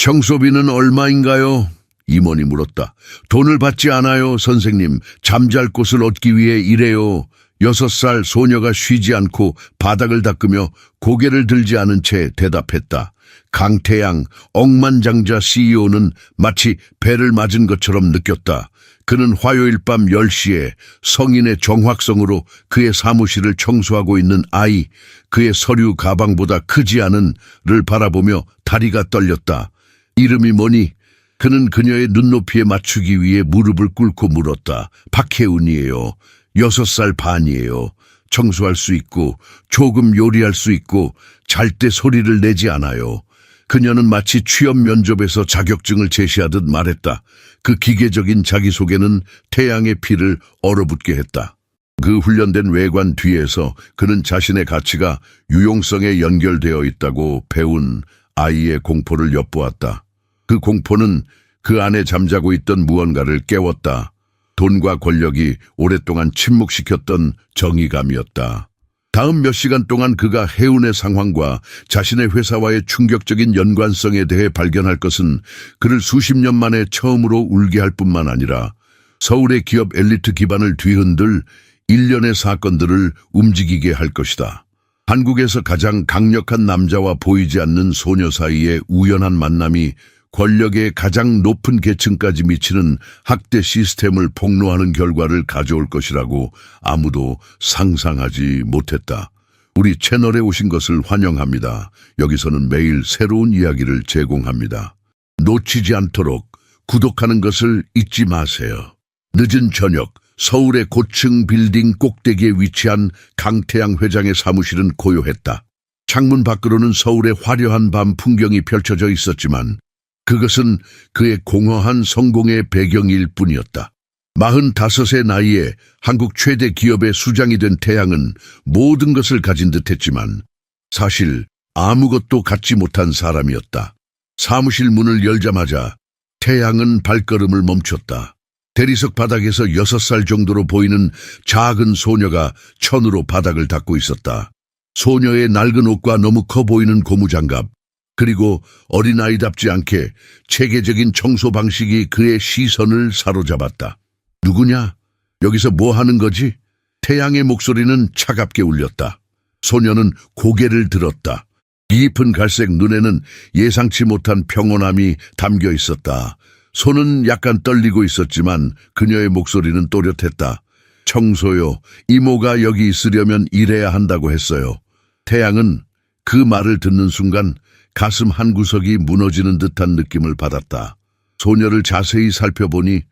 청소비는 얼마인가요? 임원이 물었다. 돈을 받지 않아요, 선생님. 잠잘 곳을 얻기 위해 일해요. 6살 소녀가 쉬지 않고 바닥을 닦으며 고개를 들지 않은 채 대답했다. 강태양, 억만장자 CEO는 마치 배를 맞은 것처럼 느꼈다. 그는 화요일 밤 10시에 성인의 정확성으로 그의 사무실을 청소하고 있는 아이, 그의 서류 가방보다 크지 않은를 바라보며 다리가 떨렸다. 이름이 뭐니? 그는 그녀의 눈높이에 맞추기 위해 무릎을 꿇고 물었다. 박혜운이에요. 6살 반이에요. 청소할 수 있고 조금 요리할 수 있고 잘 때 소리를 내지 않아요. 그녀는 마치 취업 면접에서 자격증을 제시하듯 말했다. 그 기계적인 자기소개는 태양의 피를 얼어붙게 했다. 그 훈련된 외관 뒤에서 그는 자신의 가치가 유용성에 연결되어 있다고 배운 아이의 공포를 엿보았다. 그 공포는 그 안에 잠자고 있던 무언가를 깨웠다. 돈과 권력이 오랫동안 침묵시켰던 정의감이었다. 다음 몇 시간 동안 그가 해운의 상황과 자신의 회사와의 충격적인 연관성에 대해 발견할 것은 그를 수십 년 만에 처음으로 울게 할 뿐만 아니라 서울의 기업 엘리트 기반을 뒤흔들 일련의 사건들을 움직이게 할 것이다. 한국에서 가장 강력한 남자와 보이지 않는 소녀 사이의 우연한 만남이 권력의 가장 높은 계층까지 미치는 학대 시스템을 폭로하는 결과를 가져올 것이라고 아무도 상상하지 못했다. 우리 채널에 오신 것을 환영합니다. 여기서는 매일 새로운 이야기를 제공합니다. 놓치지 않도록 구독하는 것을 잊지 마세요. 늦은 저녁, 서울의 고층 빌딩 꼭대기에 위치한 강태양 회장의 사무실은 고요했다. 창문 밖으로는 서울의 화려한 밤 풍경이 펼쳐져 있었지만 그것은 그의 공허한 성공의 배경일 뿐이었다. 45의 나이에 한국 최대 기업의 수장이 된 태양은 모든 것을 가진 듯했지만 사실 아무것도 갖지 못한 사람이었다. 사무실 문을 열자마자 태양은 발걸음을 멈췄다. 대리석 바닥에서 6살 정도로 보이는 작은 소녀가 천으로 바닥을 닦고 있었다. 소녀의 낡은 옷과 너무 커 보이는 고무장갑, 그리고 어린아이답지 않게 체계적인 청소 방식이 그의 시선을 사로잡았다. 누구냐? 여기서 뭐 하는 거지? 태양의 목소리는 차갑게 울렸다. 소녀는 고개를 들었다. 깊은 갈색 눈에는 예상치 못한 평온함이 담겨 있었다. 손은 약간 떨리고 있었지만 그녀의 목소리는 또렷했다. 청소요. 이모가 여기 있으려면 일해야 한다고 했어요. 태양은 그 말을 듣는 순간 가슴 한구석이 무너지는 듯한 느낌을 받았다. 소녀를 자세히 살펴보니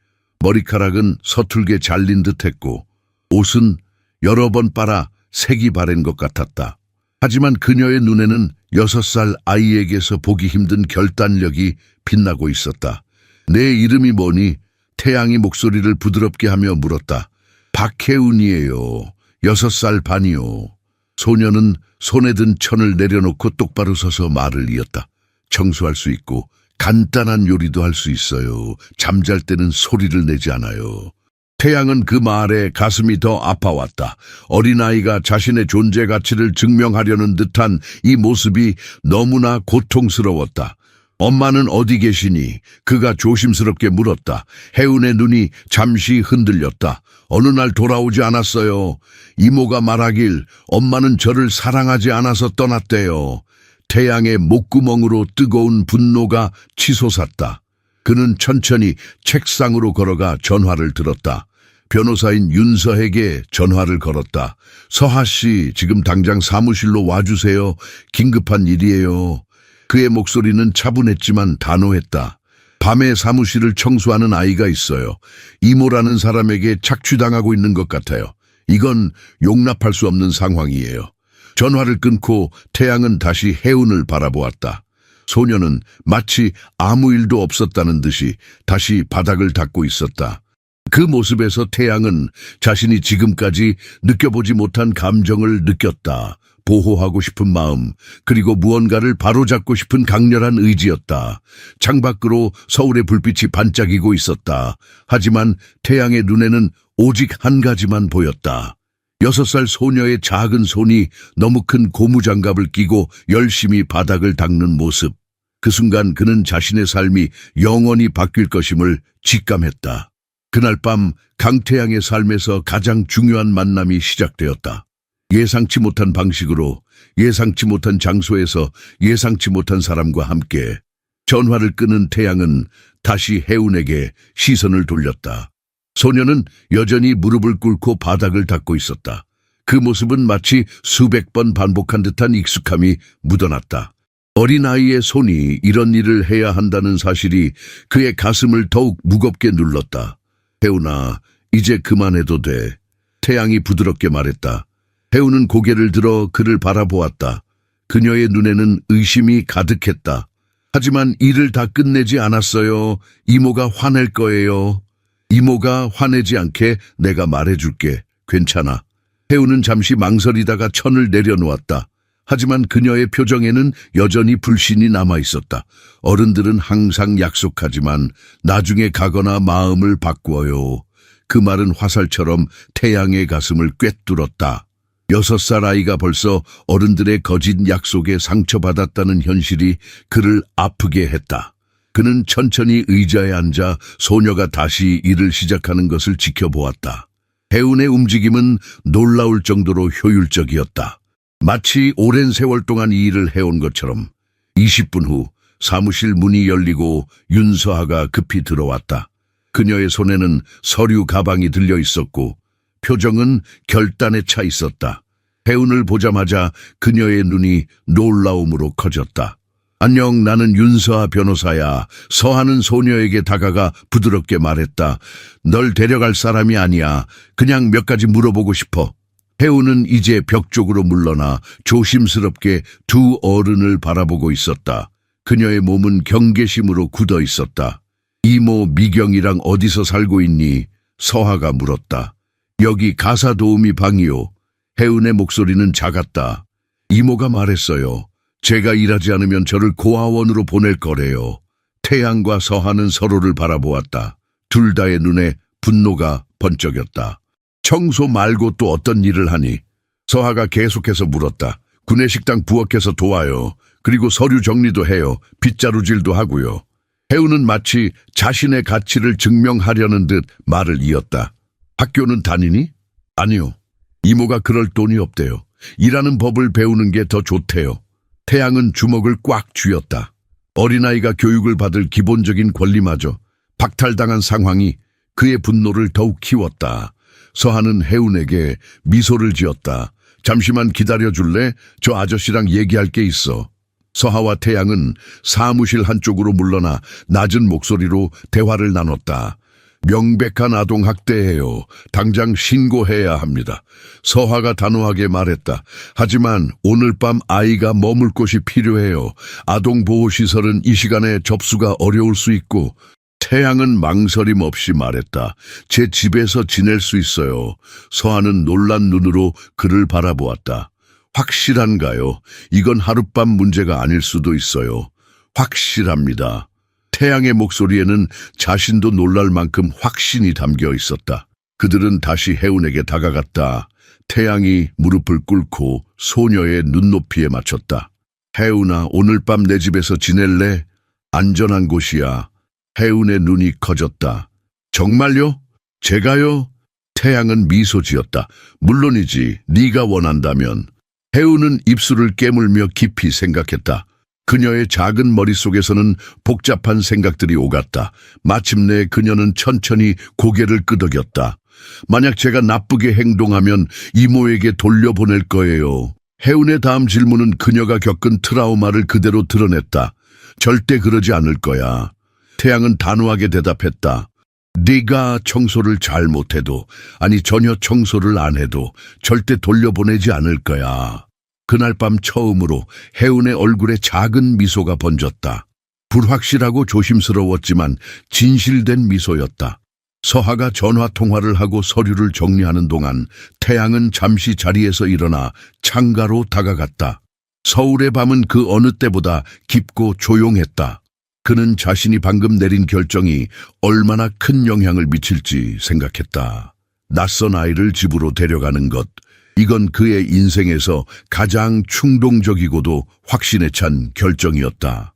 머리카락은 서툴게 잘린 듯했고 옷은 여러 번 빨아 색이 바랜 것 같았다. 하지만 그녀의 눈에는 6살 아이에게서 보기 힘든 결단력이 빛나고 있었다. 내 이름이 뭐니? 태양이 목소리를 부드럽게 하며 물었다. 박혜운이에요. 6살 반이요. 소녀는 손에 든 천을 내려놓고 똑바로 서서 말을 이었다. 청소할 수 있고 간단한 요리도 할 수 있어요. 잠잘 때는 소리를 내지 않아요. 태양은 그 말에 가슴이 더 아파왔다. 어린아이가 자신의 존재 가치를 증명하려는 듯한 이 모습이 너무나 고통스러웠다. 엄마는 어디 계시니? 그가 조심스럽게 물었다. 혜운의 눈이 잠시 흔들렸다. 어느 날 돌아오지 않았어요. 이모가 말하길 엄마는 저를 사랑하지 않아서 떠났대요. 태양의 목구멍으로 뜨거운 분노가 치솟았다. 그는 천천히 책상으로 걸어가 전화를 들었다. 변호사인 윤서에게 전화를 걸었다. 서하 씨, 지금 당장 사무실로 와주세요. 긴급한 일이에요. 그의 목소리는 차분했지만 단호했다. 밤에 사무실을 청소하는 아이가 있어요. 이모라는 사람에게 착취당하고 있는 것 같아요. 이건 용납할 수 없는 상황이에요. 전화를 끊고 태양은 다시 혜운을 바라보았다. 소녀는 마치 아무 일도 없었다는 듯이 다시 바닥을 닦고 있었다. 그 모습에서 태양은 자신이 지금까지 느껴보지 못한 감정을 느꼈다. 보호하고 싶은 마음, 그리고 무언가를 바로잡고 싶은 강렬한 의지였다. 창밖으로 서울의 불빛이 반짝이고 있었다. 하지만 태양의 눈에는 오직 한 가지만 보였다. 6살 소녀의 작은 손이 너무 큰 고무장갑을 끼고 열심히 바닥을 닦는 모습. 그 순간 그는 자신의 삶이 영원히 바뀔 것임을 직감했다. 그날 밤 강태양의 삶에서 가장 중요한 만남이 시작되었다. 예상치 못한 방식으로, 예상치 못한 장소에서 예상치 못한 사람과 함께 전화를 끄는 태양은 다시 해운에게 시선을 돌렸다. 소녀는 여전히 무릎을 꿇고 바닥을 닦고 있었다. 그 모습은 마치 수백 번 반복한 듯한 익숙함이 묻어났다. 어린아이의 손이 이런 일을 해야 한다는 사실이 그의 가슴을 더욱 무겁게 눌렀다. 해운아, 이제 그만해도 돼. 태양이 부드럽게 말했다. 해운은 고개를 들어 그를 바라보았다. 그녀의 눈에는 의심이 가득했다. 하지만 일을 다 끝내지 않았어요. 이모가 화낼 거예요. 이모가 화내지 않게 내가 말해줄게. 괜찮아. 해운은 잠시 망설이다가 천을 내려놓았다. 하지만 그녀의 표정에는 여전히 불신이 남아있었다. 어른들은 항상 약속하지만 나중에 가거나 마음을 바꾸어요. 그 말은 화살처럼 태양의 가슴을 꿰뚫었다. 6살 아이가 벌써 어른들의 거짓 약속에 상처받았다는 현실이 그를 아프게 했다. 그는 천천히 의자에 앉아 소녀가 다시 일을 시작하는 것을 지켜보았다. 해운의 움직임은 놀라울 정도로 효율적이었다. 마치 오랜 세월 동안 이 일을 해온 것처럼. 20분 후 사무실 문이 열리고 윤서아가 급히 들어왔다. 그녀의 손에는 서류 가방이 들려 있었고 표정은 결단에 차 있었다. 해운을 보자마자 그녀의 눈이 놀라움으로 커졌다. 안녕, 나는 윤서아 변호사야. 서하는 소녀에게 다가가 부드럽게 말했다. 널 데려갈 사람이 아니야. 그냥 몇 가지 물어보고 싶어. 해운은 이제 벽 쪽으로 물러나 조심스럽게 두 어른을 바라보고 있었다. 그녀의 몸은 경계심으로 굳어 있었다. 이모 미경이랑 어디서 살고 있니? 서하가 물었다. 여기 가사도우미 방이요. 해운의 목소리는 작았다. 이모가 말했어요. 제가 일하지 않으면 저를 고아원으로 보낼 거래요. 태양과 서하는 서로를 바라보았다. 둘 다의 눈에 분노가 번쩍였다. 청소 말고 또 어떤 일을 하니? 서하가 계속해서 물었다. 구내식당 부엌에서 도와요. 그리고 서류 정리도 해요. 빗자루질도 하고요. 해운은 마치 자신의 가치를 증명하려는 듯 말을 이었다. 학교는 다니니? 아니요. 이모가 그럴 돈이 없대요. 일하는 법을 배우는 게 더 좋대요. 태양은 주먹을 꽉 쥐었다. 어린아이가 교육을 받을 기본적인 권리마저 박탈당한 상황이 그의 분노를 더욱 키웠다. 서하는 해운에게 미소를 지었다. 잠시만 기다려줄래? 저 아저씨랑 얘기할 게 있어. 서하와 태양은 사무실 한쪽으로 물러나 낮은 목소리로 대화를 나눴다. 명백한 아동학대예요. 당장 신고해야 합니다. 서하가 단호하게 말했다. 하지만 오늘 밤 아이가 머물 곳이 필요해요. 아동보호시설은 이 시간에 접수가 어려울 수 있고. 태양은 망설임 없이 말했다. 제 집에서 지낼 수 있어요. 서하는 놀란 눈으로 그를 바라보았다. 확실한가요? 이건 하룻밤 문제가 아닐 수도 있어요. 확실합니다. 태양의 목소리에는 자신도 놀랄 만큼 확신이 담겨 있었다. 그들은 다시 해운에게 다가갔다. 태양이 무릎을 꿇고 소녀의 눈높이에 맞췄다. 해운아, 오늘 밤 내 집에서 지낼래? 안전한 곳이야. 해운의 눈이 커졌다. 정말요? 제가요? 태양은 미소 지었다. 물론이지, 네가 원한다면. 해운은 입술을 깨물며 깊이 생각했다. 그녀의 작은 머릿속에서는 복잡한 생각들이 오갔다. 마침내 그녀는 천천히 고개를 끄덕였다. 만약 제가 나쁘게 행동하면 이모에게 돌려보낼 거예요. 해운의 다음 질문은 그녀가 겪은 트라우마를 그대로 드러냈다. 절대 그러지 않을 거야. 태양은 단호하게 대답했다. 네가 청소를 잘못해도, 아니 전혀 청소를 안 해도 절대 돌려보내지 않을 거야. 그날 밤 처음으로 해운의 얼굴에 작은 미소가 번졌다. 불확실하고 조심스러웠지만 진실된 미소였다. 서하가 전화 통화를 하고 서류를 정리하는 동안 태양은 잠시 자리에서 일어나 창가로 다가갔다. 서울의 밤은 그 어느 때보다 깊고 조용했다. 그는 자신이 방금 내린 결정이 얼마나 큰 영향을 미칠지 생각했다. 낯선 아이를 집으로 데려가는 것, 이건 그의 인생에서 가장 충동적이고도 확신에 찬 결정이었다.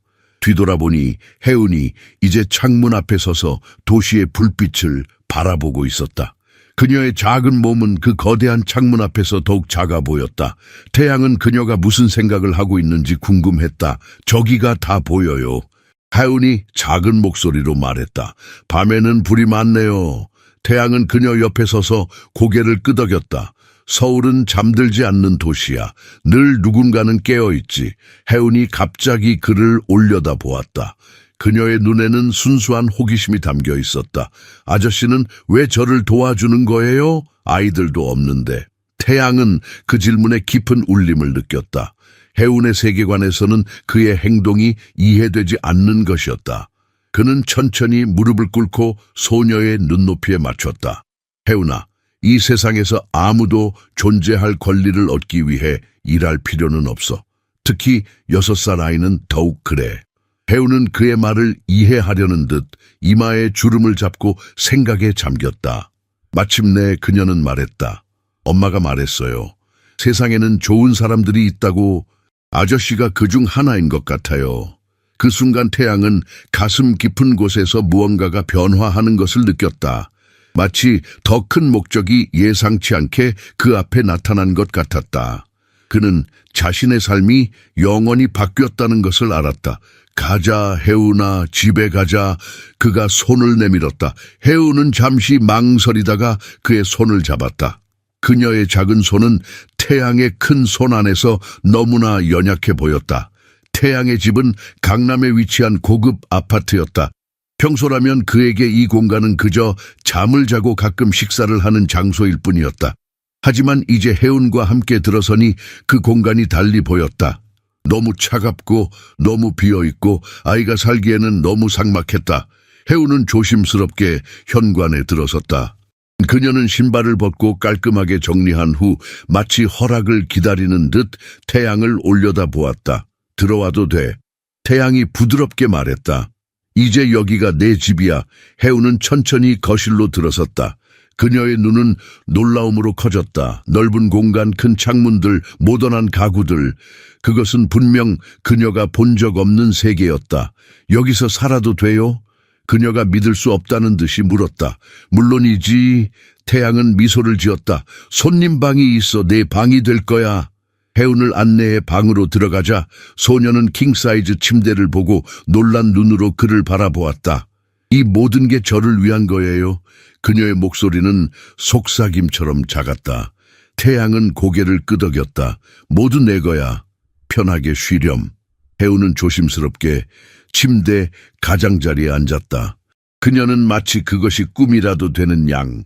뒤돌아보니 혜운이 이제 창문 앞에 서서 도시의 불빛을 바라보고 있었다. 그녀의 작은 몸은 그 거대한 창문 앞에서 더욱 작아 보였다. 태양은 그녀가 무슨 생각을 하고 있는지 궁금했다. 저기가 다 보여요. 혜운이 작은 목소리로 말했다. 밤에는 불이 많네요. 태양은 그녀 옆에 서서 고개를 끄덕였다. 서울은 잠들지 않는 도시야. 늘 누군가는 깨어있지. 혜운이 갑자기 그를 올려다 보았다. 그녀의 눈에는 순수한 호기심이 담겨 있었다. 아저씨는 왜 저를 도와주는 거예요? 아이들도 없는데. 태양은 그 질문에 깊은 울림을 느꼈다. 혜운의 세계관에서는 그의 행동이 이해되지 않는 것이었다. 그는 천천히 무릎을 꿇고 소녀의 눈높이에 맞췄다. 혜운아, 이 세상에서 아무도 존재할 권리를 얻기 위해 일할 필요는 없어. 특히 6살 아이는 더욱 그래. 혜운은 그의 말을 이해하려는 듯 이마에 주름을 잡고 생각에 잠겼다. 마침내 그녀는 말했다. 엄마가 말했어요. 세상에는 좋은 사람들이 있다고. 아저씨가 그중 하나인 것 같아요. 그 순간 태양은 가슴 깊은 곳에서 무언가가 변화하는 것을 느꼈다. 마치 더 큰 목적이 예상치 않게 그 앞에 나타난 것 같았다. 그는 자신의 삶이 영원히 바뀌었다는 것을 알았다. 가자, 혜운아, 집에 가자. 그가 손을 내밀었다. 혜운은 잠시 망설이다가 그의 손을 잡았다. 그녀의 작은 손은 태양의 큰 손 안에서 너무나 연약해 보였다. 태양의 집은 강남에 위치한 고급 아파트였다. 평소라면 그에게 이 공간은 그저 잠을 자고 가끔 식사를 하는 장소일 뿐이었다. 하지만 이제 혜운과 함께 들어서니 그 공간이 달리 보였다. 너무 차갑고 너무 비어있고 아이가 살기에는 너무 삭막했다. 혜운은 조심스럽게 현관에 들어섰다. 그녀는 신발을 벗고 깔끔하게 정리한 후 마치 허락을 기다리는 듯 태양을 올려다 보았다. 들어와도 돼. 태양이 부드럽게 말했다. 이제 여기가 내 집이야. 혜운은 천천히 거실로 들어섰다. 그녀의 눈은 놀라움으로 커졌다. 넓은 공간, 큰 창문들, 모던한 가구들. 그것은 분명 그녀가 본 적 없는 세계였다. 여기서 살아도 돼요? 그녀가 믿을 수 없다는 듯이 물었다. 물론이지. 태양은 미소를 지었다. 손님 방이 있어. 내 방이 될 거야. 혜운을 안내해 방으로 들어가자 소녀는 킹사이즈 침대를 보고 놀란 눈으로 그를 바라보았다. 이 모든 게 저를 위한 거예요. 그녀의 목소리는 속삭임처럼 작았다. 태양은 고개를 끄덕였다. 모두 내 거야. 편하게 쉬렴. 혜운은 조심스럽게 침대 가장자리에 앉았다. 그녀는 마치 그것이 꿈이라도 되는 양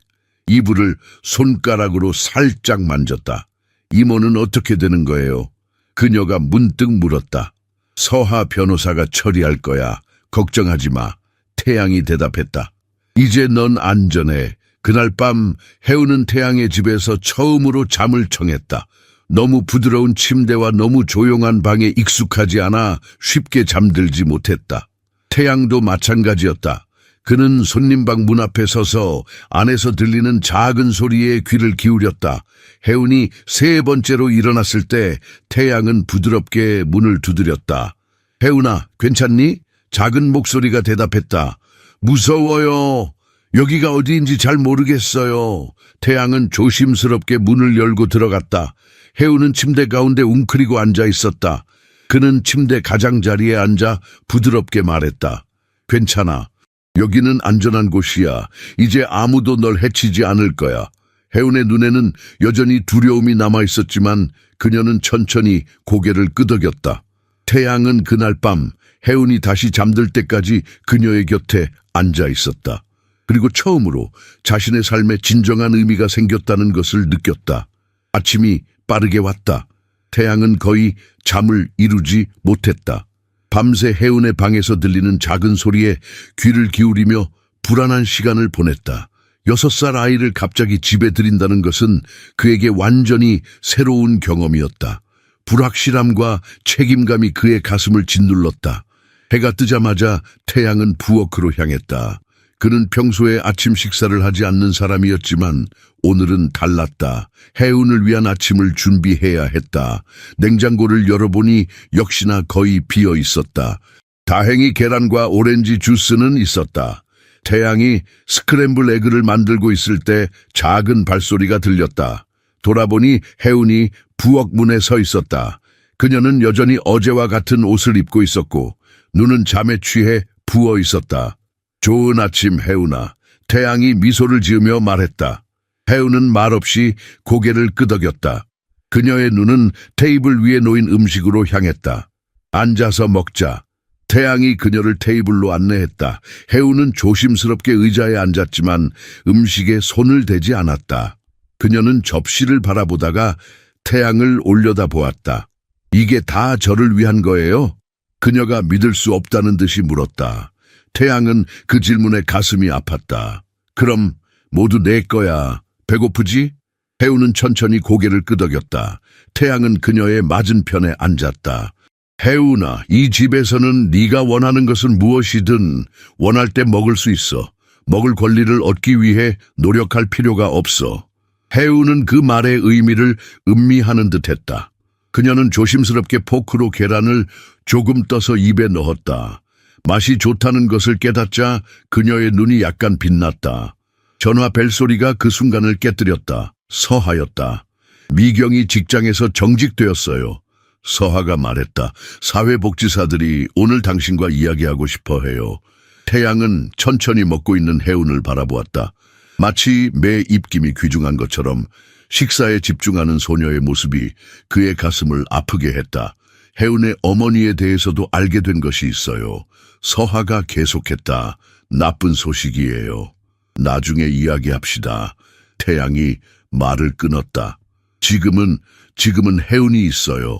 이불을 손가락으로 살짝 만졌다. 이모는 어떻게 되는 거예요? 그녀가 문득 물었다. 서하 변호사가 처리할 거야. 걱정하지 마. 태양이 대답했다. 이제 넌 안전해. 그날 밤 혜운은 태양의 집에서 처음으로 잠을 청했다. 너무 부드러운 침대와 너무 조용한 방에 익숙하지 않아 쉽게 잠들지 못했다. 태양도 마찬가지였다. 그는 손님방 문 앞에 서서 안에서 들리는 작은 소리에 귀를 기울였다. 혜운이 3번째로 일어났을 때 태양은 부드럽게 문을 두드렸다. 혜운아, 괜찮니? 작은 목소리가 대답했다. 무서워요. 여기가 어디인지 잘 모르겠어요. 태양은 조심스럽게 문을 열고 들어갔다. 혜운은 침대 가운데 웅크리고 앉아 있었다. 그는 침대 가장자리에 앉아 부드럽게 말했다. 괜찮아. 여기는 안전한 곳이야. 이제 아무도 널 해치지 않을 거야. 혜운의 눈에는 여전히 두려움이 남아있었지만 그녀는 천천히 고개를 끄덕였다. 태양은 그날 밤 혜운이 다시 잠들 때까지 그녀의 곁에 앉아 있었다. 그리고 처음으로 자신의 삶에 진정한 의미가 생겼다는 것을 느꼈다. 아침이 빠르게 왔다. 태양은 거의 잠을 이루지 못했다. 밤새 혜운의 방에서 들리는 작은 소리에 귀를 기울이며 불안한 시간을 보냈다. 6살 아이를 갑자기 집에 들인다는 것은 그에게 완전히 새로운 경험이었다. 불확실함과 책임감이 그의 가슴을 짓눌렀다. 해가 뜨자마자 태양은 부엌으로 향했다. 그는 평소에 아침 식사를 하지 않는 사람이었지만 오늘은 달랐다. 혜운을 위한 아침을 준비해야 했다. 냉장고를 열어보니 역시나 거의 비어 있었다. 다행히 계란과 오렌지 주스는 있었다. 태양이 스크램블 에그를 만들고 있을 때 작은 발소리가 들렸다. 돌아보니 혜운이 부엌 문에 서 있었다. 그녀는 여전히 어제와 같은 옷을 입고 있었고 눈은 잠에 취해 부어 있었다. 좋은 아침, 혜운아. 태양이 미소를 지으며 말했다. 혜운은 말없이 고개를 끄덕였다. 그녀의 눈은 테이블 위에 놓인 음식으로 향했다. 앉아서 먹자. 태양이 그녀를 테이블로 안내했다. 혜운은 조심스럽게 의자에 앉았지만 음식에 손을 대지 않았다. 그녀는 접시를 바라보다가 태양을 올려다 보았다. 이게 다 저를 위한 거예요? 그녀가 믿을 수 없다는 듯이 물었다. 태양은 그 질문에 가슴이 아팠다. 그럼 모두 내 거야. 배고프지? 혜운은 천천히 고개를 끄덕였다. 태양은 그녀의 맞은편에 앉았다. 혜운아, 이 집에서는 네가 원하는 것은 무엇이든 원할 때 먹을 수 있어. 먹을 권리를 얻기 위해 노력할 필요가 없어. 혜운은 그 말의 의미를 음미하는 듯했다. 그녀는 조심스럽게 포크로 계란을 조금 떠서 입에 넣었다. 맛이 좋다는 것을 깨닫자 그녀의 눈이 약간 빛났다. 전화 벨소리가 그 순간을 깨뜨렸다. 서하였다. 미경이 직장에서 정직되었어요. 서하가 말했다. 사회복지사들이 오늘 당신과 이야기하고 싶어 해요. 태양은 천천히 먹고 있는 혜운을 바라보았다. 마치 매 입김이 귀중한 것처럼 식사에 집중하는 소녀의 모습이 그의 가슴을 아프게 했다. 혜운의 어머니에 대해서도 알게 된 것이 있어요. 서하가 계속했다. 나쁜 소식이에요. 나중에 이야기합시다. 태양이 말을 끊었다. 지금은 혜운이 있어요.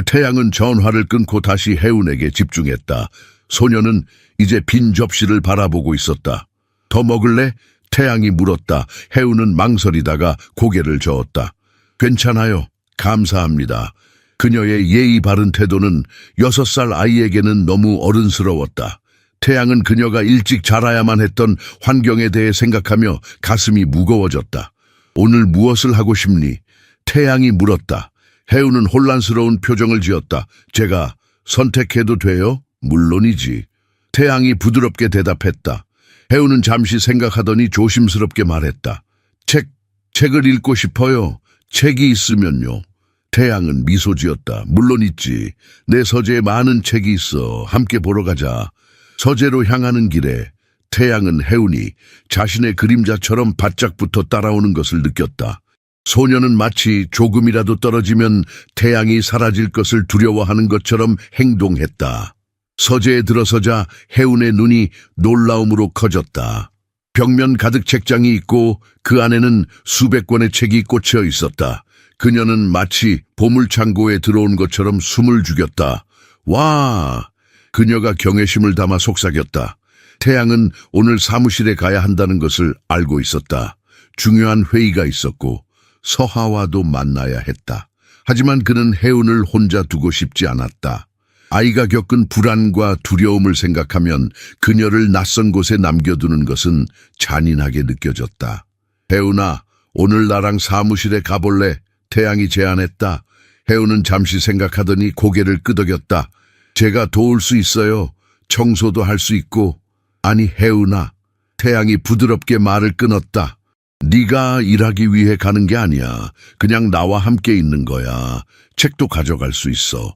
태양은 전화를 끊고 다시 혜운에게 집중했다. 소녀는 이제 빈 접시를 바라보고 있었다. 더 먹을래? 태양이 물었다. 혜운은 망설이다가 고개를 저었다. 괜찮아요. 감사합니다. 그녀의 예의 바른 태도는 6살 아이에게는 너무 어른스러웠다. 태양은 그녀가 일찍 자라야만 했던 환경에 대해 생각하며 가슴이 무거워졌다. 오늘 무엇을 하고 싶니? 태양이 물었다. 혜운은 혼란스러운 표정을 지었다. 제가 선택해도 돼요? 물론이지. 태양이 부드럽게 대답했다. 혜운은 잠시 생각하더니 조심스럽게 말했다. 책을 읽고 싶어요. 책이 있으면요. 태양은 미소 지었다. 물론 있지. 내 서재에 많은 책이 있어. 함께 보러 가자. 서재로 향하는 길에 태양은 혜운이 자신의 그림자처럼 바짝붙어 따라오는 것을 느꼈다. 소녀는 마치 조금이라도 떨어지면 태양이 사라질 것을 두려워하는 것처럼 행동했다. 서재에 들어서자 혜운의 눈이 놀라움으로 커졌다. 벽면 가득 책장이 있고 그 안에는 수백 권의 책이 꽂혀 있었다. 그녀는 마치 보물창고에 들어온 것처럼 숨을 죽였다. 와! 그녀가 경외심을 담아 속삭였다. 태양은 오늘 사무실에 가야 한다는 것을 알고 있었다. 중요한 회의가 있었고 서하와도 만나야 했다. 하지만 그는 혜운을 혼자 두고 싶지 않았다. 아이가 겪은 불안과 두려움을 생각하면 그녀를 낯선 곳에 남겨두는 것은 잔인하게 느껴졌다. 혜운아, 오늘 나랑 사무실에 가볼래? 태양이 제안했다. 혜운은 잠시 생각하더니 고개를 끄덕였다. 제가 도울 수 있어요. 청소도 할 수 있고. 아니, 혜운아. 태양이 부드럽게 말을 끊었다. 네가 일하기 위해 가는 게 아니야. 그냥 나와 함께 있는 거야. 책도 가져갈 수 있어.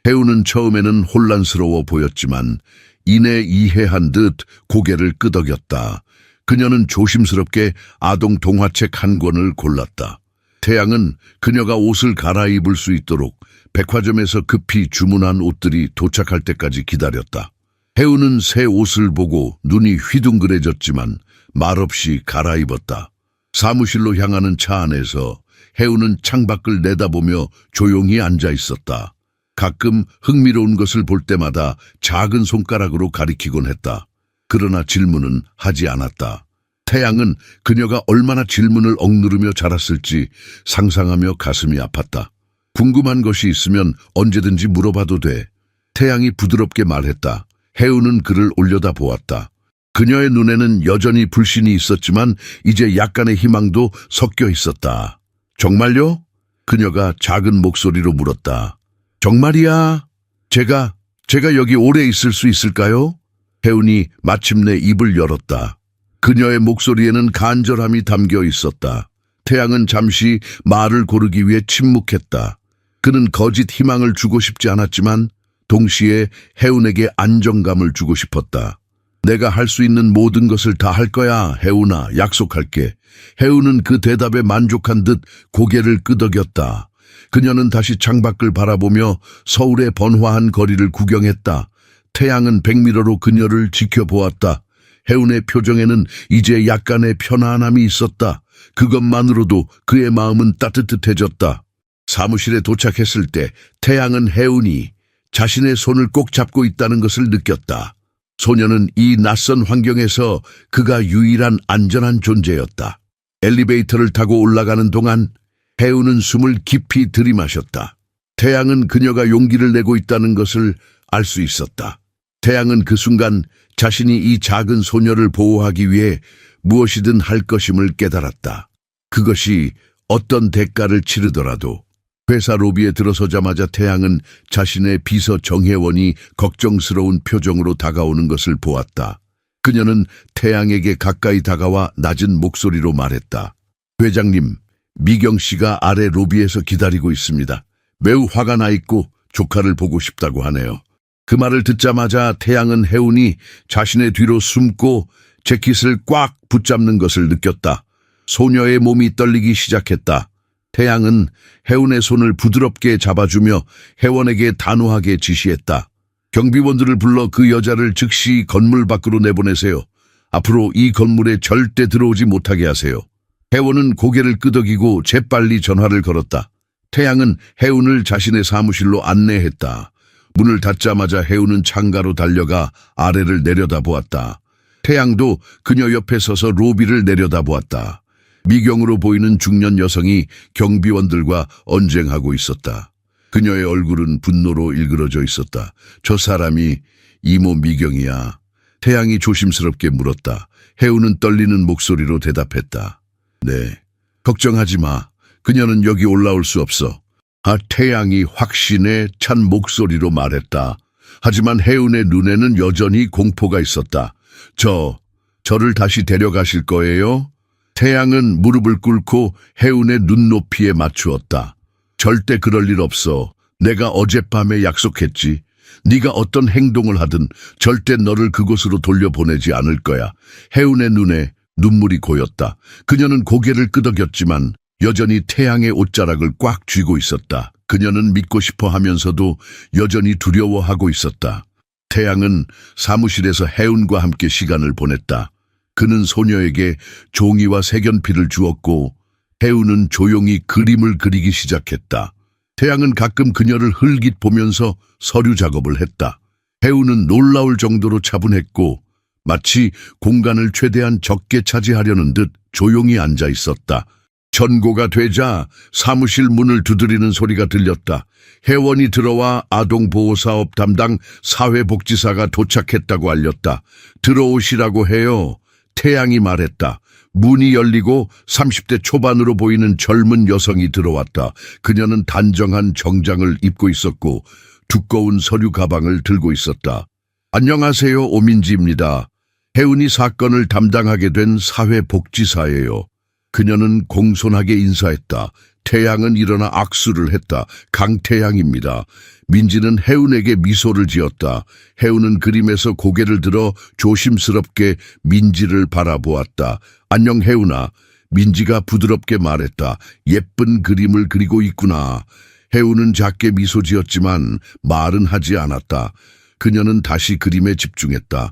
혜운은 처음에는 혼란스러워 보였지만 이내 이해한 듯 고개를 끄덕였다. 그녀는 조심스럽게 아동 동화책 한 권을 골랐다. 태양은 그녀가 옷을 갈아입을 수 있도록 백화점에서 급히 주문한 옷들이 도착할 때까지 기다렸다. 혜운은 새 옷을 보고 눈이 휘둥그레졌지만 말없이 갈아입었다. 사무실로 향하는 차 안에서 혜운은 창밖을 내다보며 조용히 앉아 있었다. 가끔 흥미로운 것을 볼 때마다 작은 손가락으로 가리키곤 했다. 그러나 질문은 하지 않았다. 태양은 그녀가 얼마나 질문을 억누르며 자랐을지 상상하며 가슴이 아팠다. 궁금한 것이 있으면 언제든지 물어봐도 돼. 태양이 부드럽게 말했다. 혜운은 그를 올려다 보았다. 그녀의 눈에는 여전히 불신이 있었지만 이제 약간의 희망도 섞여 있었다. 정말요? 그녀가 작은 목소리로 물었다. 정말이야? 제가 제가 여기 오래 있을 수 있을까요? 혜운이 마침내 입을 열었다. 그녀의 목소리에는 간절함이 담겨 있었다. 태양은 잠시 말을 고르기 위해 침묵했다. 그는 거짓 희망을 주고 싶지 않았지만 동시에 혜운에게 안정감을 주고 싶었다. 내가 할 수 있는 모든 것을 다 할 거야, 혜운아, 약속할게. 혜운은 그 대답에 만족한 듯 고개를 끄덕였다. 그녀는 다시 창밖을 바라보며 서울의 번화한 거리를 구경했다. 태양은 백미러로 그녀를 지켜보았다. 혜운의 표정에는 이제 약간의 편안함이 있었다. 그것만으로도 그의 마음은 따뜻해졌다. 사무실에 도착했을 때 태양은 혜운이 자신의 손을 꼭 잡고 있다는 것을 느꼈다. 소녀는 이 낯선 환경에서 그가 유일한 안전한 존재였다. 엘리베이터를 타고 올라가는 동안 혜운은 숨을 깊이 들이마셨다. 태양은 그녀가 용기를 내고 있다는 것을 알 수 있었다. 태양은 그 순간 자신이 이 작은 소녀를 보호하기 위해 무엇이든 할 것임을 깨달았다. 그것이 어떤 대가를 치르더라도. 회사 로비에 들어서자마자 태양은 자신의 비서 정혜원이 걱정스러운 표정으로 다가오는 것을 보았다. 그녀는 태양에게 가까이 다가와 낮은 목소리로 말했다. 회장님, 미경 씨가 아래 로비에서 기다리고 있습니다. 매우 화가 나 있고 조카를 보고 싶다고 하네요. 그 말을 듣자마자 태양은 혜운이 자신의 뒤로 숨고 재킷을 꽉 붙잡는 것을 느꼈다. 소녀의 몸이 떨리기 시작했다. 태양은 혜운의 손을 부드럽게 잡아주며 혜원에게 단호하게 지시했다. 경비원들을 불러 그 여자를 즉시 건물 밖으로 내보내세요. 앞으로 이 건물에 절대 들어오지 못하게 하세요. 혜원은 고개를 끄덕이고 재빨리 전화를 걸었다. 태양은 혜운을 자신의 사무실로 안내했다. 문을 닫자마자 혜운은 창가로 달려가 아래를 내려다보았다. 태양도 그녀 옆에 서서 로비를 내려다보았다. 미경으로 보이는 중년 여성이 경비원들과 언쟁하고 있었다. 그녀의 얼굴은 분노로 일그러져 있었다. 저 사람이 이모 미경이야. 태양이 조심스럽게 물었다. 혜운은 떨리는 목소리로 대답했다. 네, 걱정하지 마. 그녀는 여기 올라올 수 없어. 태양이 확신에 찬 목소리로 말했다. 하지만 혜운의 눈에는 여전히 공포가 있었다. 저를 다시 데려가실 거예요? 태양은 무릎을 꿇고 혜운의 눈높이에 맞추었다. 절대 그럴 일 없어. 내가 어젯밤에 약속했지. 네가 어떤 행동을 하든 절대 너를 그곳으로 돌려보내지 않을 거야. 혜운의 눈에 눈물이 고였다. 그녀는 고개를 끄덕였지만 여전히 태양의 옷자락을 꽉 쥐고 있었다. 그녀는 믿고 싶어 하면서도 여전히 두려워하고 있었다. 태양은 사무실에서 혜운과 함께 시간을 보냈다. 그는 소녀에게 종이와 색연필을 주었고 혜운은 조용히 그림을 그리기 시작했다. 태양은 가끔 그녀를 흘깃 보면서 서류 작업을 했다. 혜운은 놀라울 정도로 차분했고 마치 공간을 최대한 적게 차지하려는 듯 조용히 앉아 있었다. 전고가 되자 사무실 문을 두드리는 소리가 들렸다. 혜원이 들어와 아동보호사업 담당 사회복지사가 도착했다고 알렸다. 들어오시라고 해요. 태양이 말했다. 문이 열리고 30대 초반으로 보이는 젊은 여성이 들어왔다. 그녀는 단정한 정장을 입고 있었고 두꺼운 서류 가방을 들고 있었다. 안녕하세요, 오민지입니다. 혜운이 사건을 담당하게 된 사회복지사예요. 그녀는 공손하게 인사했다. 태양은 일어나 악수를 했다. 강태양입니다. 민지는 혜운에게 미소를 지었다. 혜운은 그림에서 고개를 들어 조심스럽게 민지를 바라보았다. 안녕 혜운아. 민지가 부드럽게 말했다. 예쁜 그림을 그리고 있구나. 혜운은 작게 미소 지었지만 말은 하지 않았다. 그녀는 다시 그림에 집중했다.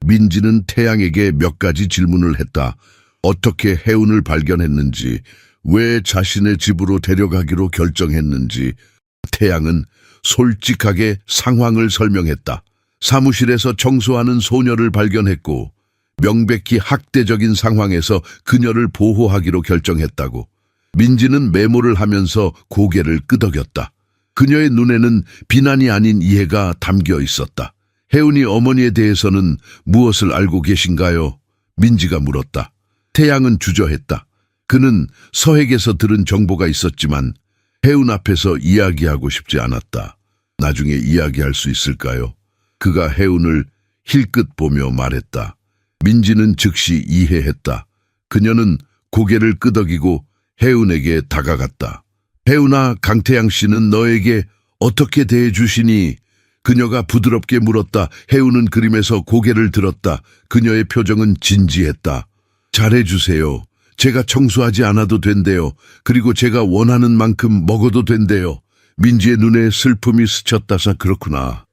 민지는 태양에게 몇 가지 질문을 했다. 어떻게 혜운을 발견했는지, 왜 자신의 집으로 데려가기로 결정했는지. 태양은 솔직하게 상황을 설명했다. 사무실에서 청소하는 소녀를 발견했고 명백히 학대적인 상황에서 그녀를 보호하기로 결정했다고. 민지는 메모를 하면서 고개를 끄덕였다. 그녀의 눈에는 비난이 아닌 이해가 담겨 있었다. 혜운이 어머니에 대해서는 무엇을 알고 계신가요? 민지가 물었다. 태양은 주저했다. 그는 서핵에서 들은 정보가 있었지만 혜운 앞에서 이야기하고 싶지 않았다. 나중에 이야기할 수 있을까요? 그가 혜운을 힐끗 보며 말했다. 민지는 즉시 이해했다. 그녀는 고개를 끄덕이고 혜운에게 다가갔다. 혜운아, 강태양 씨는 너에게 어떻게 대해주시니? 그녀가 부드럽게 물었다. 혜운은 그림에서 고개를 들었다. 그녀의 표정은 진지했다. 잘해주세요. 제가 청소하지 않아도 된대요. 그리고 제가 원하는 만큼 먹어도 된대요. 민지의 눈에 슬픔이 스쳤다사 그렇구나.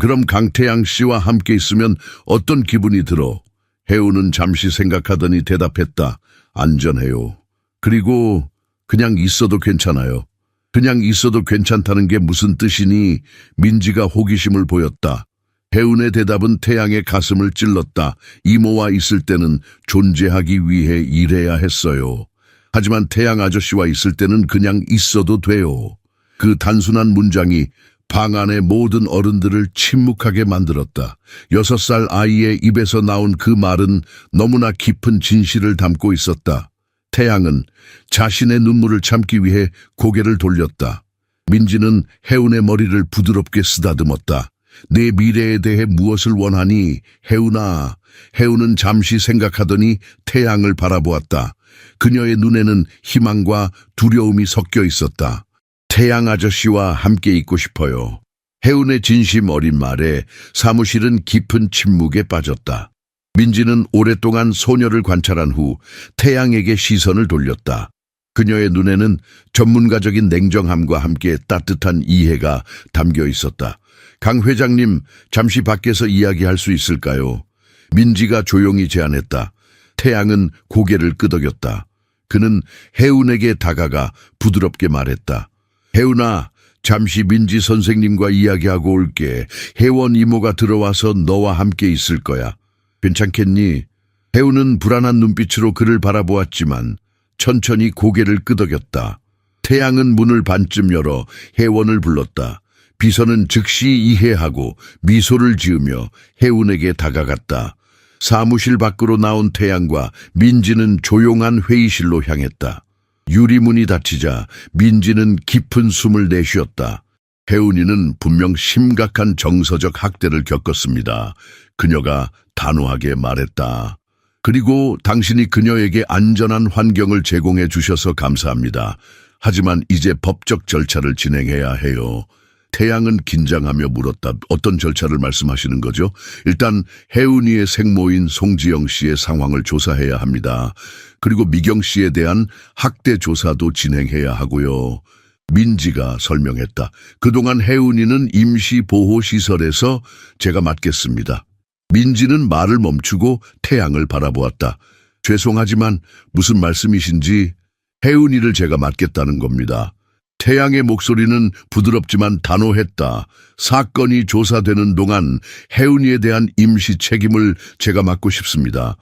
그럼 강태양 씨와 함께 있으면 어떤 기분이 들어? 혜운은 잠시 생각하더니 대답했다. 안전해요. 그리고 그냥 있어도 괜찮아요. 그냥 있어도 괜찮다는 게 무슨 뜻이니? 민지가 호기심을 보였다. 혜운의 대답은 태양의 가슴을 찔렀다. 이모와 있을 때는 존재하기 위해 일해야 했어요. 하지만 태양 아저씨와 있을 때는 그냥 있어도 돼요. 그 단순한 문장이 방 안의 모든 어른들을 침묵하게 만들었다. 6살 아이의 입에서 나온 그 말은 너무나 깊은 진실을 담고 있었다. 태양은 자신의 눈물을 참기 위해 고개를 돌렸다. 민지는 혜운의 머리를 부드럽게 쓰다듬었다. 내 미래에 대해 무엇을 원하니? 혜운아. 혜운은 잠시 생각하더니 태양을 바라보았다. 그녀의 눈에는 희망과 두려움이 섞여 있었다. 태양 아저씨와 함께 있고 싶어요. 혜운의 진심 어린 말에 사무실은 깊은 침묵에 빠졌다. 민지는 오랫동안 소녀를 관찰한 후 태양에게 시선을 돌렸다. 그녀의 눈에는 전문가적인 냉정함과 함께 따뜻한 이해가 담겨 있었다. 강 회장님, 잠시 밖에서 이야기할 수 있을까요? 민지가 조용히 제안했다. 태양은 고개를 끄덕였다. 그는 혜운에게 다가가 부드럽게 말했다. 혜운아, 잠시 민지 선생님과 이야기하고 올게. 혜원 이모가 들어와서 너와 함께 있을 거야. 괜찮겠니? 혜운은 불안한 눈빛으로 그를 바라보았지만 천천히 고개를 끄덕였다. 태양은 문을 반쯤 열어 혜원을 불렀다. 비서는 즉시 이해하고 미소를 지으며 혜운에게 다가갔다. 사무실 밖으로 나온 태양과 민지는 조용한 회의실로 향했다. 유리문이 닫히자 민지는 깊은 숨을 내쉬었다. 혜운이는 분명 심각한 정서적 학대를 겪었습니다. 그녀가 단호하게 말했다. 그리고 당신이 그녀에게 안전한 환경을 제공해 주셔서 감사합니다. 하지만 이제 법적 절차를 진행해야 해요. 태양은 긴장하며 물었다. 어떤 절차를 말씀하시는 거죠? 일단 혜운이의 생모인 송지영 씨의 상황을 조사해야 합니다. 그리고 미경 씨에 대한 학대 조사도 진행해야 하고요. 민지가 설명했다. 그동안 혜운이는 임시보호시설에서 제가 맡겠습니다. 민지는 말을 멈추고 태양을 바라보았다. 죄송하지만 무슨 말씀이신지? 혜운이를 제가 맡겠다는 겁니다. 태양의 목소리는 부드럽지만 단호했다. 사건이 조사되는 동안 혜운이에 대한 임시 책임을 제가 맡고 싶습니다.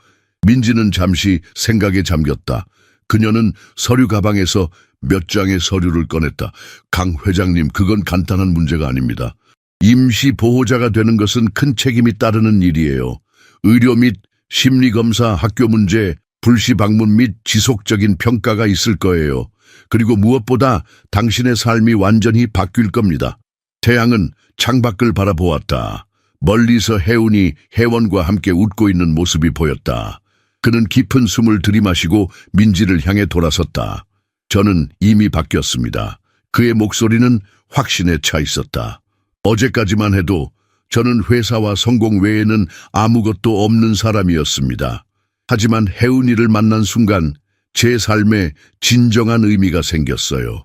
민지는 잠시 생각에 잠겼다. 그녀는 서류 가방에서 몇 장의 서류를 꺼냈다. 강 회장님, 그건 간단한 문제가 아닙니다. 임시 보호자가 되는 것은 큰 책임이 따르는 일이에요. 의료 및 심리검사, 학교 문제, 불시 방문 및 지속적인 평가가 있을 거예요. 그리고 무엇보다 당신의 삶이 완전히 바뀔 겁니다. 태양은 창밖을 바라보았다. 멀리서 혜운이 혜원과 함께 웃고 있는 모습이 보였다. 그는 깊은 숨을 들이마시고 민지를 향해 돌아섰다. 저는 이미 바뀌었습니다. 그의 목소리는 확신에 차 있었다. 어제까지만 해도 저는 회사와 성공 외에는 아무것도 없는 사람이었습니다. 하지만 혜운이를 만난 순간 제 삶에 진정한 의미가 생겼어요.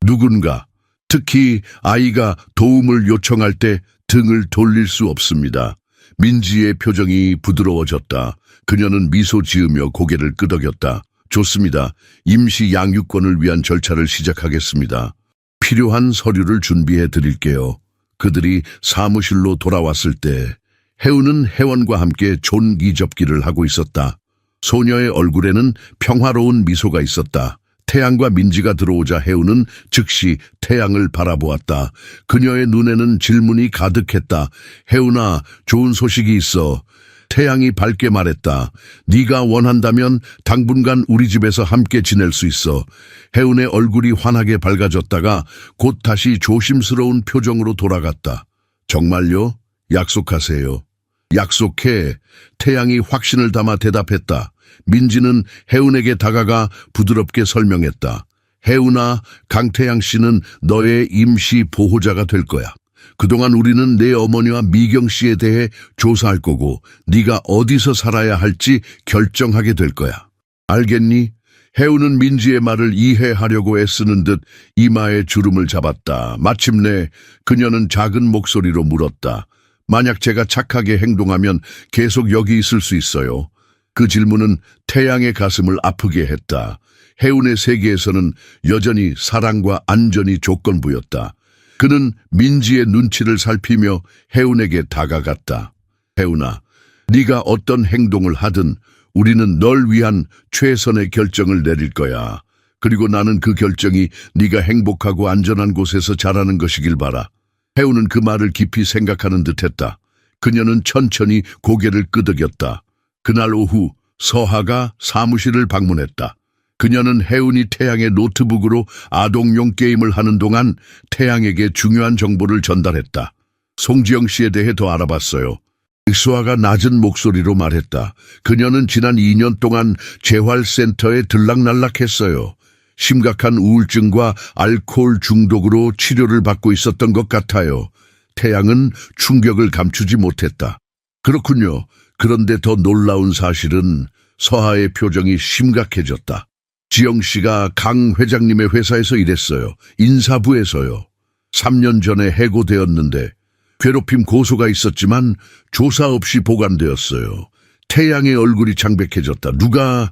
누군가, 특히 아이가 도움을 요청할 때 등을 돌릴 수 없습니다. 민지의 표정이 부드러워졌다. 그녀는 미소 지으며 고개를 끄덕였다. 좋습니다. 임시 양육권을 위한 절차를 시작하겠습니다. 필요한 서류를 준비해 드릴게요. 그들이 사무실로 돌아왔을 때 혜운은 혜원과 함께 존기접기를 하고 있었다. 소녀의 얼굴에는 평화로운 미소가 있었다. 태양과 민지가 들어오자 혜운은 즉시 태양을 바라보았다. 그녀의 눈에는 질문이 가득했다. 혜운아, 좋은 소식이 있어. 태양이 밝게 말했다. 네가 원한다면 당분간 우리 집에서 함께 지낼 수 있어. 혜운의 얼굴이 환하게 밝아졌다가 곧 다시 조심스러운 표정으로 돌아갔다. 정말요? 약속하세요. 약속해. 태양이 확신을 담아 대답했다. 민지는 혜운에게 다가가 부드럽게 설명했다. 혜운아, 강태양 씨는 너의 임시 보호자가 될 거야. 그동안 우리는 내 어머니와 미경 씨에 대해 조사할 거고 네가 어디서 살아야 할지 결정하게 될 거야. 알겠니? 혜운은 민지의 말을 이해하려고 애쓰는 듯 이마에 주름을 잡았다. 마침내 그녀는 작은 목소리로 물었다. 만약 제가 착하게 행동하면 계속 여기 있을 수 있어요? 그 질문은 태양의 가슴을 아프게 했다. 혜운의 세계에서는 여전히 사랑과 안전이 조건부였다. 그는 민지의 눈치를 살피며 혜운에게 다가갔다. 혜운아, 네가 어떤 행동을 하든 우리는 널 위한 최선의 결정을 내릴 거야. 그리고 나는 그 결정이 네가 행복하고 안전한 곳에서 자라는 것이길 바라. 혜운은 그 말을 깊이 생각하는 듯했다. 그녀는 천천히 고개를 끄덕였다. 그날 오후 서하가 사무실을 방문했다. 그녀는 혜운이 태양의 노트북으로 아동용 게임을 하는 동안 태양에게 중요한 정보를 전달했다. 송지영 씨에 대해 더 알아봤어요. 수아가 낮은 목소리로 말했다. 그녀는 지난 2년 동안 재활센터에 들락날락했어요. 심각한 우울증과 알코올 중독으로 치료를 받고 있었던 것 같아요. 태양은 충격을 감추지 못했다. 그렇군요. 그런데 더 놀라운 사실은 서하의 표정이 심각해졌다. 지영 씨가 강 회장님의 회사에서 일했어요. 인사부에서요. 3년 전에 해고되었는데 괴롭힘 고소가 있었지만 조사 없이 보관되었어요. 태양의 얼굴이 창백해졌다. 누가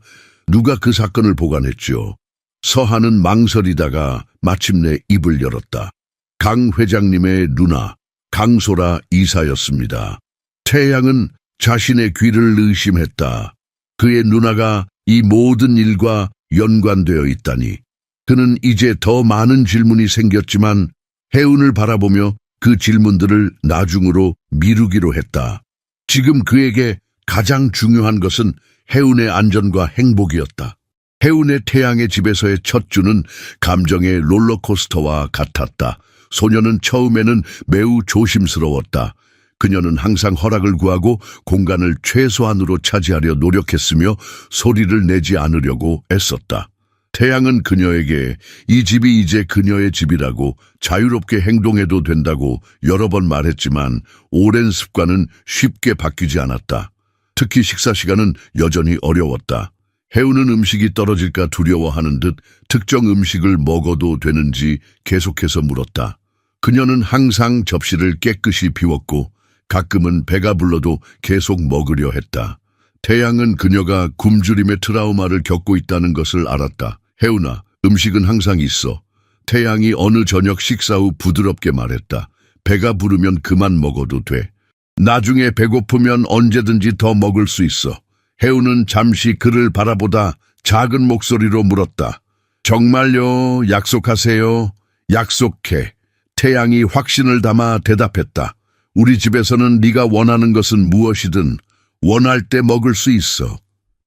그 사건을 보관했죠? 서하는 망설이다가 마침내 입을 열었다. 강 회장님의 누나, 강소라 이사였습니다. 태양은 자신의 귀를 의심했다. 그의 누나가 이 모든 일과 연관되어 있다니. 그는 이제 더 많은 질문이 생겼지만 혜운을 바라보며 그 질문들을 나중으로 미루기로 했다. 지금 그에게 가장 중요한 것은 혜운의 안전과 행복이었다. 혜운의 태양의 집에서의 첫 주는 감정의 롤러코스터와 같았다. 소녀는 처음에는 매우 조심스러웠다. 그녀는 항상 허락을 구하고 공간을 최소한으로 차지하려 노력했으며 소리를 내지 않으려고 애썼다. 태양은 그녀에게 이 집이 이제 그녀의 집이라고 자유롭게 행동해도 된다고 여러 번 말했지만 오랜 습관은 쉽게 바뀌지 않았다. 특히 식사 시간은 여전히 어려웠다. 혜운은 음식이 떨어질까 두려워하는 듯 특정 음식을 먹어도 되는지 계속해서 물었다. 그녀는 항상 접시를 깨끗이 비웠고 가끔은 배가 불러도 계속 먹으려 했다. 태양은 그녀가 굶주림의 트라우마를 겪고 있다는 것을 알았다. 혜운아, 음식은 항상 있어. 태양이 어느 저녁 식사 후 부드럽게 말했다. 배가 부르면 그만 먹어도 돼. 나중에 배고프면 언제든지 더 먹을 수 있어. 혜운은 잠시 그를 바라보다 작은 목소리로 물었다. 정말요? 약속하세요? 약속해. 태양이 확신을 담아 대답했다. 우리 집에서는 네가 원하는 것은 무엇이든 원할 때 먹을 수 있어.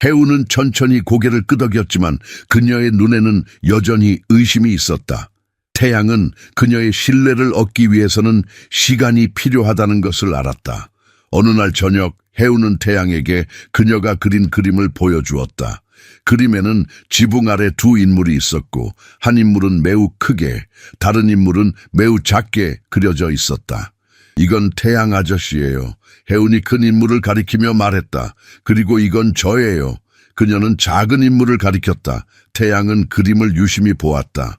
혜운은 천천히 고개를 끄덕였지만 그녀의 눈에는 여전히 의심이 있었다. 태양은 그녀의 신뢰를 얻기 위해서는 시간이 필요하다는 것을 알았다. 어느 날 저녁 혜운은 태양에게 그녀가 그린 그림을 보여주었다. 그림에는 지붕 아래 두 인물이 있었고 한 인물은 매우 크게, 다른 인물은 매우 작게 그려져 있었다. 이건 태양 아저씨예요. 혜운이 큰 인물을 가리키며 말했다. 그리고 이건 저예요. 그녀는 작은 인물을 가리켰다. 태양은 그림을 유심히 보았다.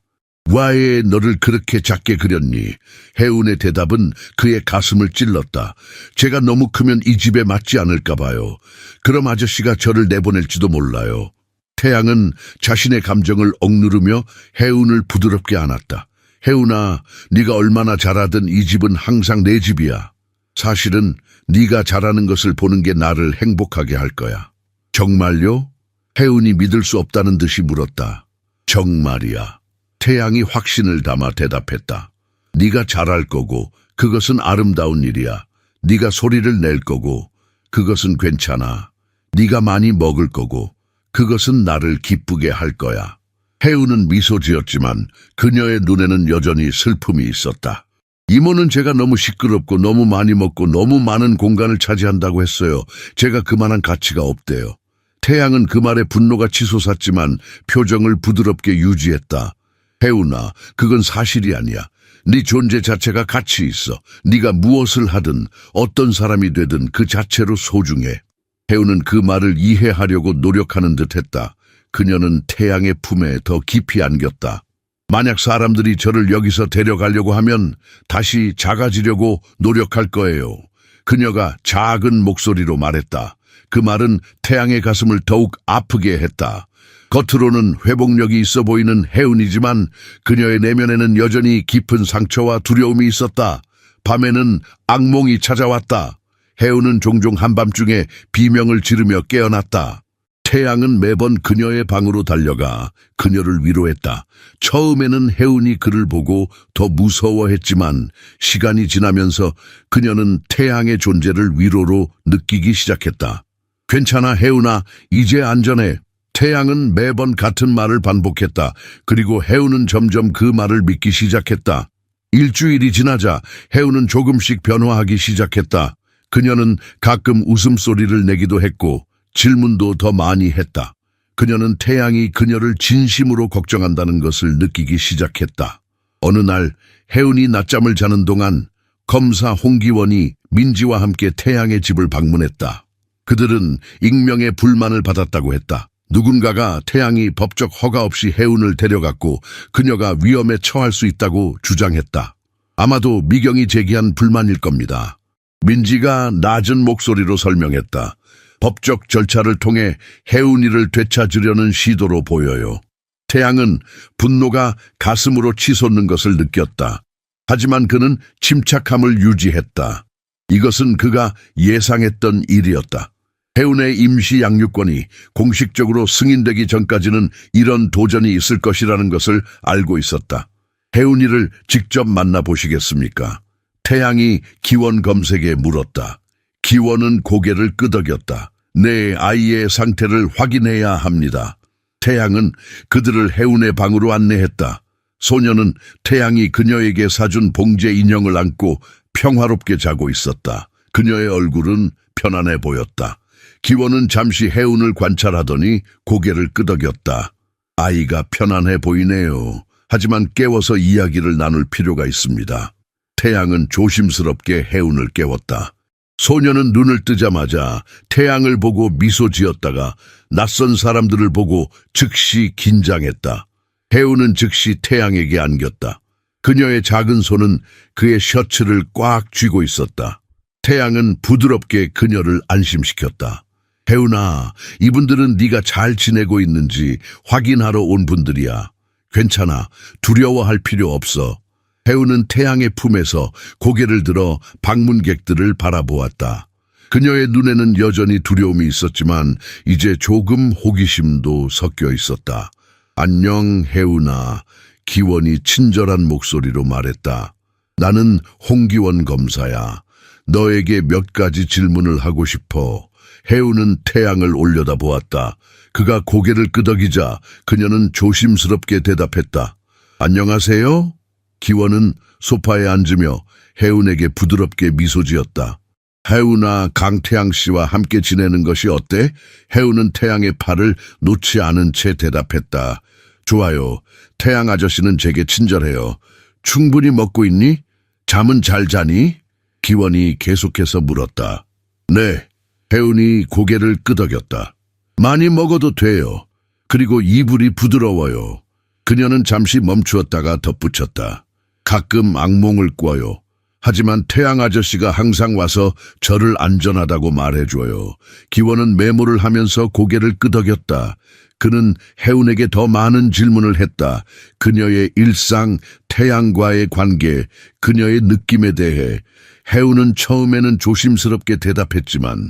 왜 너를 그렇게 작게 그렸니? 혜운의 대답은 그의 가슴을 찔렀다. 제가 너무 크면 이 집에 맞지 않을까 봐요. 그럼 아저씨가 저를 내보낼지도 몰라요. 태양은 자신의 감정을 억누르며 혜운을 부드럽게 안았다. 혜운아, 네가 얼마나 잘하든 이 집은 항상 내 집이야. 사실은 네가 잘하는 것을 보는 게 나를 행복하게 할 거야. 정말요? 혜운이 믿을 수 없다는 듯이 물었다. 정말이야. 태양이 확신을 담아 대답했다. 네가 잘할 거고 그것은 아름다운 일이야. 네가 소리를 낼 거고 그것은 괜찮아. 네가 많이 먹을 거고 그것은 나를 기쁘게 할 거야. 혜운은 미소 지었지만 그녀의 눈에는 여전히 슬픔이 있었다. 이모는 제가 너무 시끄럽고 너무 많이 먹고 너무 많은 공간을 차지한다고 했어요. 제가 그만한 가치가 없대요. 태양은 그 말에 분노가 치솟았지만 표정을 부드럽게 유지했다. 혜운아, 그건 사실이 아니야. 네 존재 자체가 가치 있어. 네가 무엇을 하든 어떤 사람이 되든 그 자체로 소중해. 혜운은 그 말을 이해하려고 노력하는 듯했다. 그녀는 태양의 품에 더 깊이 안겼다. 만약 사람들이 저를 여기서 데려가려고 하면 다시 작아지려고 노력할 거예요. 그녀가 작은 목소리로 말했다. 그 말은 태양의 가슴을 더욱 아프게 했다. 겉으로는 회복력이 있어 보이는 혜운이지만 그녀의 내면에는 여전히 깊은 상처와 두려움이 있었다. 밤에는 악몽이 찾아왔다. 혜운은 종종 한밤중에 비명을 지르며 깨어났다. 태양은 매번 그녀의 방으로 달려가 그녀를 위로했다. 처음에는 혜운이 그를 보고 더 무서워했지만 시간이 지나면서 그녀는 태양의 존재를 위로로 느끼기 시작했다. 괜찮아, 혜운아. 이제 안전해. 태양은 매번 같은 말을 반복했다. 그리고 혜운은 점점 그 말을 믿기 시작했다. 일주일이 지나자 혜운은 조금씩 변화하기 시작했다. 그녀는 가끔 웃음소리를 내기도 했고 질문도 더 많이 했다. 그녀는 태양이 그녀를 진심으로 걱정한다는 것을 느끼기 시작했다. 어느 날 혜운이 낮잠을 자는 동안 검사 홍기원이 민지와 함께 태양의 집을 방문했다. 그들은 익명의 불만을 받았다고 했다. 누군가가 태양이 법적 허가 없이 혜운을 데려갔고 그녀가 위험에 처할 수 있다고 주장했다. 아마도 미경이 제기한 불만일 겁니다. 민지가 낮은 목소리로 설명했다. 법적 절차를 통해 혜운이를 되찾으려는 시도로 보여요. 태양은 분노가 가슴으로 치솟는 것을 느꼈다. 하지만 그는 침착함을 유지했다. 이것은 그가 예상했던 일이었다. 혜운의 임시 양육권이 공식적으로 승인되기 전까지는 이런 도전이 있을 것이라는 것을 알고 있었다. 혜운이를 직접 만나보시겠습니까? 태양이 기원 검색에 물었다. 기원은 고개를 끄덕였다. 내 아이의 상태를 확인해야 합니다. 태양은 그들을 혜운의 방으로 안내했다. 소녀는 태양이 그녀에게 사준 봉제 인형을 안고 평화롭게 자고 있었다. 그녀의 얼굴은 편안해 보였다. 기원은 잠시 혜운을 관찰하더니 고개를 끄덕였다. 아이가 편안해 보이네요. 하지만 깨워서 이야기를 나눌 필요가 있습니다. 태양은 조심스럽게 혜운을 깨웠다. 소녀는 눈을 뜨자마자 태양을 보고 미소 지었다가 낯선 사람들을 보고 즉시 긴장했다. 혜운은 즉시 태양에게 안겼다. 그녀의 작은 손은 그의 셔츠를 꽉 쥐고 있었다. 태양은 부드럽게 그녀를 안심시켰다. 혜운아, 이분들은 네가 잘 지내고 있는지 확인하러 온 분들이야. 괜찮아, 두려워할 필요 없어. 혜운은 태양의 품에서 고개를 들어 방문객들을 바라보았다. 그녀의 눈에는 여전히 두려움이 있었지만 이제 조금 호기심도 섞여 있었다. 안녕, 혜운아. 기원이 친절한 목소리로 말했다. 나는 홍기원 검사야. 너에게 몇 가지 질문을 하고 싶어. 혜운은 태양을 올려다보았다. 그가 고개를 끄덕이자 그녀는 조심스럽게 대답했다. 안녕하세요? 기원은 소파에 앉으며 혜운에게 부드럽게 미소 지었다. 혜운아, 강태양 씨와 함께 지내는 것이 어때? 혜운은 태양의 팔을 놓지 않은 채 대답했다. 좋아요. 태양 아저씨는 제게 친절해요. 충분히 먹고 있니? 잠은 잘 자니? 기원이 계속해서 물었다. 네. 혜운이 고개를 끄덕였다. 많이 먹어도 돼요. 그리고 이불이 부드러워요. 그녀는 잠시 멈추었다가 덧붙였다. 가끔 악몽을 꿔요. 하지만 태양 아저씨가 항상 와서 저를 안전하다고 말해줘요. 기원은 메모를 하면서 고개를 끄덕였다. 그는 혜운에게 더 많은 질문을 했다. 그녀의 일상, 태양과의 관계, 그녀의 느낌에 대해. 혜운은 처음에는 조심스럽게 대답했지만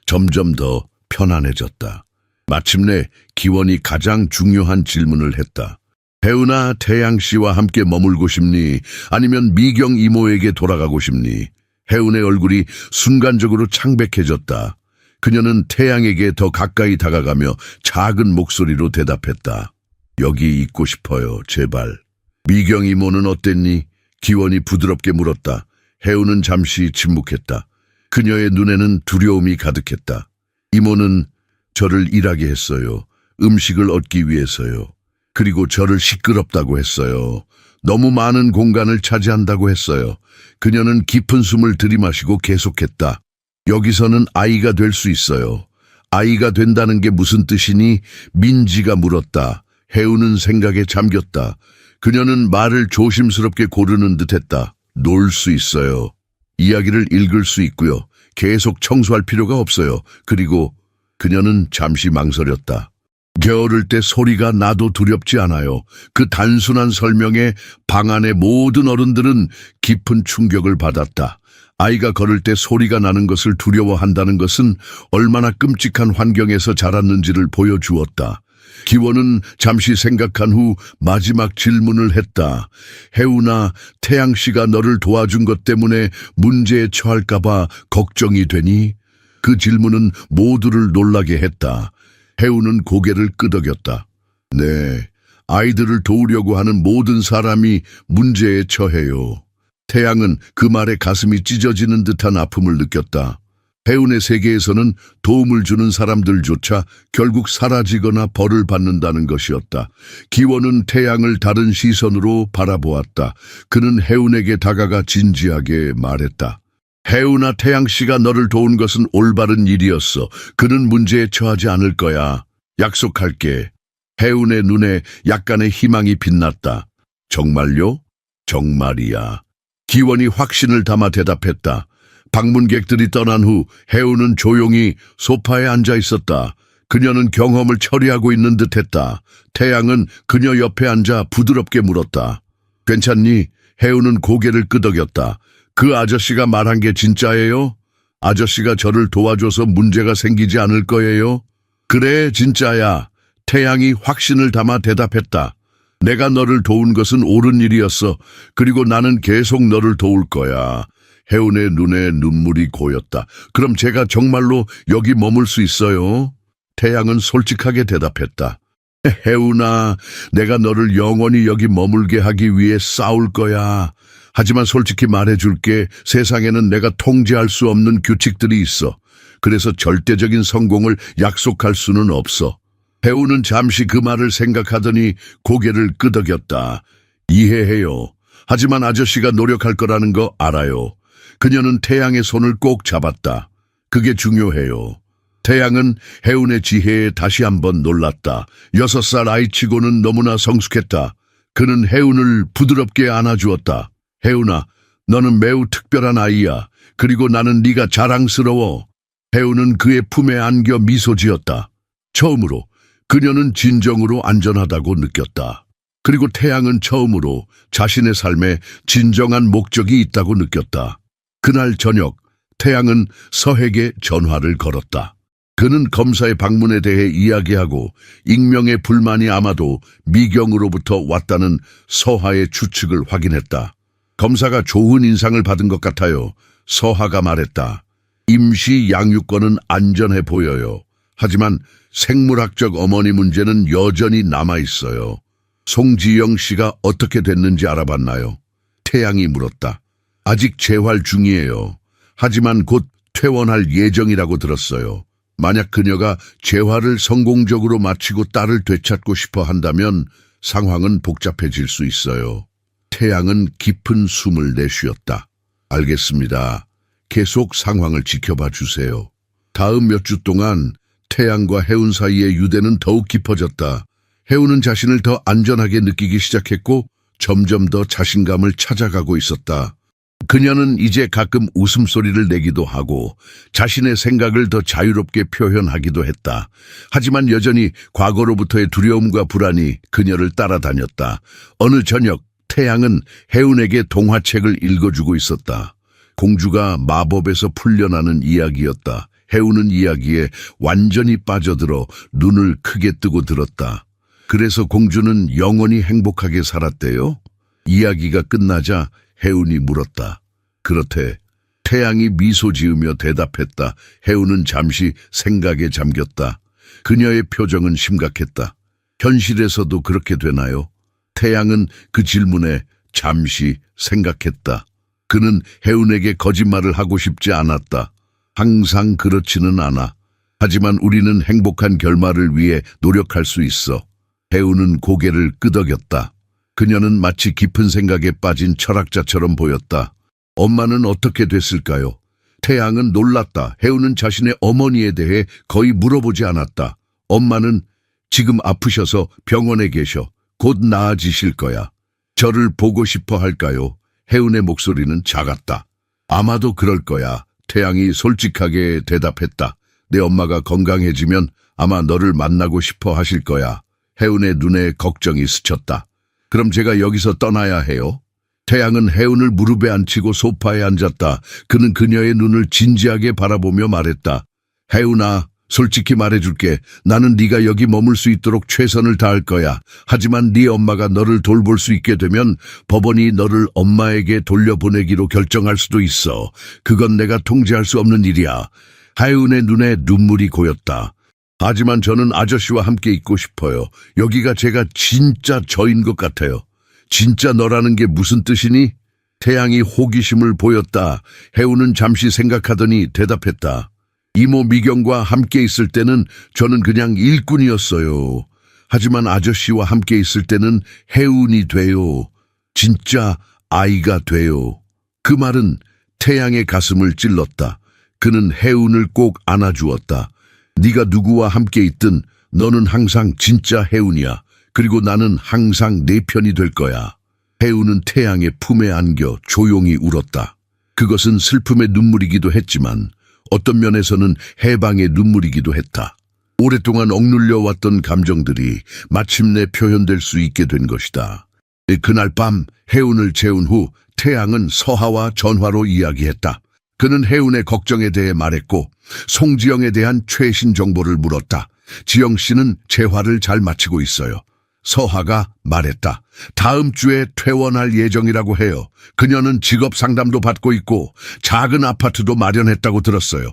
점점 더 편안해졌다. 마침내 기원이 가장 중요한 질문을 했다. 혜운아, 태양 씨와 함께 머물고 싶니? 아니면 미경 이모에게 돌아가고 싶니? 혜운의 얼굴이 순간적으로 창백해졌다. 그녀는 태양에게 더 가까이 다가가며 작은 목소리로 대답했다. 여기 있고 싶어요, 제발. 미경 이모는 어땠니? 기원이 부드럽게 물었다. 해우는 잠시 침묵했다. 그녀의 눈에는 두려움이 가득했다. 이모는 저를 일하게 했어요. 음식을 얻기 위해서요. 그리고 저를 시끄럽다고 했어요. 너무 많은 공간을 차지한다고 했어요. 그녀는 깊은 숨을 들이마시고 계속했다. 여기서는 아이가 될 수 있어요. 아이가 된다는 게 무슨 뜻이니? 민지가 물었다. 해우는 생각에 잠겼다. 그녀는 말을 조심스럽게 고르는 듯했다. 놀 수 있어요. 이야기를 읽을 수 있고요. 계속 청소할 필요가 없어요. 그리고 그녀는 잠시 망설였다. 게으를 때 소리가 나도 두렵지 않아요. 그 단순한 설명에 방 안의 모든 어른들은 깊은 충격을 받았다. 아이가 걸을 때 소리가 나는 것을 두려워한다는 것은 얼마나 끔찍한 환경에서 자랐는지를 보여주었다. 기원은 잠시 생각한 후 마지막 질문을 했다. 해우나, 태양씨가 너를 도와준 것 때문에 문제에 처할까봐 걱정이 되니? 그 질문은 모두를 놀라게 했다. 해우는 고개를 끄덕였다. 네, 아이들을 도우려고 하는 모든 사람이 문제에 처해요. 태양은 그 말에 가슴이 찢어지는 듯한 아픔을 느꼈다. 해운의 세계에서는 도움을 주는 사람들조차 결국 사라지거나 벌을 받는다는 것이었다. 기원은 태양을 다른 시선으로 바라보았다. 그는 해운에게 다가가 진지하게 말했다. 해운아, 태양씨가 너를 도운 것은 올바른 일이었어. 그는 문제에 처하지 않을 거야. 약속할게. 해운의 눈에 약간의 희망이 빛났다. 정말요? 정말이야. 기원이 확신을 담아 대답했다. 방문객들이 떠난 후 해운은 조용히 소파에 앉아 있었다. 그녀는 경험을 처리하고 있는 듯했다. 태양은 그녀 옆에 앉아 부드럽게 물었다. 괜찮니? 해운은 고개를 끄덕였다. 그 아저씨가 말한 게 진짜예요? 아저씨가 저를 도와줘서 문제가 생기지 않을 거예요? 그래, 진짜야. 태양이 확신을 담아 대답했다. 내가 너를 도운 것은 옳은 일이었어. 그리고 나는 계속 너를 도울 거야. 해운의 눈에 눈물이 고였다. 그럼 제가 정말로 여기 머물 수 있어요? 태양은 솔직하게 대답했다. 해운아, 내가 너를 영원히 여기 머물게 하기 위해 싸울 거야. 하지만 솔직히 말해줄게. 세상에는 내가 통제할 수 없는 규칙들이 있어. 그래서 절대적인 성공을 약속할 수는 없어. 해운은 잠시 그 말을 생각하더니 고개를 끄덕였다. 이해해요. 하지만 아저씨가 노력할 거라는 거 알아요. 그녀는 태양의 손을 꼭 잡았다. 그게 중요해요. 태양은 해운의 지혜에 다시 한번 놀랐다. 6살 아이치고는 너무나 성숙했다. 그는 해운을 부드럽게 안아주었다. 해운아, 너는 매우 특별한 아이야. 그리고 나는 네가 자랑스러워. 해운은 그의 품에 안겨 미소 지었다. 처음으로 그녀는 진정으로 안전하다고 느꼈다. 그리고 태양은 처음으로 자신의 삶에 진정한 목적이 있다고 느꼈다. 그날 저녁, 태양은 서핵에 전화를 걸었다. 그는 검사의 방문에 대해 이야기하고 익명의 불만이 아마도 미경으로부터 왔다는 서하의 추측을 확인했다. 검사가 좋은 인상을 받은 것 같아요. 서하가 말했다. 임시 양육권은 안전해 보여요. 하지만 생물학적 어머니 문제는 여전히 남아있어요. 송지영 씨가 어떻게 됐는지 알아봤나요? 태양이 물었다. 아직 재활 중이에요. 하지만 곧 퇴원할 예정이라고 들었어요. 만약 그녀가 재활을 성공적으로 마치고 딸을 되찾고 싶어 한다면 상황은 복잡해질 수 있어요. 태양은 깊은 숨을 내쉬었다. 알겠습니다. 계속 상황을 지켜봐 주세요. 다음 몇 주 동안 태양과 해운 사이의 유대는 더욱 깊어졌다. 해운은 자신을 더 안전하게 느끼기 시작했고 점점 더 자신감을 찾아가고 있었다. 그녀는 이제 가끔 웃음소리를 내기도 하고 자신의 생각을 더 자유롭게 표현하기도 했다. 하지만 여전히 과거로부터의 두려움과 불안이 그녀를 따라다녔다. 어느 저녁 태양은 해운에게 동화책을 읽어주고 있었다. 공주가 마법에서 풀려나는 이야기였다. 해운은 이야기에 완전히 빠져들어 눈을 크게 뜨고 들었다. 그래서 공주는 영원히 행복하게 살았대요? 이야기가 끝나자 해운이 물었다. 그렇대. 태양이 미소 지으며 대답했다. 해운은 잠시 생각에 잠겼다. 그녀의 표정은 심각했다. 현실에서도 그렇게 되나요? 태양은 그 질문에 잠시 생각했다. 그는 혜운에게 거짓말을 하고 싶지 않았다. 항상 그렇지는 않아. 하지만 우리는 행복한 결말을 위해 노력할 수 있어. 혜운은 고개를 끄덕였다. 그녀는 마치 깊은 생각에 빠진 철학자처럼 보였다. 엄마는 어떻게 됐을까요? 태양은 놀랐다. 혜운은 자신의 어머니에 대해 거의 물어보지 않았다. 엄마는 지금 아프셔서 병원에 계셔. 곧 나아지실 거야. 저를 보고 싶어 할까요? 혜운의 목소리는 작았다. 아마도 그럴 거야. 태양이 솔직하게 대답했다. 내 엄마가 건강해지면 아마 너를 만나고 싶어 하실 거야. 혜운의 눈에 걱정이 스쳤다. 그럼 제가 여기서 떠나야 해요? 태양은 혜운을 무릎에 앉히고 소파에 앉았다. 그는 그녀의 눈을 진지하게 바라보며 말했다. 혜운아, 솔직히 말해줄게. 나는 네가 여기 머물 수 있도록 최선을 다할 거야. 하지만 네 엄마가 너를 돌볼 수 있게 되면 법원이 너를 엄마에게 돌려보내기로 결정할 수도 있어. 그건 내가 통제할 수 없는 일이야. 혜운의 눈에 눈물이 고였다. 하지만 저는 아저씨와 함께 있고 싶어요. 여기가 제가 진짜 저인 것 같아요. 진짜 너라는 게 무슨 뜻이니? 태양이 호기심을 보였다. 혜운은 잠시 생각하더니 대답했다. 이모 미경과 함께 있을 때는 저는 그냥 일꾼이었어요. 하지만 아저씨와 함께 있을 때는 혜운이 돼요. 진짜 아이가 돼요. 그 말은 태양의 가슴을 찔렀다. 그는 혜운을 꼭 안아주었다. 네가 누구와 함께 있든 너는 항상 진짜 혜운이야. 그리고 나는 항상 내 편이 될 거야. 혜운은 태양의 품에 안겨 조용히 울었다. 그것은 슬픔의 눈물이기도 했지만 어떤 면에서는 해방의 눈물이기도 했다. 오랫동안 억눌려 왔던 감정들이 마침내 표현될 수 있게 된 것이다. 그날 밤 혜운을 재운 후 태양은 서하와 전화로 이야기했다. 그는 혜운의 걱정에 대해 말했고 송지영에 대한 최신 정보를 물었다. 지영 씨는 재활을 잘 마치고 있어요. 서하가 말했다. 다음 주에 퇴원할 예정이라고 해요. 그녀는 직업 상담도 받고 있고 작은 아파트도 마련했다고 들었어요.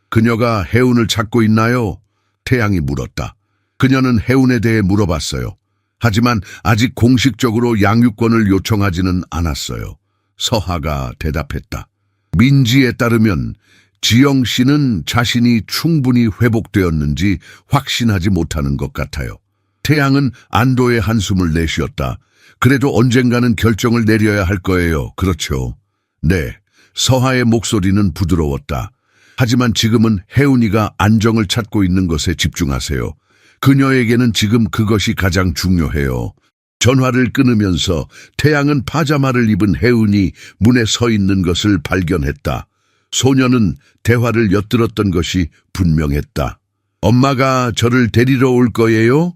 그녀가 혜운을 찾고 있나요? 태양이 물었다. 그녀는 혜운에 대해 물어봤어요. 하지만 아직 공식적으로 양육권을 요청하지는 않았어요. 서하가 대답했다. 민지에 따르면 지영 씨는 자신이 충분히 회복되었는지 확신하지 못하는 것 같아요. 태양은 안도의 한숨을 내쉬었다. 그래도 언젠가는 결정을 내려야 할 거예요. 그렇죠? 네. 서하의 목소리는 부드러웠다. 하지만 지금은 혜운이가 안정을 찾고 있는 것에 집중하세요. 그녀에게는 지금 그것이 가장 중요해요. 전화를 끊으면서 태양은 파자마를 입은 혜운이 문에 서 있는 것을 발견했다. 소녀는 대화를 엿들었던 것이 분명했다. 엄마가 저를 데리러 올 거예요?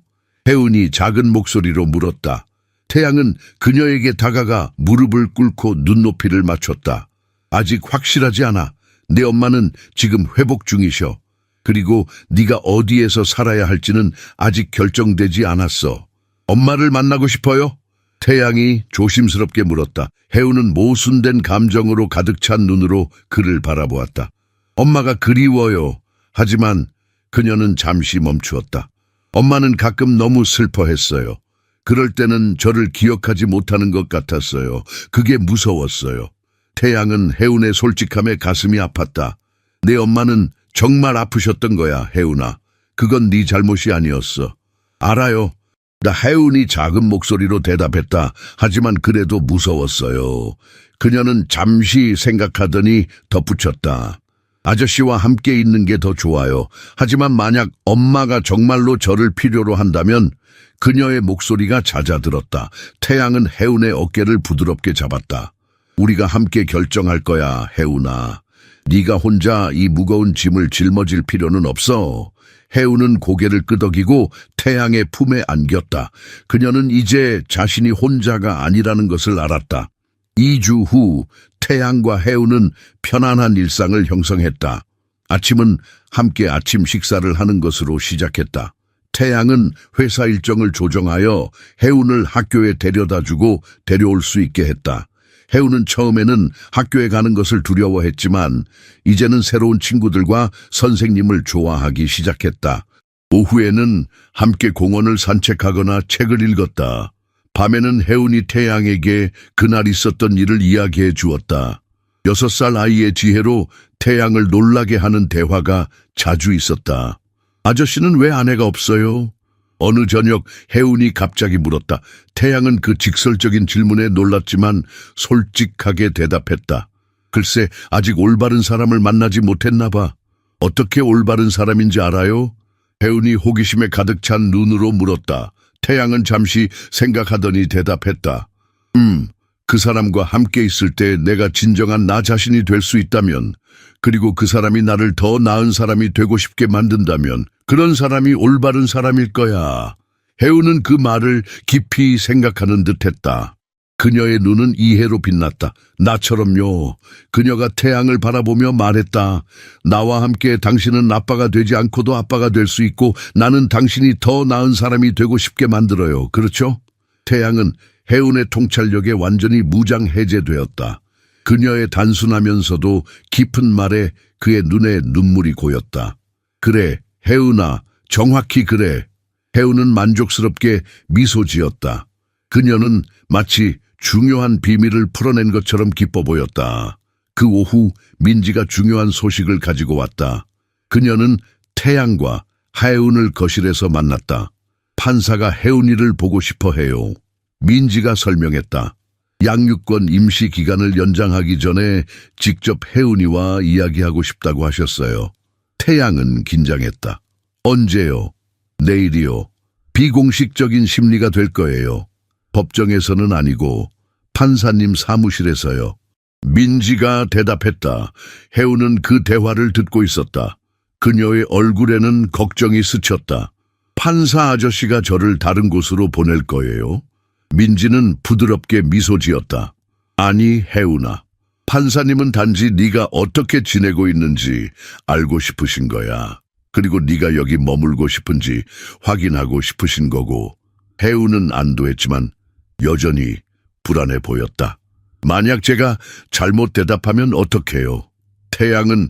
혜운이 작은 목소리로 물었다. 태양은 그녀에게 다가가 무릎을 꿇고 눈높이를 맞췄다. 아직 확실하지 않아. 내 엄마는 지금 회복 중이셔. 그리고 네가 어디에서 살아야 할지는 아직 결정되지 않았어. 엄마를 만나고 싶어요? 태양이 조심스럽게 물었다. 혜운은 모순된 감정으로 가득 찬 눈으로 그를 바라보았다. 엄마가 그리워요. 하지만 그녀는 잠시 멈추었다. 엄마는 가끔 너무 슬퍼했어요. 그럴 때는 저를 기억하지 못하는 것 같았어요. 그게 무서웠어요. 태양은 혜운의 솔직함에 가슴이 아팠다. 내 엄마는 정말 아프셨던 거야, 혜운아. 그건 네 잘못이 아니었어. 알아요. 나 혜운이 작은 목소리로 대답했다. 하지만 그래도 무서웠어요. 그녀는 잠시 생각하더니 덧붙였다. 아저씨와 함께 있는 게 더 좋아요. 하지만 만약 엄마가 정말로 저를 필요로 한다면 그녀의 목소리가 잦아들었다. 태양은 혜운의 어깨를 부드럽게 잡았다. 우리가 함께 결정할 거야, 혜운아. 네가 혼자 이 무거운 짐을 짊어질 필요는 없어. 혜운은 고개를 끄덕이고 태양의 품에 안겼다. 그녀는 이제 자신이 혼자가 아니라는 것을 알았다. 2주 후 태양과 혜운은 편안한 일상을 형성했다. 아침은 함께 아침 식사를 하는 것으로 시작했다. 태양은 회사 일정을 조정하여 혜운을 학교에 데려다주고 데려올 수 있게 했다. 혜운은 처음에는 학교에 가는 것을 두려워했지만 이제는 새로운 친구들과 선생님을 좋아하기 시작했다. 오후에는 함께 공원을 산책하거나 책을 읽었다. 밤에는 혜운이 태양에게 그날 있었던 일을 이야기해 주었다. 6살 아이의 지혜로 태양을 놀라게 하는 대화가 자주 있었다. 아저씨는 왜 아내가 없어요? 어느 저녁 혜운이 갑자기 물었다. 태양은 그 직설적인 질문에 놀랐지만 솔직하게 대답했다. 글쎄, 아직 올바른 사람을 만나지 못했나 봐. 어떻게 올바른 사람인지 알아요? 혜운이 호기심에 가득 찬 눈으로 물었다. 태양은 잠시 생각하더니 대답했다. 그 사람과 함께 있을 때 내가 진정한 나 자신이 될 수 있다면, 그리고 그 사람이 나를 더 나은 사람이 되고 싶게 만든다면, 그런 사람이 올바른 사람일 거야. 혜운은 그 말을 깊이 생각하는 듯했다. 그녀의 눈은 이해로 빛났다. 나처럼요. 그녀가 태양을 바라보며 말했다. 나와 함께 당신은 아빠가 되지 않고도 아빠가 될 수 있고 나는 당신이 더 나은 사람이 되고 싶게 만들어요. 그렇죠? 태양은 혜운의 통찰력에 완전히 무장해제되었다. 그녀의 단순하면서도 깊은 말에 그의 눈에 눈물이 고였다. 그래, 혜운아, 정확히 그래. 혜운은 만족스럽게 미소 지었다. 그녀는 마치 중요한 비밀을 풀어낸 것처럼 기뻐 보였다. 그 오후 민지가 중요한 소식을 가지고 왔다. 그녀는 태양과 혜운을 거실에서 만났다. 판사가 혜운이를 보고 싶어 해요. 민지가 설명했다. 양육권 임시 기간을 연장하기 전에 직접 혜운이와 이야기하고 싶다고 하셨어요. 태양은 긴장했다. 언제요? 내일이요. 비공식적인 심리가 될 거예요. 법정에서는 아니고 판사님 사무실에서요. 민지가 대답했다. 혜운은 그 대화를 듣고 있었다. 그녀의 얼굴에는 걱정이 스쳤다. 판사 아저씨가 저를 다른 곳으로 보낼 거예요. 민지는 부드럽게 미소 지었다. 아니, 혜운아. 판사님은 단지 네가 어떻게 지내고 있는지 알고 싶으신 거야. 그리고 네가 여기 머물고 싶은지 확인하고 싶으신 거고. 혜운은 안도했지만 여전히 불안해 보였다. 만약 제가 잘못 대답하면 어떡해요? 태양은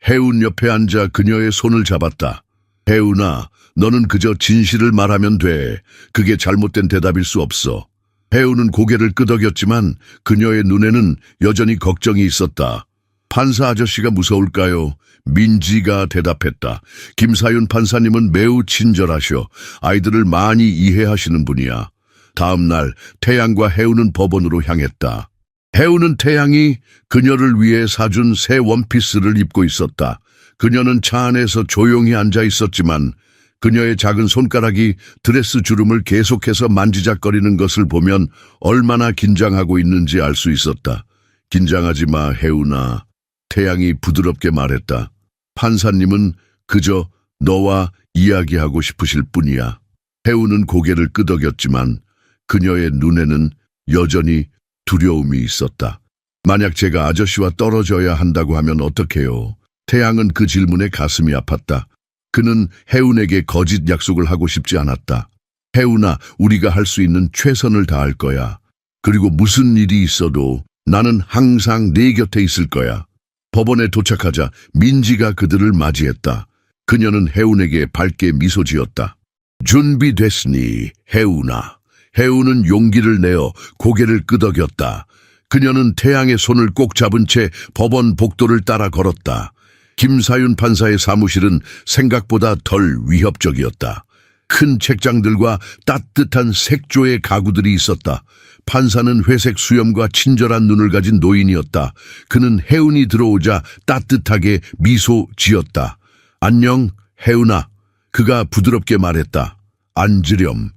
혜운 옆에 앉아 그녀의 손을 잡았다. 혜운아, 너는 그저 진실을 말하면 돼. 그게 잘못된 대답일 수 없어. 혜운은 고개를 끄덕였지만 그녀의 눈에는 여전히 걱정이 있었다. 판사 아저씨가 무서울까요? 민지가 대답했다. 김사윤 판사님은 매우 친절하셔. 아이들을 많이 이해하시는 분이야. 다음 날 태양과 혜운은 법원으로 향했다. 혜운은 태양이 그녀를 위해 사준 새 원피스를 입고 있었다. 그녀는 차 안에서 조용히 앉아 있었지만 그녀의 작은 손가락이 드레스 주름을 계속해서 만지작거리는 것을 보면 얼마나 긴장하고 있는지 알 수 있었다. 긴장하지 마, 혜운아. 태양이 부드럽게 말했다. 판사님은 그저 너와 이야기하고 싶으실 뿐이야. 혜운은 고개를 끄덕였지만 그녀의 눈에는 여전히 두려움이 있었다. 만약 제가 아저씨와 떨어져야 한다고 하면 어떡해요? 태양은 그 질문에 가슴이 아팠다. 그는 혜운에게 거짓 약속을 하고 싶지 않았다. 혜운아, 우리가 할 수 있는 최선을 다할 거야. 그리고 무슨 일이 있어도 나는 항상 네 곁에 있을 거야. 법원에 도착하자 민지가 그들을 맞이했다. 그녀는 혜운에게 밝게 미소 지었다. 준비됐으니, 혜운아. 혜운은 용기를 내어 고개를 끄덕였다. 그녀는 태양의 손을 꼭 잡은 채 법원 복도를 따라 걸었다. 김사윤 판사의 사무실은 생각보다 덜 위협적이었다. 큰 책장들과 따뜻한 색조의 가구들이 있었다. 판사는 회색 수염과 친절한 눈을 가진 노인이었다. 그는 혜운이 들어오자 따뜻하게 미소 지었다. 안녕, 혜운아. 그가 부드럽게 말했다. 앉으렴.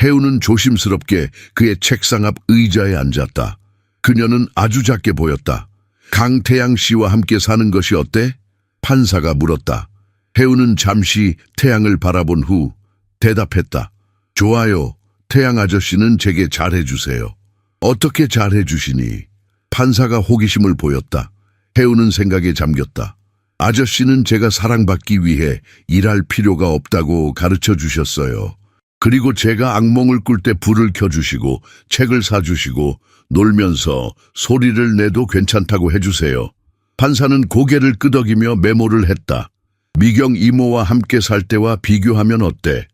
혜운은 조심스럽게 그의 책상 앞 의자에 앉았다. 그녀는 아주 작게 보였다. 강태양 씨와 함께 사는 것이 어때? 판사가 물었다. 혜운은 잠시 태양을 바라본 후 대답했다. 좋아요. 태양 아저씨는 제게 잘해주세요. 어떻게 잘해주시니? 판사가 호기심을 보였다. 혜운은 생각에 잠겼다. 아저씨는 제가 사랑받기 위해 일할 필요가 없다고 가르쳐 주셨어요. 그리고 제가 악몽을 꿀 때 불을 켜주시고 책을 사주시고 놀면서 소리를 내도 괜찮다고 해주세요. 판사는 고개를 끄덕이며 메모를 했다. 미경 이모와 함께 살 때와 비교하면 어때?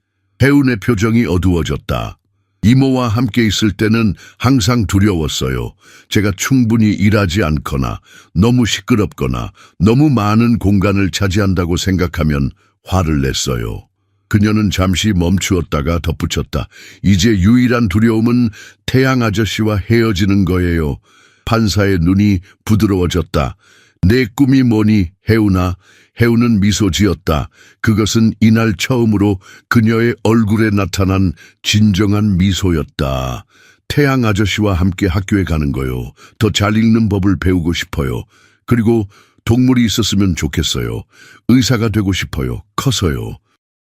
혜운의 표정이 어두워졌다. 이모와 함께 있을 때는 항상 두려웠어요. 제가 충분히 일하지 않거나 너무 시끄럽거나 너무 많은 공간을 차지한다고 생각하면 화를 냈어요. 그녀는 잠시 멈추었다가 덧붙였다. 이제 유일한 두려움은 태양 아저씨와 헤어지는 거예요. 판사의 눈이 부드러워졌다. 내 꿈이 뭐니, 혜운아? 혜운은 미소 지었다. 그것은 이날 처음으로 그녀의 얼굴에 나타난 진정한 미소였다. 태양 아저씨와 함께 학교에 가는 거요. 더 잘 읽는 법을 배우고 싶어요. 그리고 동물이 있었으면 좋겠어요. 의사가 되고 싶어요. 커서요.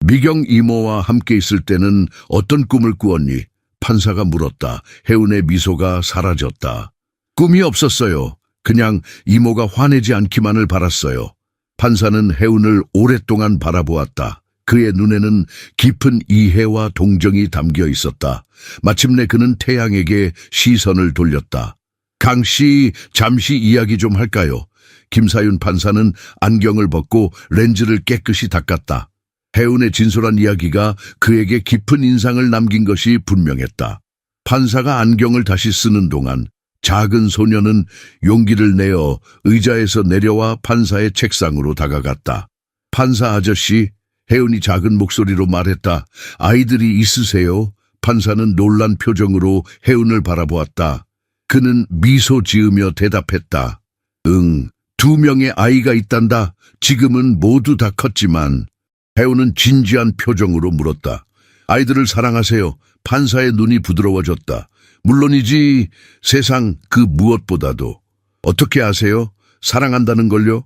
미경 이모와 함께 있을 때는 어떤 꿈을 꾸었니? 판사가 물었다. 혜운의 미소가 사라졌다. 꿈이 없었어요. 그냥 이모가 화내지 않기만을 바랐어요. 판사는 혜운을 오랫동안 바라보았다. 그의 눈에는 깊은 이해와 동정이 담겨 있었다. 마침내 그는 태양에게 시선을 돌렸다. 강씨, 잠시 이야기 좀 할까요? 김사윤 판사는 안경을 벗고 렌즈를 깨끗이 닦았다. 혜운의 진솔한 이야기가 그에게 깊은 인상을 남긴 것이 분명했다. 판사가 안경을 다시 쓰는 동안 작은 소녀는 용기를 내어 의자에서 내려와 판사의 책상으로 다가갔다. 판사 아저씨, 혜운이 작은 목소리로 말했다. 아이들이 있으세요? 판사는 놀란 표정으로 혜운을 바라보았다. 그는 미소 지으며 대답했다. 응, 2명의 아이가 있단다. 지금은 모두 다 컸지만. 혜운은 진지한 표정으로 물었다. 아이들을 사랑하세요. 판사의 눈이 부드러워졌다. 물론이지. 세상 그 무엇보다도. 어떻게 아세요? 사랑한다는 걸요?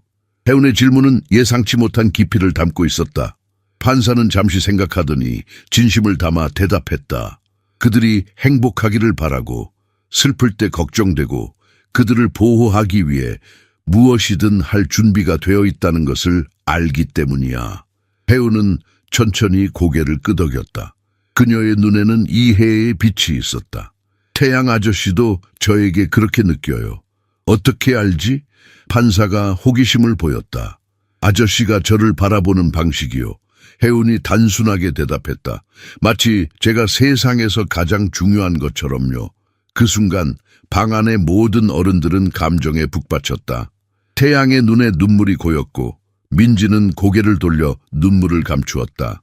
혜운의 질문은 예상치 못한 깊이를 담고 있었다. 판사는 잠시 생각하더니 진심을 담아 대답했다. 그들이 행복하기를 바라고 슬플 때 걱정되고 그들을 보호하기 위해 무엇이든 할 준비가 되어 있다는 것을 알기 때문이야. 혜운은 천천히 고개를 끄덕였다. 그녀의 눈에는 이해의 빛이 있었다. 태양 아저씨도 저에게 그렇게 느껴요. 어떻게 알지? 판사가 호기심을 보였다. 아저씨가 저를 바라보는 방식이요. 혜운이 단순하게 대답했다. 마치 제가 세상에서 가장 중요한 것처럼요. 그 순간 방 안의 모든 어른들은 감정에 북받쳤다. 태양의 눈에 눈물이 고였고 민지는 고개를 돌려 눈물을 감추었다.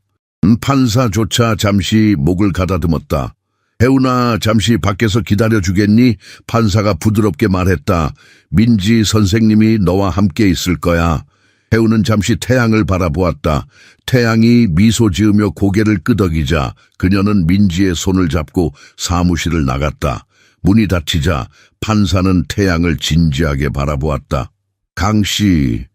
판사조차 잠시 목을 가다듬었다. 혜운아, 잠시 밖에서 기다려주겠니? 판사가 부드럽게 말했다. 민지 선생님이 너와 함께 있을 거야. 혜운은 잠시 태양을 바라보았다. 태양이 미소 지으며 고개를 끄덕이자 그녀는 민지의 손을 잡고 사무실을 나갔다. 문이 닫히자 판사는 태양을 진지하게 바라보았다. 강씨,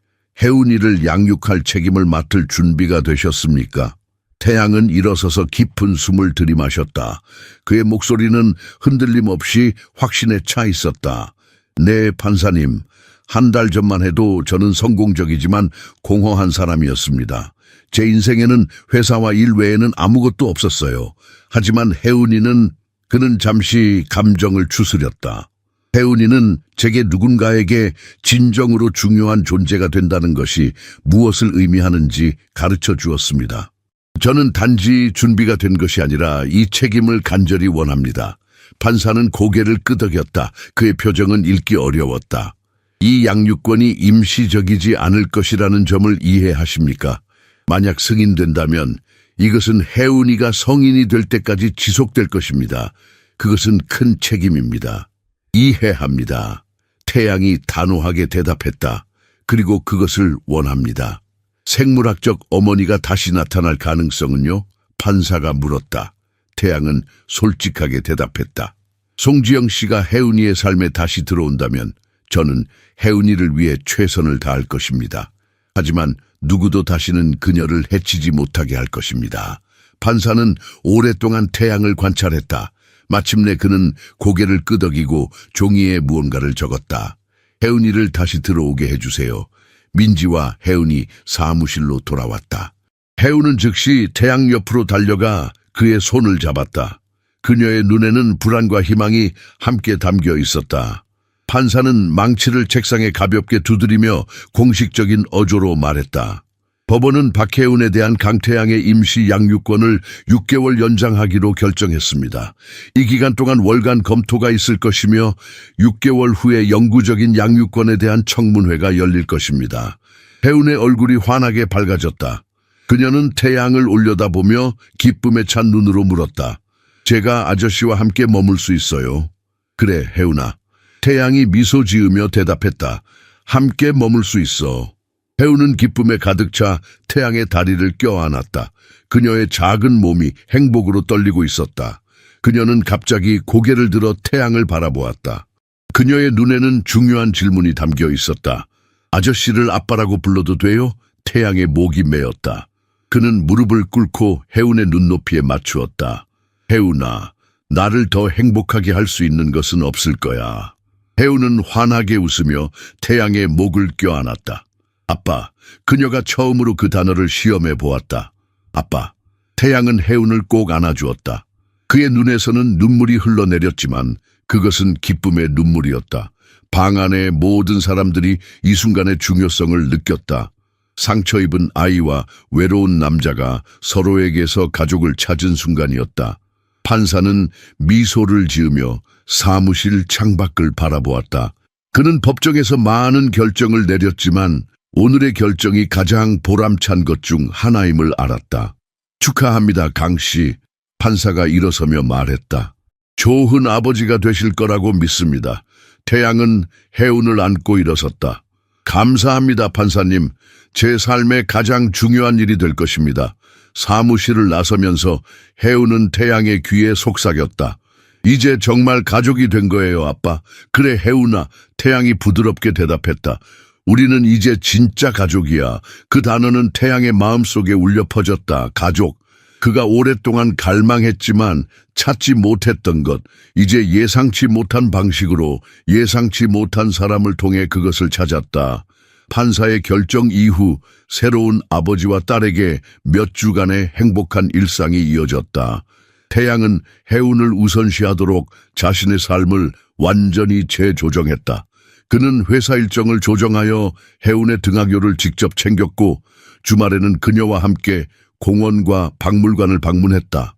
혜운이를 양육할 책임을 맡을 준비가 되셨습니까? 태양은 일어서서 깊은 숨을 들이마셨다. 그의 목소리는 흔들림 없이 확신에 차 있었다. 네, 판사님. 한 달 전만 해도 저는 성공적이지만 공허한 사람이었습니다. 제 인생에는 회사와 일 외에는 아무것도 없었어요. 하지만 혜운이는 그는 잠시 감정을 추스렸다. 혜운이는 제게 누군가에게 진정으로 중요한 존재가 된다는 것이 무엇을 의미하는지 가르쳐 주었습니다. 저는 단지 준비가 된 것이 아니라 이 책임을 간절히 원합니다. 판사는 고개를 끄덕였다. 그의 표정은 읽기 어려웠다. 이 양육권이 임시적이지 않을 것이라는 점을 이해하십니까? 만약 승인된다면 이것은 혜운이가 성인이 될 때까지 지속될 것입니다. 그것은 큰 책임입니다. 이해합니다. 태양이 단호하게 대답했다. 그리고 그것을 원합니다. 생물학적 어머니가 다시 나타날 가능성은요? 판사가 물었다. 태양은 솔직하게 대답했다. 송지영 씨가 혜운이의 삶에 다시 들어온다면 저는 혜운이를 위해 최선을 다할 것입니다. 하지만 누구도 다시는 그녀를 해치지 못하게 할 것입니다. 판사는 오랫동안 태양을 관찰했다. 마침내 그는 고개를 끄덕이고 종이에 무언가를 적었다. 혜운이를 다시 들어오게 해주세요. 민지와 혜운이 사무실로 돌아왔다. 혜운은 즉시 태양 옆으로 달려가 그의 손을 잡았다. 그녀의 눈에는 불안과 희망이 함께 담겨 있었다. 판사는 망치를 책상에 가볍게 두드리며 공식적인 어조로 말했다. 법원은 박혜운에 대한 강태양의 임시 양육권을 6개월 연장하기로 결정했습니다. 이 기간 동안 월간 검토가 있을 것이며 6개월 후에 영구적인 양육권에 대한 청문회가 열릴 것입니다. 혜운의 얼굴이 환하게 밝아졌다. 그녀는 태양을 올려다보며 기쁨에 찬 눈으로 물었다. 제가 아저씨와 함께 머물 수 있어요. 그래, 혜운아. 태양이 미소 지으며 대답했다. 함께 머물 수 있어. 혜운은 기쁨에 가득 차 태양의 다리를 껴안았다. 그녀의 작은 몸이 행복으로 떨리고 있었다. 그녀는 갑자기 고개를 들어 태양을 바라보았다. 그녀의 눈에는 중요한 질문이 담겨 있었다. 아저씨를 아빠라고 불러도 돼요? 태양의 목이 메었다. 그는 무릎을 꿇고 혜운의 눈높이에 맞추었다. 혜운아, 나를 더 행복하게 할 수 있는 것은 없을 거야. 혜운은 환하게 웃으며 태양의 목을 껴안았다. 아빠, 그녀가 처음으로 그 단어를 시험해 보았다. 아빠, 태양은 혜운을 꼭 안아주었다. 그의 눈에서는 눈물이 흘러내렸지만 그것은 기쁨의 눈물이었다. 방 안의 모든 사람들이 이 순간의 중요성을 느꼈다. 상처 입은 아이와 외로운 남자가 서로에게서 가족을 찾은 순간이었다. 판사는 미소를 지으며 사무실 창밖을 바라보았다. 그는 법정에서 많은 결정을 내렸지만 오늘의 결정이 가장 보람찬 것 중 하나임을 알았다. 축하합니다, 강씨. 판사가 일어서며 말했다. 좋은 아버지가 되실 거라고 믿습니다. 태양은 혜운을 안고 일어섰다. 감사합니다, 판사님. 제 삶의 가장 중요한 일이 될 것입니다. 사무실을 나서면서 혜운은 태양의 귀에 속삭였다. 이제 정말 가족이 된 거예요, 아빠. 그래, 혜운아. 태양이 부드럽게 대답했다. 우리는 이제 진짜 가족이야. 그 단어는 태양의 마음속에 울려 퍼졌다. 가족. 그가 오랫동안 갈망했지만 찾지 못했던 것. 이제 예상치 못한 방식으로 예상치 못한 사람을 통해 그것을 찾았다. 판사의 결정 이후 새로운 아버지와 딸에게 몇 주간의 행복한 일상이 이어졌다. 태양은 혜운을 우선시하도록 자신의 삶을 완전히 재조정했다. 그는 회사 일정을 조정하여 혜운의 등하교를 직접 챙겼고 주말에는 그녀와 함께 공원과 박물관을 방문했다.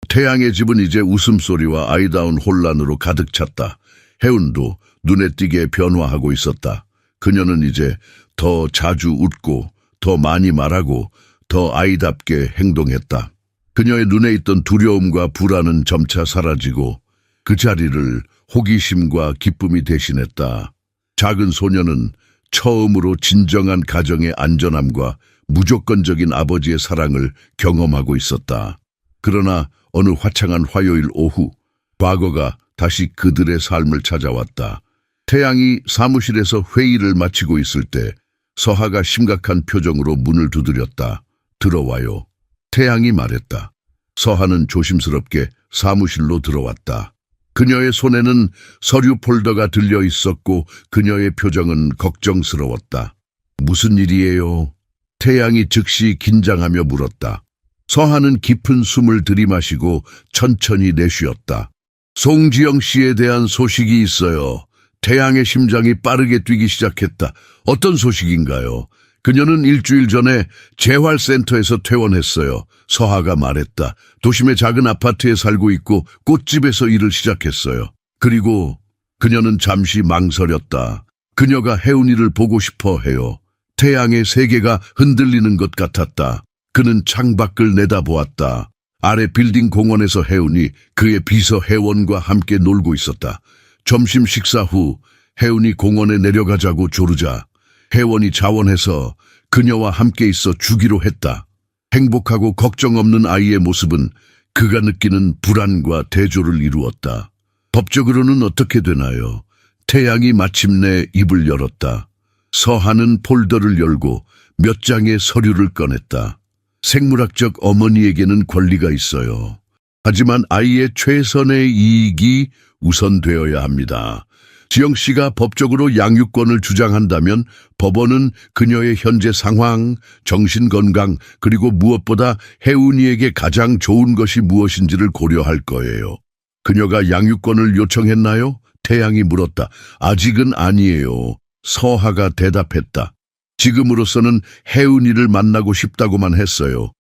태양의 집은 이제 웃음소리와 아이다운 혼란으로 가득 찼다. 혜운도 눈에 띄게 변화하고 있었다. 그녀는 이제 더 자주 웃고 더 많이 말하고 더 아이답게 행동했다. 그녀의 눈에 있던 두려움과 불안은 점차 사라지고 그 자리를 호기심과 기쁨이 대신했다. 작은 소녀는 처음으로 진정한 가정의 안전함과 무조건적인 아버지의 사랑을 경험하고 있었다. 그러나 어느 화창한 화요일 오후, 과거가 다시 그들의 삶을 찾아왔다. 태양이 사무실에서 회의를 마치고 있을 때 서하가 심각한 표정으로 문을 두드렸다. 들어와요. 태양이 말했다. 서하는 조심스럽게 사무실로 들어왔다. 그녀의 손에는 서류 폴더가 들려 있었고 그녀의 표정은 걱정스러웠다. 무슨 일이에요? 태양이 즉시 긴장하며 물었다. 서하는 깊은 숨을 들이마시고 천천히 내쉬었다. 송지영 씨에 대한 소식이 있어요. 태양의 심장이 빠르게 뛰기 시작했다. 어떤 소식인가요? 그녀는 일주일 전에 재활센터에서 퇴원했어요. 서하가 말했다. 도심의 작은 아파트에 살고 있고 꽃집에서 일을 시작했어요. 그리고 그녀는 잠시 망설였다. 그녀가 혜운이를 보고 싶어 해요. 태양의 세계가 흔들리는 것 같았다. 그는 창밖을 내다보았다. 아래 빌딩 공원에서 혜운이 그의 비서 혜원과 함께 놀고 있었다. 점심 식사 후 혜운이 공원에 내려가자고 조르자 혜원이 자원해서 그녀와 함께 있어 주기로 했다. 행복하고 걱정 없는 아이의 모습은 그가 느끼는 불안과 대조를 이루었다. 법적으로는 어떻게 되나요? 태양이 마침내 입을 열었다. 서하는 폴더를 열고 몇 장의 서류를 꺼냈다. 생물학적 어머니에게는 권리가 있어요. 하지만 아이의 최선의 이익이 우선되어야 합니다. 지영 씨가 법적으로 양육권을 주장한다면 법원은 그녀의 현재 상황, 정신건강, 그리고 무엇보다 혜운이에게 가장 좋은 것이 무엇인지를 고려할 거예요. 그녀가 양육권을 요청했나요? 태양이 물었다. 아직은 아니에요. 서하가 대답했다. 지금으로서는 혜은이를 만나고 싶다고만 했어요.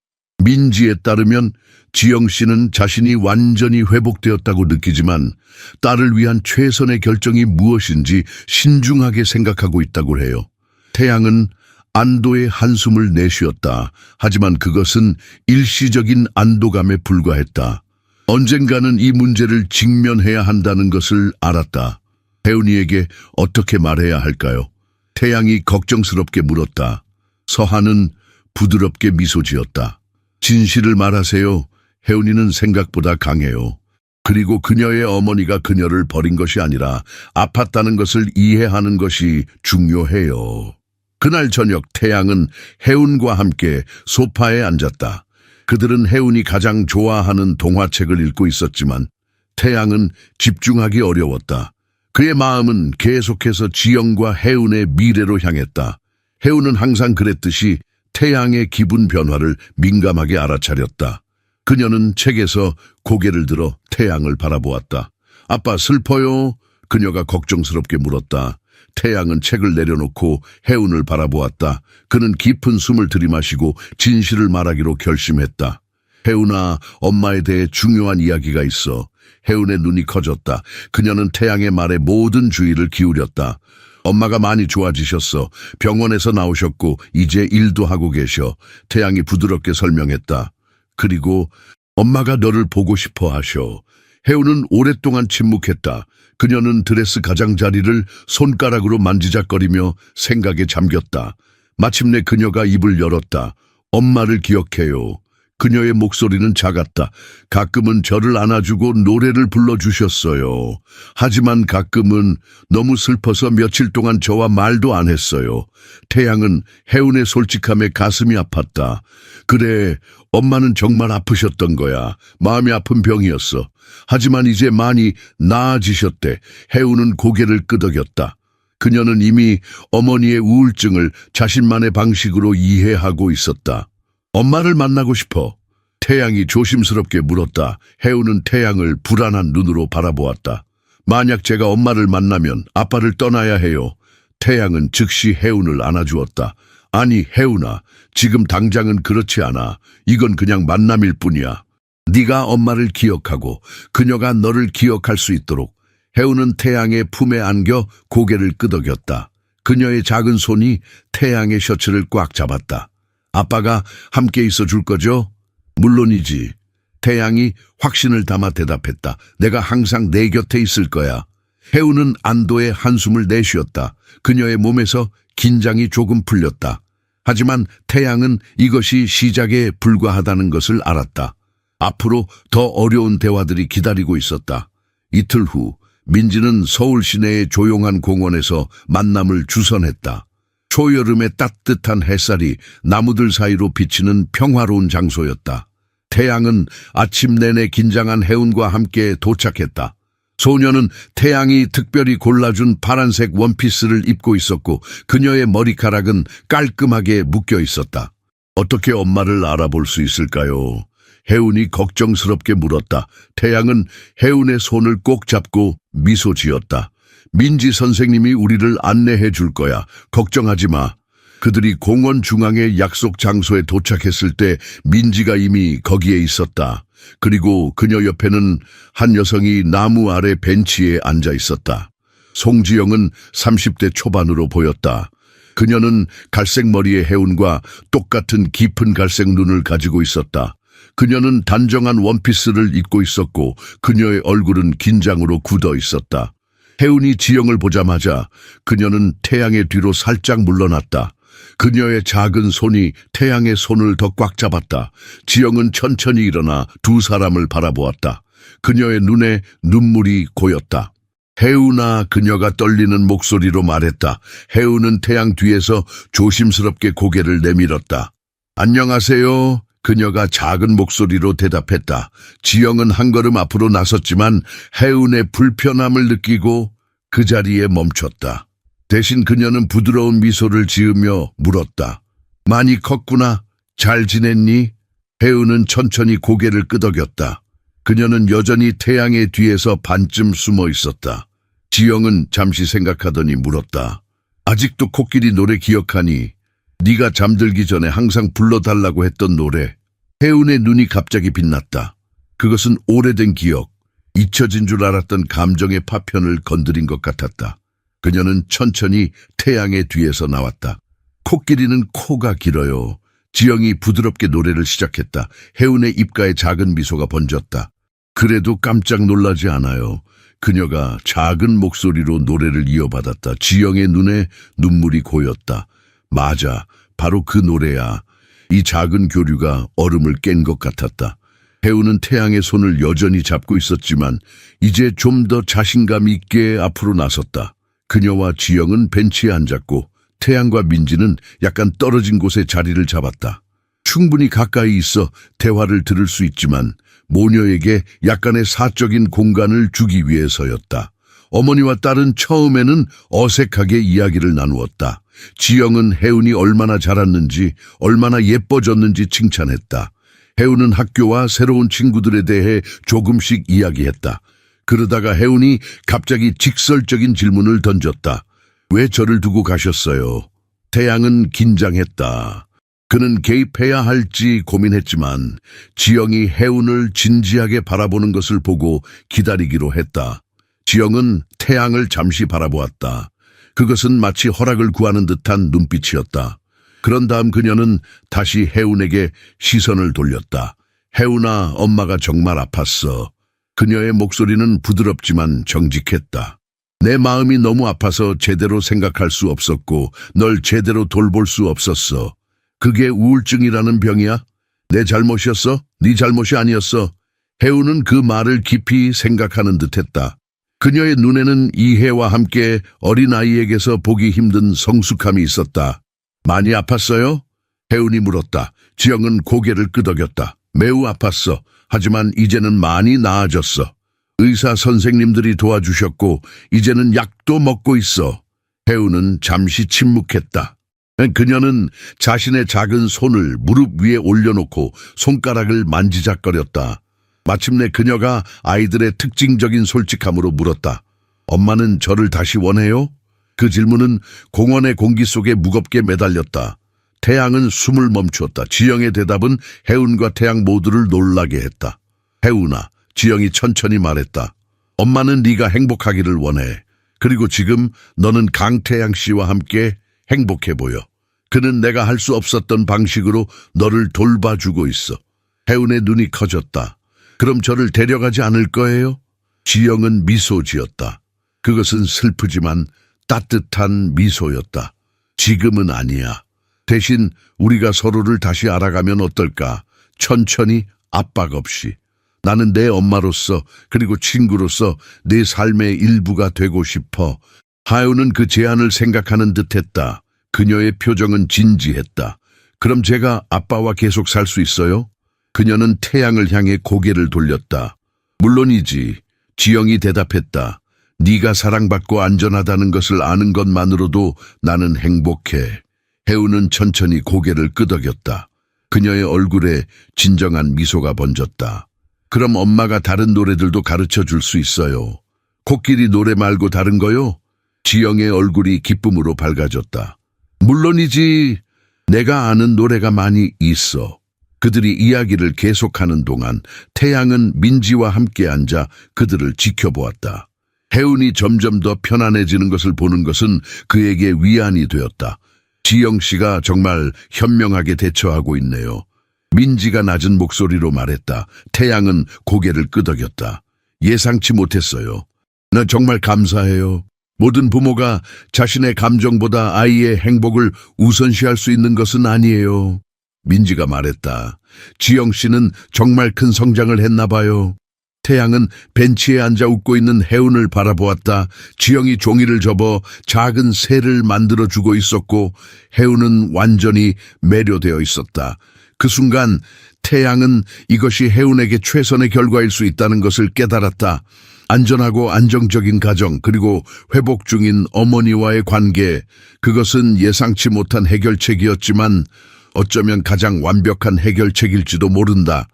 민지에 따르면 지영 씨는 자신이 완전히 회복되었다고 느끼지만 딸을 위한 최선의 결정이 무엇인지 신중하게 생각하고 있다고 해요. 태양은 안도의 한숨을 내쉬었다. 하지만 그것은 일시적인 안도감에 불과했다. 언젠가는 이 문제를 직면해야 한다는 것을 알았다. 혜은이에게 어떻게 말해야 할까요? 태양이 걱정스럽게 물었다. 서한은 부드럽게 미소 지었다. 진실을 말하세요. 혜은이는 생각보다 강해요. 그리고 그녀의 어머니가 그녀를 버린 것이 아니라 아팠다는 것을 이해하는 것이 중요해요. 그날 저녁 태양은 혜은과 함께 소파에 앉았다. 그들은 혜은이 가장 좋아하는 동화책을 읽고 있었지만 태양은 집중하기 어려웠다. 그의 마음은 계속해서 지영과 혜은의 미래로 향했다. 혜은은 항상 그랬듯이 태양의 기분 변화를 민감하게 알아차렸다. 그녀는 책에서 고개를 들어 태양을 바라보았다. 아빠 슬퍼요? 그녀가 걱정스럽게 물었다. 태양은 책을 내려놓고 혜은을 바라보았다. 그는 깊은 숨을 들이마시고 진실을 말하기로 결심했다. 혜은아, 엄마에 대해 중요한 이야기가 있어. 혜은의 눈이 커졌다. 그녀는 태양의 말에 모든 주의를 기울였다. 엄마가 많이 좋아지셨어. 병원에서 나오셨고 이제 일도 하고 계셔. 태양이 부드럽게 설명했다. 그리고 엄마가 너를 보고 싶어 하셔. 혜은은 오랫동안 침묵했다. 그녀는 드레스 가장자리를 손가락으로 만지작거리며 생각에 잠겼다. 마침내 그녀가 입을 열었다. 엄마를 기억해요. 그녀의 목소리는 작았다. 가끔은 저를 안아주고 노래를 불러주셨어요. 하지만 가끔은 너무 슬퍼서 며칠 동안 저와 말도 안 했어요. 태양은 혜은의 솔직함에 가슴이 아팠다. 그래, 엄마는 정말 아프셨던 거야. 마음이 아픈 병이었어. 하지만 이제 많이 나아지셨대. 혜은은 고개를 끄덕였다. 그녀는 이미 어머니의 우울증을 자신만의 방식으로 이해하고 있었다. 엄마를 만나고 싶어. 태양이 조심스럽게 물었다. 혜은은 태양을 불안한 눈으로 바라보았다. 만약 제가 엄마를 만나면 아빠를 떠나야 해요. 태양은 즉시 혜은을 안아주었다. 아니, 혜은아, 지금 당장은 그렇지 않아. 이건 그냥 만남일 뿐이야. 네가 엄마를 기억하고 그녀가 너를 기억할 수 있도록. 혜은은 태양의 품에 안겨 고개를 끄덕였다. 그녀의 작은 손이 태양의 셔츠를 꽉 잡았다. 아빠가 함께 있어 줄 거죠? 물론이지. 태양이 확신을 담아 대답했다. 내가 항상 내 곁에 있을 거야. 혜은은 안도의 한숨을 내쉬었다. 그녀의 몸에서 긴장이 조금 풀렸다. 하지만 태양은 이것이 시작에 불과하다는 것을 알았다. 앞으로 더 어려운 대화들이 기다리고 있었다. 이틀 후 민지는 서울 시내의 조용한 공원에서 만남을 주선했다. 초여름의 따뜻한 햇살이 나무들 사이로 비치는 평화로운 장소였다. 태양은 아침 내내 긴장한 혜은과 함께 도착했다. 소녀는 태양이 특별히 골라준 파란색 원피스를 입고 있었고 그녀의 머리카락은 깔끔하게 묶여 있었다. 어떻게 엄마를 알아볼 수 있을까요? 혜은이 걱정스럽게 물었다. 태양은 혜은의 손을 꼭 잡고 미소 지었다. 민지 선생님이 우리를 안내해 줄 거야. 걱정하지 마. 그들이 공원 중앙의 약속 장소에 도착했을 때 민지가 이미 거기에 있었다. 그리고 그녀 옆에는 한 여성이 나무 아래 벤치에 앉아 있었다. 송지영은 30대 초반으로 보였다. 그녀는 갈색 머리의 혜은과 똑같은 깊은 갈색 눈을 가지고 있었다. 그녀는 단정한 원피스를 입고 있었고 그녀의 얼굴은 긴장으로 굳어 있었다. 혜은이 지영을 보자마자 그녀는 태양의 뒤로 살짝 물러났다. 그녀의 작은 손이 태양의 손을 더 꽉 잡았다. 지영은 천천히 일어나 두 사람을 바라보았다. 그녀의 눈에 눈물이 고였다. 혜은아, 그녀가 떨리는 목소리로 말했다. 혜은은 태양 뒤에서 조심스럽게 고개를 내밀었다. 안녕하세요. 그녀가 작은 목소리로 대답했다. 지영은 한 걸음 앞으로 나섰지만 혜은의 불편함을 느끼고 그 자리에 멈췄다. 대신 그녀는 부드러운 미소를 지으며 물었다. 많이 컸구나. 잘 지냈니? 혜은은 천천히 고개를 끄덕였다. 그녀는 여전히 태양의 뒤에서 반쯤 숨어 있었다. 지영은 잠시 생각하더니 물었다. 아직도 코끼리 노래 기억하니? 네가 잠들기 전에 항상 불러달라고 했던 노래. 혜운의 눈이 갑자기 빛났다. 그것은 오래된 기억, 잊혀진 줄 알았던 감정의 파편을 건드린 것 같았다. 그녀는 천천히 태양의 뒤에서 나왔다. 코끼리는 코가 길어요. 지영이 부드럽게 노래를 시작했다. 혜운의 입가에 작은 미소가 번졌다. 그래도 깜짝 놀라지 않아요. 그녀가 작은 목소리로 노래를 이어받았다. 지영의 눈에 눈물이 고였다. 맞아, 바로 그 노래야. 이 작은 교류가 얼음을 깬 것 같았다. 혜운은 태양의 손을 여전히 잡고 있었지만 이제 좀 더 자신감 있게 앞으로 나섰다. 그녀와 지영은 벤치에 앉았고 태양과 민지는 약간 떨어진 곳에 자리를 잡았다. 충분히 가까이 있어 대화를 들을 수 있지만 모녀에게 약간의 사적인 공간을 주기 위해서였다. 어머니와 딸은 처음에는 어색하게 이야기를 나누었다. 지영은 혜운이 얼마나 자랐는지, 얼마나 예뻐졌는지 칭찬했다. 혜운은 학교와 새로운 친구들에 대해 조금씩 이야기했다. 그러다가 혜운이 갑자기 직설적인 질문을 던졌다. 왜 저를 두고 가셨어요? 태양은 긴장했다. 그는 개입해야 할지 고민했지만 지영이 혜운을 진지하게 바라보는 것을 보고 기다리기로 했다. 지영은 태양을 잠시 바라보았다. 그것은 마치 허락을 구하는 듯한 눈빛이었다. 그런 다음 그녀는 다시 혜운에게 시선을 돌렸다. 혜운아, 엄마가 정말 아팠어. 그녀의 목소리는 부드럽지만 정직했다. 내 마음이 너무 아파서 제대로 생각할 수 없었고 널 제대로 돌볼 수 없었어. 그게 우울증이라는 병이야? 내 잘못이었어? 네 잘못이 아니었어. 혜운은 그 말을 깊이 생각하는 듯했다. 그녀의 눈에는 이해와 함께 어린아이에게서 보기 힘든 성숙함이 있었다. 많이 아팠어요? 혜운이 물었다. 지영은 고개를 끄덕였다. 매우 아팠어. 하지만 이제는 많이 나아졌어. 의사 선생님들이 도와주셨고 이제는 약도 먹고 있어. 혜운은 잠시 침묵했다. 그녀는 자신의 작은 손을 무릎 위에 올려놓고 손가락을 만지작거렸다. 마침내 그녀가 아이들의 특징적인 솔직함으로 물었다. 엄마는 저를 다시 원해요? 그 질문은 공원의 공기 속에 무겁게 매달렸다. 태양은 숨을 멈추었다. 지영의 대답은 혜운과 태양 모두를 놀라게 했다. 혜운아, 지영이 천천히 말했다. 엄마는 네가 행복하기를 원해. 그리고 지금 너는 강태양 씨와 함께 행복해 보여. 그는 내가 할 수 없었던 방식으로 너를 돌봐주고 있어. 혜운의 눈이 커졌다. 그럼 저를 데려가지 않을 거예요? 지영은 미소 지었다. 그것은 슬프지만 따뜻한 미소였다. 지금은 아니야. 대신 우리가 서로를 다시 알아가면 어떨까? 천천히 압박 없이. 나는 내 엄마로서 그리고 친구로서 내 삶의 일부가 되고 싶어. 하윤은 그 제안을 생각하는 듯했다. 그녀의 표정은 진지했다. 그럼 제가 아빠와 계속 살 수 있어요? 그녀는 태양을 향해 고개를 돌렸다. 물론이지. 지영이 대답했다. 네가 사랑받고 안전하다는 것을 아는 것만으로도 나는 행복해. 혜운은 천천히 고개를 끄덕였다. 그녀의 얼굴에 진정한 미소가 번졌다. 그럼 엄마가 다른 노래들도 가르쳐 줄 수 있어요. 코끼리 노래 말고 다른 거요? 지영의 얼굴이 기쁨으로 밝아졌다. 물론이지. 내가 아는 노래가 많이 있어. 그들이 이야기를 계속하는 동안 태양은 민지와 함께 앉아 그들을 지켜보았다. 혜운이 점점 더 편안해지는 것을 보는 것은 그에게 위안이 되었다. 지영 씨가 정말 현명하게 대처하고 있네요. 민지가 낮은 목소리로 말했다. 태양은 고개를 끄덕였다. 예상치 못했어요. 나 정말 감사해요. 모든 부모가 자신의 감정보다 아이의 행복을 우선시할 수 있는 것은 아니에요. 민지가 말했다. 지영 씨는 정말 큰 성장을 했나 봐요. 태양은 벤치에 앉아 웃고 있는 혜운을 바라보았다. 지영이 종이를 접어 작은 새를 만들어주고 있었고 혜운은 완전히 매료되어 있었다. 그 순간 태양은 이것이 혜운에게 최선의 결과일 수 있다는 것을 깨달았다. 안전하고 안정적인 가정 그리고 회복 중인 어머니와의 관계, 그것은 예상치 못한 해결책이었지만 어쩌면 가장 완벽한 해결책일지도 모른다.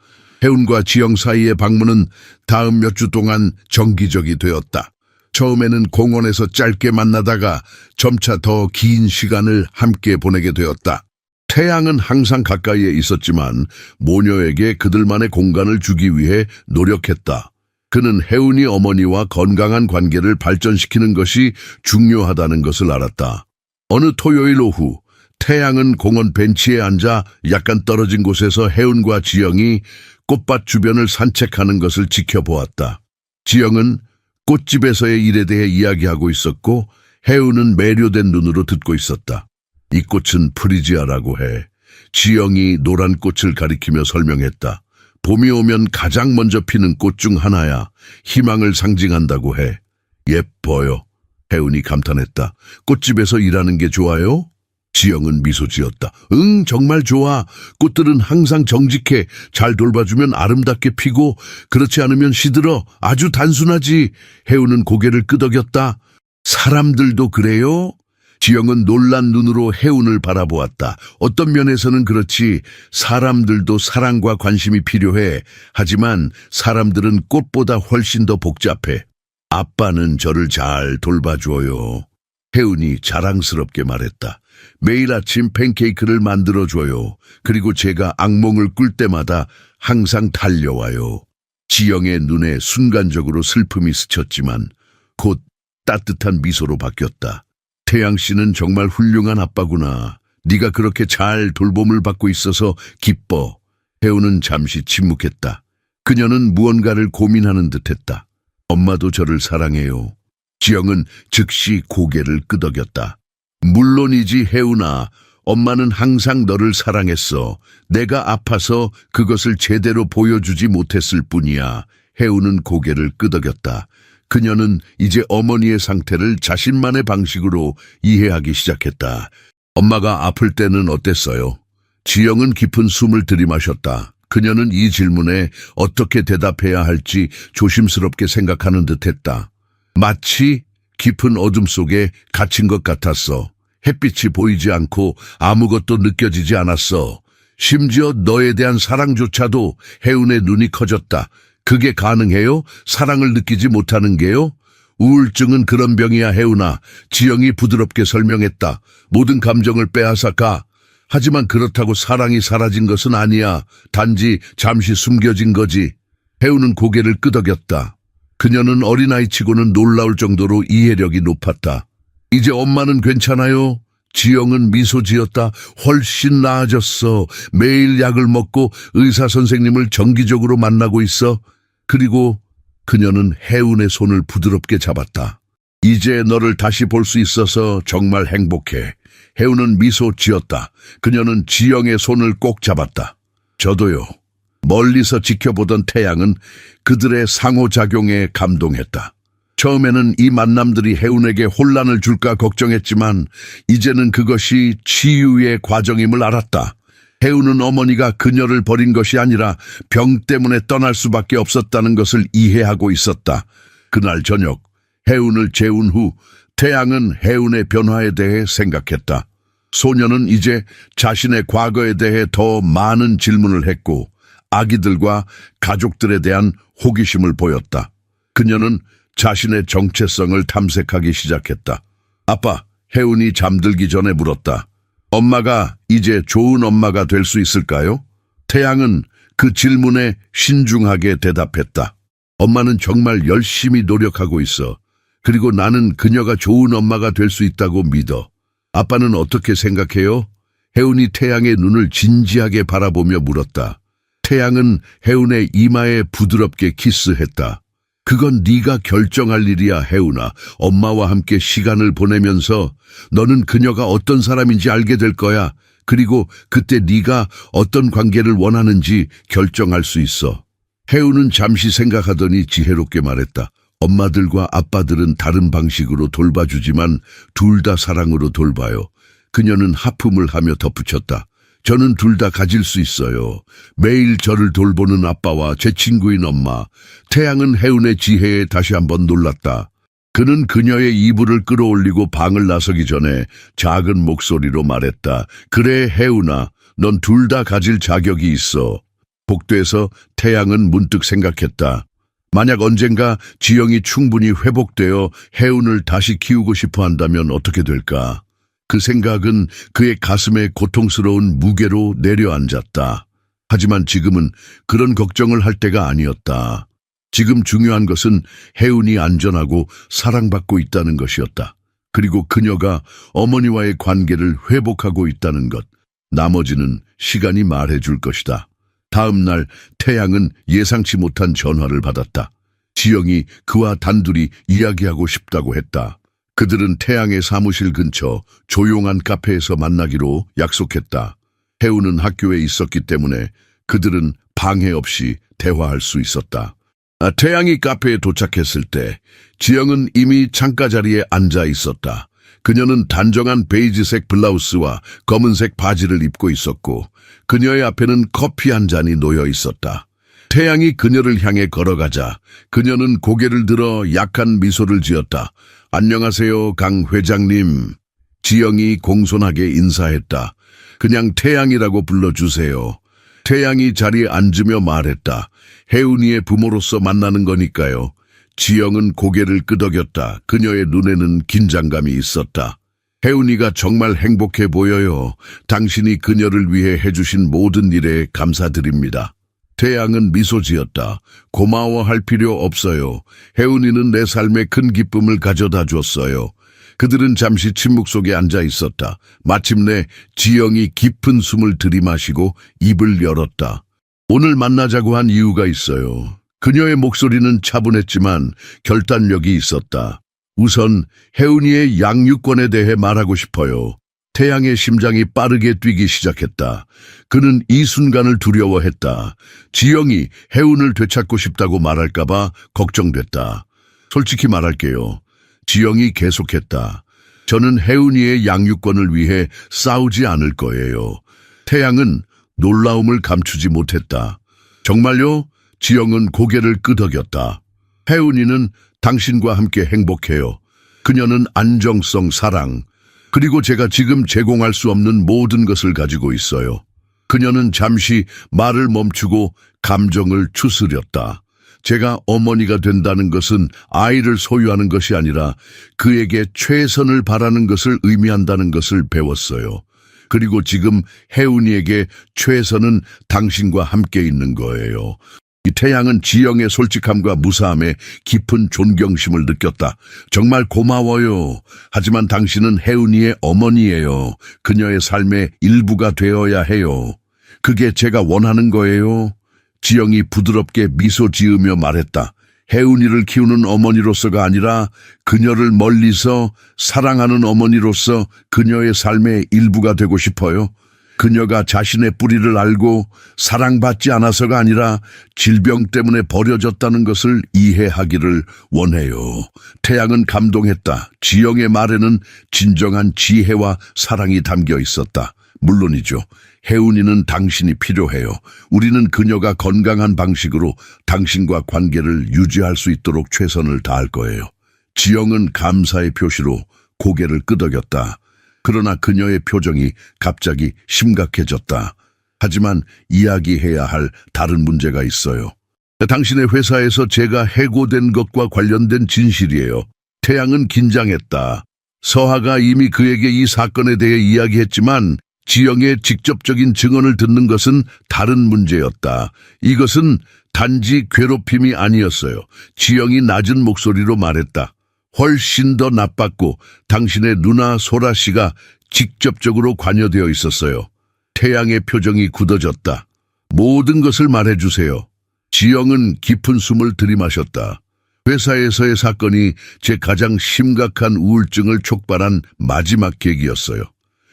혜운과 지영 사이의 방문은 다음 몇 주 동안 정기적이 되었다. 처음에는 공원에서 짧게 만나다가 점차 더 긴 시간을 함께 보내게 되었다. 태양은 항상 가까이에 있었지만 모녀에게 그들만의 공간을 주기 위해 노력했다. 그는 혜운이 어머니와 건강한 관계를 발전시키는 것이 중요하다는 것을 알았다. 어느 토요일 오후, 태양은 공원 벤치에 앉아 약간 떨어진 곳에서 혜운과 지영이 꽃밭 주변을 산책하는 것을 지켜보았다. 지영은 꽃집에서의 일에 대해 이야기하고 있었고 혜운은 매료된 눈으로 듣고 있었다. 이 꽃은 프리지아라고 해. 지영이 노란 꽃을 가리키며 설명했다. 봄이 오면 가장 먼저 피는 꽃 중 하나야. 희망을 상징한다고 해. 예뻐요. 혜운이 감탄했다. 꽃집에서 일하는 게 좋아요? 지영은 미소 지었다. 응, 정말 좋아. 꽃들은 항상 정직해. 잘 돌봐주면 아름답게 피고 그렇지 않으면 시들어. 아주 단순하지. 혜운은 고개를 끄덕였다. 사람들도 그래요? 지영은 놀란 눈으로 혜운을 바라보았다. 어떤 면에서는 그렇지. 사람들도 사랑과 관심이 필요해. 하지만 사람들은 꽃보다 훨씬 더 복잡해. 아빠는 저를 잘 돌봐줘요. 혜운이 자랑스럽게 말했다. 매일 아침 팬케이크를 만들어줘요. 그리고 제가 악몽을 꿀 때마다 항상 달려와요. 지영의 눈에 순간적으로 슬픔이 스쳤지만 곧 따뜻한 미소로 바뀌었다. 태양 씨는 정말 훌륭한 아빠구나. 네가 그렇게 잘 돌봄을 받고 있어서 기뻐. 혜운은 잠시 침묵했다. 그녀는 무언가를 고민하는 듯했다. 엄마도 저를 사랑해요. 지영은 즉시 고개를 끄덕였다. 물론이지 혜운아. 엄마는 항상 너를 사랑했어. 내가 아파서 그것을 제대로 보여주지 못했을 뿐이야. 혜운은 고개를 끄덕였다. 그녀는 이제 어머니의 상태를 자신만의 방식으로 이해하기 시작했다. 엄마가 아플 때는 어땠어요? 지영은 깊은 숨을 들이마셨다. 그녀는 이 질문에 어떻게 대답해야 할지 조심스럽게 생각하는 듯했다. 마치 깊은 어둠 속에 갇힌 것 같았어. 햇빛이 보이지 않고 아무것도 느껴지지 않았어. 심지어 너에 대한 사랑조차도 혜운의 눈이 커졌다. 그게 가능해요? 사랑을 느끼지 못하는 게요? 우울증은 그런 병이야, 혜운아. 지영이 부드럽게 설명했다. 모든 감정을 빼앗아 가. 하지만 그렇다고 사랑이 사라진 것은 아니야. 단지 잠시 숨겨진 거지. 혜운은 고개를 끄덕였다. 그녀는 어린아이치고는 놀라울 정도로 이해력이 높았다. 이제 엄마는 괜찮아요? 지영은 미소 지었다. 훨씬 나아졌어. 매일 약을 먹고 의사 선생님을 정기적으로 만나고 있어. 그리고 그녀는 혜운의 손을 부드럽게 잡았다. 이제 너를 다시 볼 수 있어서 정말 행복해. 혜운은 미소 지었다. 그녀는 지영의 손을 꼭 잡았다. 저도요. 멀리서 지켜보던 태양은 그들의 상호작용에 감동했다. 처음에는 이 만남들이 혜운에게 혼란을 줄까 걱정했지만 이제는 그것이 치유의 과정임을 알았다. 혜운은 어머니가 그녀를 버린 것이 아니라 병 때문에 떠날 수밖에 없었다는 것을 이해하고 있었다. 그날 저녁 혜운을 재운 후 태양은 혜운의 변화에 대해 생각했다. 소녀는 이제 자신의 과거에 대해 더 많은 질문을 했고 아기들과 가족들에 대한 호기심을 보였다. 그녀는 자신의 정체성을 탐색하기 시작했다. 아빠, 혜운이 잠들기 전에 물었다. 엄마가 이제 좋은 엄마가 될 수 있을까요? 태양은 그 질문에 신중하게 대답했다. 엄마는 정말 열심히 노력하고 있어. 그리고 나는 그녀가 좋은 엄마가 될 수 있다고 믿어. 아빠는 어떻게 생각해요? 혜운이 태양의 눈을 진지하게 바라보며 물었다. 태양은 혜운의 이마에 부드럽게 키스했다. 그건 네가 결정할 일이야, 혜운아. 엄마와 함께 시간을 보내면서 너는 그녀가 어떤 사람인지 알게 될 거야. 그리고 그때 네가 어떤 관계를 원하는지 결정할 수 있어. 혜운은 잠시 생각하더니 지혜롭게 말했다. 엄마들과 아빠들은 다른 방식으로 돌봐주지만 둘 다 사랑으로 돌봐요. 그녀는 하품을 하며 덧붙였다. 저는 둘 다 가질 수 있어요. 매일 저를 돌보는 아빠와 제 친구인 엄마. 태양은 혜운의 지혜에 다시 한번 놀랐다. 그는 그녀의 이불을 끌어올리고 방을 나서기 전에 작은 목소리로 말했다. 그래, 혜운아, 넌 둘 다 가질 자격이 있어. 복도에서 태양은 문득 생각했다. 만약 언젠가 지영이 충분히 회복되어 혜운을 다시 키우고 싶어 한다면 어떻게 될까? 그 생각은 그의 가슴에 고통스러운 무게로 내려앉았다. 하지만 지금은 그런 걱정을 할 때가 아니었다. 지금 중요한 것은 혜운이 안전하고 사랑받고 있다는 것이었다. 그리고 그녀가 어머니와의 관계를 회복하고 있다는 것. 나머지는 시간이 말해줄 것이다. 다음 날 태양은 예상치 못한 전화를 받았다. 지영이 그와 단둘이 이야기하고 싶다고 했다. 그들은 태양의 사무실 근처 조용한 카페에서 만나기로 약속했다. 혜우는 학교에 있었기 때문에 그들은 방해 없이 대화할 수 있었다. 태양이 카페에 도착했을 때 지영은 이미 창가 자리에 앉아 있었다. 그녀는 단정한 베이지색 블라우스와 검은색 바지를 입고 있었고 그녀의 앞에는 커피 한 잔이 놓여 있었다. 태양이 그녀를 향해 걸어가자 그녀는 고개를 들어 약한 미소를 지었다. 안녕하세요, 강 회장님. 지영이 공손하게 인사했다. 그냥 태양이라고 불러주세요. 태양이 자리에 앉으며 말했다. 혜운이의 부모로서 만나는 거니까요. 지영은 고개를 끄덕였다. 그녀의 눈에는 긴장감이 있었다. 혜운이가 정말 행복해 보여요. 당신이 그녀를 위해 해주신 모든 일에 감사드립니다. 태양은 미소 지었다. 고마워할 필요 없어요. 혜운이는 내 삶에 큰 기쁨을 가져다 줬어요. 그들은 잠시 침묵 속에 앉아 있었다. 마침내 지영이 깊은 숨을 들이마시고 입을 열었다. 오늘 만나자고 한 이유가 있어요. 그녀의 목소리는 차분했지만 결단력이 있었다. 우선 혜운이의 양육권에 대해 말하고 싶어요. 태양의 심장이 빠르게 뛰기 시작했다. 그는 이 순간을 두려워했다. 지영이 혜운을 되찾고 싶다고 말할까봐 걱정됐다. 솔직히 말할게요. 지영이 계속했다. 저는 혜운이의 양육권을 위해 싸우지 않을 거예요. 태양은 놀라움을 감추지 못했다. 정말요? 지영은 고개를 끄덕였다. 혜운이는 당신과 함께 행복해요. 그녀는 안정성, 사랑, 그리고 제가 지금 제공할 수 없는 모든 것을 가지고 있어요. 그녀는 잠시 말을 멈추고 감정을 추스렸다. 제가 어머니가 된다는 것은 아이를 소유하는 것이 아니라 그에게 최선을 바라는 것을 의미한다는 것을 배웠어요. 그리고 지금 혜운이에게 최선은 당신과 함께 있는 거예요. 이 태양은 지영의 솔직함과 무사함에 깊은 존경심을 느꼈다. 정말 고마워요. 하지만 당신은 혜운이의 어머니예요. 그녀의 삶의 일부가 되어야 해요. 그게 제가 원하는 거예요. 지영이 부드럽게 미소 지으며 말했다. 혜운이를 키우는 어머니로서가 아니라 그녀를 멀리서 사랑하는 어머니로서 그녀의 삶의 일부가 되고 싶어요. 그녀가 자신의 뿌리를 알고 사랑받지 않아서가 아니라 질병 때문에 버려졌다는 것을 이해하기를 원해요. 태양은 감동했다. 지영의 말에는 진정한 지혜와 사랑이 담겨 있었다. 물론이죠. 혜운이는 당신이 필요해요. 우리는 그녀가 건강한 방식으로 당신과 관계를 유지할 수 있도록 최선을 다할 거예요. 지영은 감사의 표시로 고개를 끄덕였다. 그러나 그녀의 표정이 갑자기 심각해졌다. 하지만 이야기해야 할 다른 문제가 있어요. 당신의 회사에서 제가 해고된 것과 관련된 진실이에요. 태양은 긴장했다. 서하가 이미 그에게 이 사건에 대해 이야기했지만 지영의 직접적인 증언을 듣는 것은 다른 문제였다. 이것은 단지 괴롭힘이 아니었어요. 지영이 낮은 목소리로 말했다. 훨씬 더 나빴고 당신의 누나 소라 씨가 직접적으로 관여되어 있었어요. 태양의 표정이 굳어졌다. 모든 것을 말해주세요. 지영은 깊은 숨을 들이마셨다. 회사에서의 사건이 제 가장 심각한 우울증을 촉발한 마지막 계기였어요.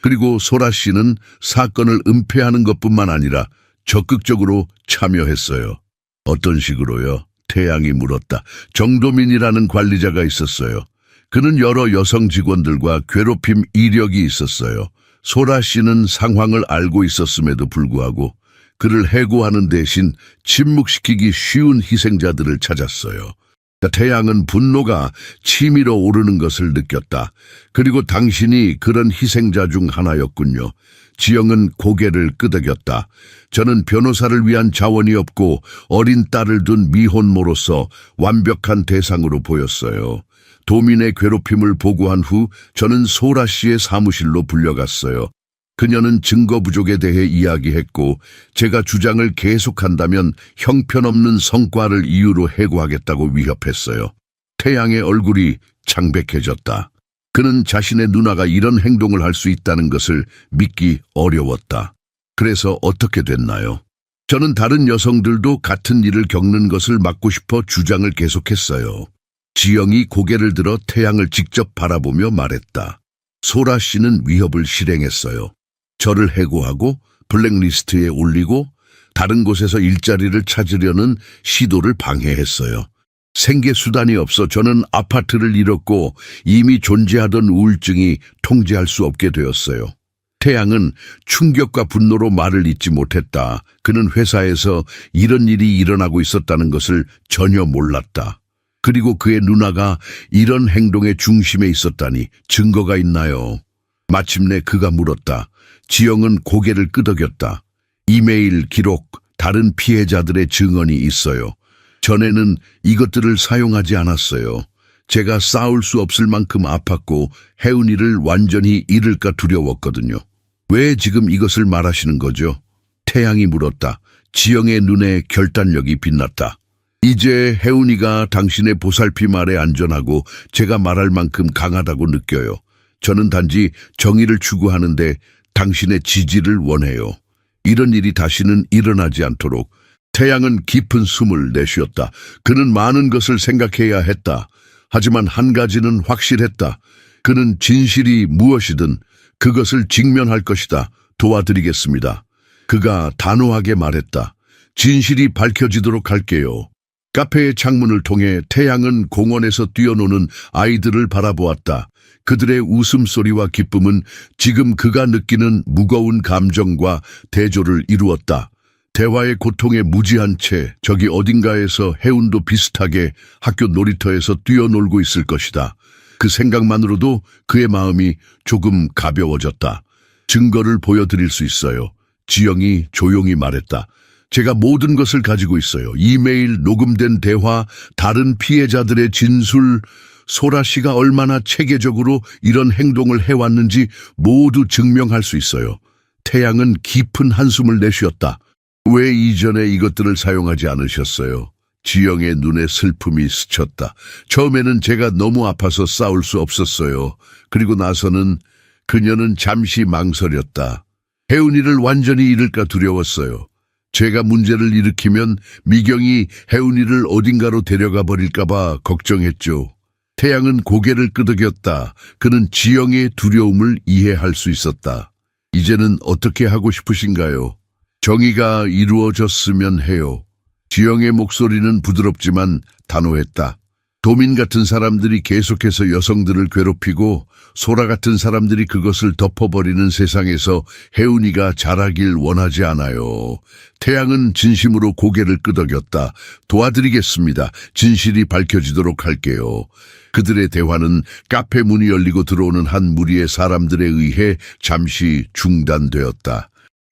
그리고 소라 씨는 사건을 은폐하는 것뿐만 아니라 적극적으로 참여했어요. 어떤 식으로요? 태양이 물었다. 정도민이라는 관리자가 있었어요. 그는 여러 여성 직원들과 괴롭힘 이력이 있었어요. 소라 씨는 상황을 알고 있었음에도 불구하고 그를 해고하는 대신 침묵시키기 쉬운 희생자들을 찾았어요. 태양은 분노가 치밀어 오르는 것을 느꼈다. 그리고 당신이 그런 희생자 중 하나였군요. 지영은 고개를 끄덕였다. 저는 변호사를 위한 자원이 없고 어린 딸을 둔 미혼모로서 완벽한 대상으로 보였어요. 도민의 괴롭힘을 보고한 후 저는 소라 씨의 사무실로 불려갔어요. 그녀는 증거 부족에 대해 이야기했고 제가 주장을 계속한다면 형편없는 성과를 이유로 해고하겠다고 위협했어요. 태양의 얼굴이 창백해졌다. 그는 자신의 누나가 이런 행동을 할 수 있다는 것을 믿기 어려웠다. 그래서 어떻게 됐나요? 저는 다른 여성들도 같은 일을 겪는 것을 막고 싶어 주장을 계속했어요. 지영이 고개를 들어 태양을 직접 바라보며 말했다. 소라 씨는 위협을 실행했어요. 저를 해고하고 블랙리스트에 올리고 다른 곳에서 일자리를 찾으려는 시도를 방해했어요. 생계 수단이 없어 저는 아파트를 잃었고 이미 존재하던 우울증이 통제할 수 없게 되었어요. 태양은 충격과 분노로 말을 잇지 못했다. 그는 회사에서 이런 일이 일어나고 있었다는 것을 전혀 몰랐다. 그리고 그의 누나가 이런 행동의 중심에 있었다니 증거가 있나요? 마침내 그가 물었다. 지영은 고개를 끄덕였다. 이메일 기록, 다른 피해자들의 증언이 있어요. 전에는 이것들을 사용하지 않았어요. 제가 싸울 수 없을 만큼 아팠고 혜은이를 완전히 잃을까 두려웠거든요. 왜 지금 이것을 말하시는 거죠? 태양이 물었다. 지영의 눈에 결단력이 빛났다. 이제 혜은이가 당신의 보살핌 아래 안전하고 제가 말할 만큼 강하다고 느껴요. 저는 단지 정의를 추구하는데 당신의 지지를 원해요. 이런 일이 다시는 일어나지 않도록. 태양은 깊은 숨을 내쉬었다. 그는 많은 것을 생각해야 했다. 하지만 한 가지는 확실했다. 그는 진실이 무엇이든 그것을 직면할 것이다. 도와드리겠습니다. 그가 단호하게 말했다. 진실이 밝혀지도록 할게요. 카페의 창문을 통해 태양은 공원에서 뛰어노는 아이들을 바라보았다. 그들의 웃음소리와 기쁨은 지금 그가 느끼는 무거운 감정과 대조를 이루었다. 대화의 고통에 무지한 채 저기 어딘가에서 혜운도 비슷하게 학교 놀이터에서 뛰어놀고 있을 것이다. 그 생각만으로도 그의 마음이 조금 가벼워졌다. 증거를 보여드릴 수 있어요. 지영이 조용히 말했다. 제가 모든 것을 가지고 있어요. 이메일, 녹음된 대화, 다른 피해자들의 진술, 소라 씨가 얼마나 체계적으로 이런 행동을 해왔는지 모두 증명할 수 있어요. 태양은 깊은 한숨을 내쉬었다. 왜 이전에 이것들을 사용하지 않으셨어요? 지영의 눈에 슬픔이 스쳤다. 처음에는 제가 너무 아파서 싸울 수 없었어요. 그리고 나서는 그녀는 잠시 망설였다. 혜은이를 완전히 잃을까 두려웠어요. 제가 문제를 일으키면 미경이 혜은이를 어딘가로 데려가 버릴까봐 걱정했죠. 태양은 고개를 끄덕였다. 그는 지영의 두려움을 이해할 수 있었다. 이제는 어떻게 하고 싶으신가요? 정의가 이루어졌으면 해요. 지영의 목소리는 부드럽지만 단호했다. 도민 같은 사람들이 계속해서 여성들을 괴롭히고 소라 같은 사람들이 그것을 덮어버리는 세상에서 혜은이가 자라길 원하지 않아요. 태양은 진심으로 고개를 끄덕였다. 도와드리겠습니다. 진실이 밝혀지도록 할게요. 그들의 대화는 카페 문이 열리고 들어오는 한 무리의 사람들에 의해 잠시 중단되었다.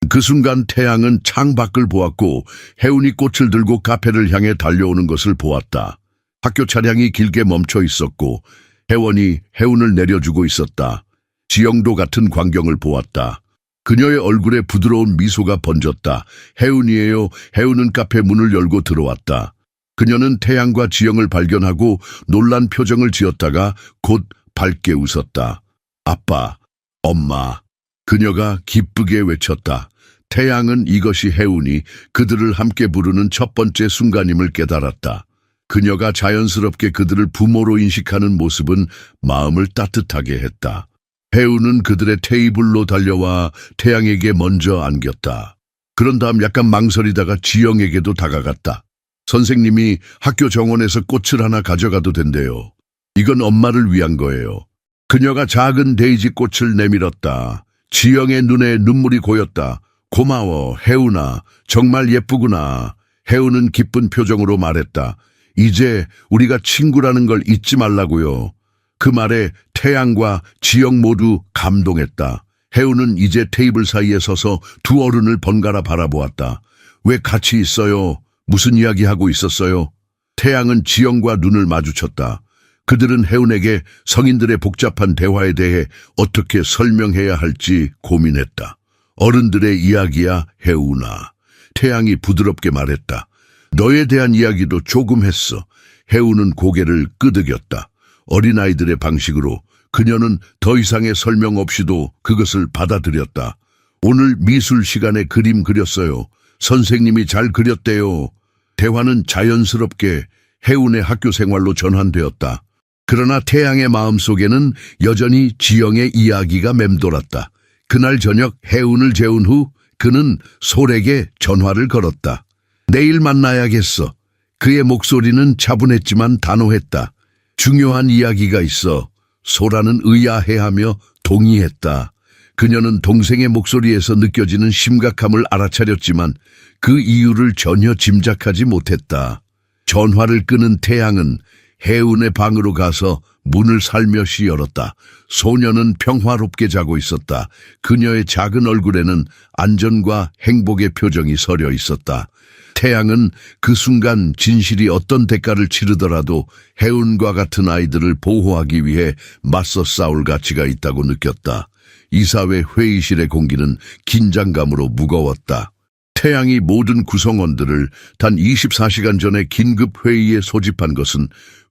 그 순간 태양은 창밖을 보았고 혜은이 꽃을 들고 카페를 향해 달려오는 것을 보았다. 학교 차량이 길게 멈춰 있었고 혜원이 혜운을 내려주고 있었다. 지영도 같은 광경을 보았다. 그녀의 얼굴에 부드러운 미소가 번졌다. 혜운이에요. 혜운은 카페 문을 열고 들어왔다. 그녀는 태양과 지영을 발견하고 놀란 표정을 지었다가 곧 밝게 웃었다. 아빠, 엄마. 그녀가 기쁘게 외쳤다. 태양은 이것이 혜운이 그들을 함께 부르는 첫 번째 순간임을 깨달았다. 그녀가 자연스럽게 그들을 부모로 인식하는 모습은 마음을 따뜻하게 했다. 혜운은 그들의 테이블로 달려와 태양에게 먼저 안겼다. 그런 다음 약간 망설이다가 지영에게도 다가갔다. 선생님이 학교 정원에서 꽃을 하나 가져가도 된대요. 이건 엄마를 위한 거예요. 그녀가 작은 데이지 꽃을 내밀었다. 지영의 눈에 눈물이 고였다. 고마워, 혜운아. 정말 예쁘구나. 혜운은 기쁜 표정으로 말했다. 이제 우리가 친구라는 걸 잊지 말라고요. 그 말에 태양과 지영 모두 감동했다. 혜운은 이제 테이블 사이에 서서 두 어른을 번갈아 바라보았다. 왜 같이 있어요? 무슨 이야기하고 있었어요? 태양은 지영과 눈을 마주쳤다. 그들은 해운에게 성인들의 복잡한 대화에 대해 어떻게 설명해야 할지 고민했다. 어른들의 이야기야, 해운아. 태양이 부드럽게 말했다. 너에 대한 이야기도 조금 했어. 해운은 고개를 끄덕였다. 어린아이들의 방식으로 그녀는 더 이상의 설명 없이도 그것을 받아들였다. 오늘 미술 시간에 그림 그렸어요. 선생님이 잘 그렸대요. 대화는 자연스럽게 해운의 학교 생활로 전환되었다. 그러나 태양의 마음속에는 여전히 지영의 이야기가 맴돌았다. 그날 저녁 해운을 재운 후 그는 솔에게 전화를 걸었다. 내일 만나야겠어. 그의 목소리는 차분했지만 단호했다. 중요한 이야기가 있어. 소라는 의아해하며 동의했다. 그녀는 동생의 목소리에서 느껴지는 심각함을 알아차렸지만 그 이유를 전혀 짐작하지 못했다. 전화를 끄는 태양은 해운의 방으로 가서 문을 살며시 열었다. 소녀는 평화롭게 자고 있었다. 그녀의 작은 얼굴에는 안전과 행복의 표정이 서려 있었다. 태양은 그 순간 진실이 어떤 대가를 치르더라도 해운과 같은 아이들을 보호하기 위해 맞서 싸울 가치가 있다고 느꼈다. 이사회 회의실의 공기는 긴장감으로 무거웠다. 태양이 모든 구성원들을 단 24시간 전에 긴급 회의에 소집한 것은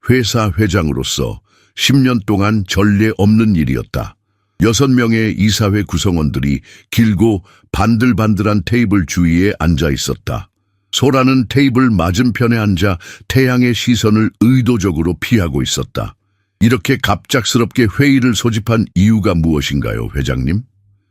회사 회장으로서 10년 동안 전례 없는 일이었다. 6명의 이사회 구성원들이 길고 반들반들한 테이블 주위에 앉아 있었다. 소라는 테이블 맞은편에 앉아 태양의 시선을 의도적으로 피하고 있었다. 이렇게 갑작스럽게 회의를 소집한 이유가 무엇인가요, 회장님?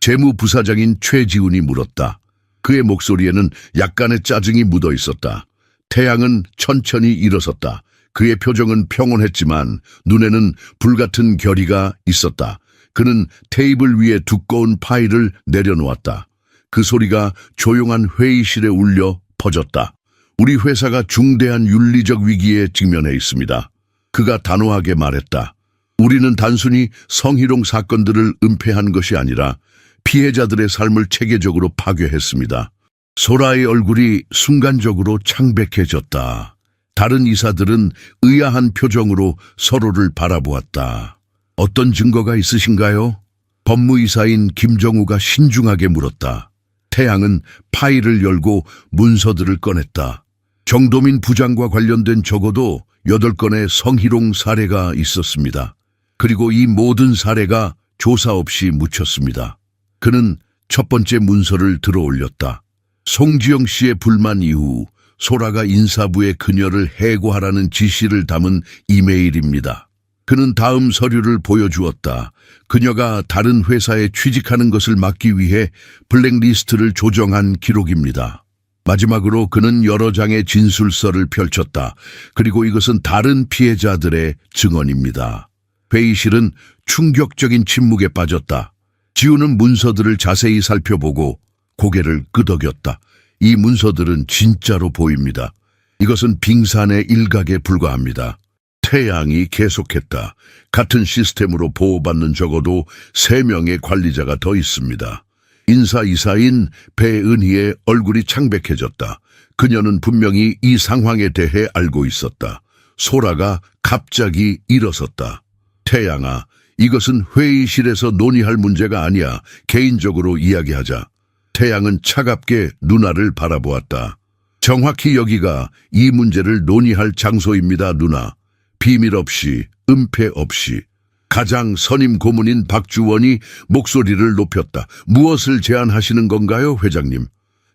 재무부사장인 최지훈이 물었다. 그의 목소리에는 약간의 짜증이 묻어 있었다. 태양은 천천히 일어섰다. 그의 표정은 평온했지만 눈에는 불같은 결의가 있었다. 그는 테이블 위에 두꺼운 파일을 내려놓았다. 그 소리가 조용한 회의실에 울려 퍼졌다. 우리 회사가 중대한 윤리적 위기에 직면해 있습니다. 그가 단호하게 말했다. 우리는 단순히 성희롱 사건들을 은폐한 것이 아니라 피해자들의 삶을 체계적으로 파괴했습니다. 소라의 얼굴이 순간적으로 창백해졌다. 다른 이사들은 의아한 표정으로 서로를 바라보았다. 어떤 증거가 있으신가요? 법무이사인 김정우가 신중하게 물었다. 태양은 파일을 열고 문서들을 꺼냈다. 정도민 부장과 관련된 적어도 8건의 성희롱 사례가 있었습니다. 그리고 이 모든 사례가 조사 없이 묻혔습니다. 그는 첫 번째 문서를 들어 올렸다. 송지영 씨의 불만 이후 소라가 인사부에 그녀를 해고하라는 지시를 담은 이메일입니다. 그는 다음 서류를 보여주었다. 그녀가 다른 회사에 취직하는 것을 막기 위해 블랙리스트를 조정한 기록입니다. 마지막으로 그는 여러 장의 진술서를 펼쳤다. 그리고 이것은 다른 피해자들의 증언입니다. 회의실은 충격적인 침묵에 빠졌다. 지우는 문서들을 자세히 살펴보고 고개를 끄덕였다. 이 문서들은 진짜로 보입니다. 이것은 빙산의 일각에 불과합니다. 태양이 계속했다. 같은 시스템으로 보호받는 적어도 3명의 관리자가 더 있습니다. 인사이사인 배은희의 얼굴이 창백해졌다. 그녀는 분명히 이 상황에 대해 알고 있었다. 소라가 갑자기 일어섰다. 태양아, 이것은 회의실에서 논의할 문제가 아니야. 개인적으로 이야기하자. 태양은 차갑게 누나를 바라보았다. 정확히 여기가 이 문제를 논의할 장소입니다, 누나. 비밀 없이, 은폐 없이. 가장 선임 고문인 박주원이 목소리를 높였다. 무엇을 제안하시는 건가요, 회장님?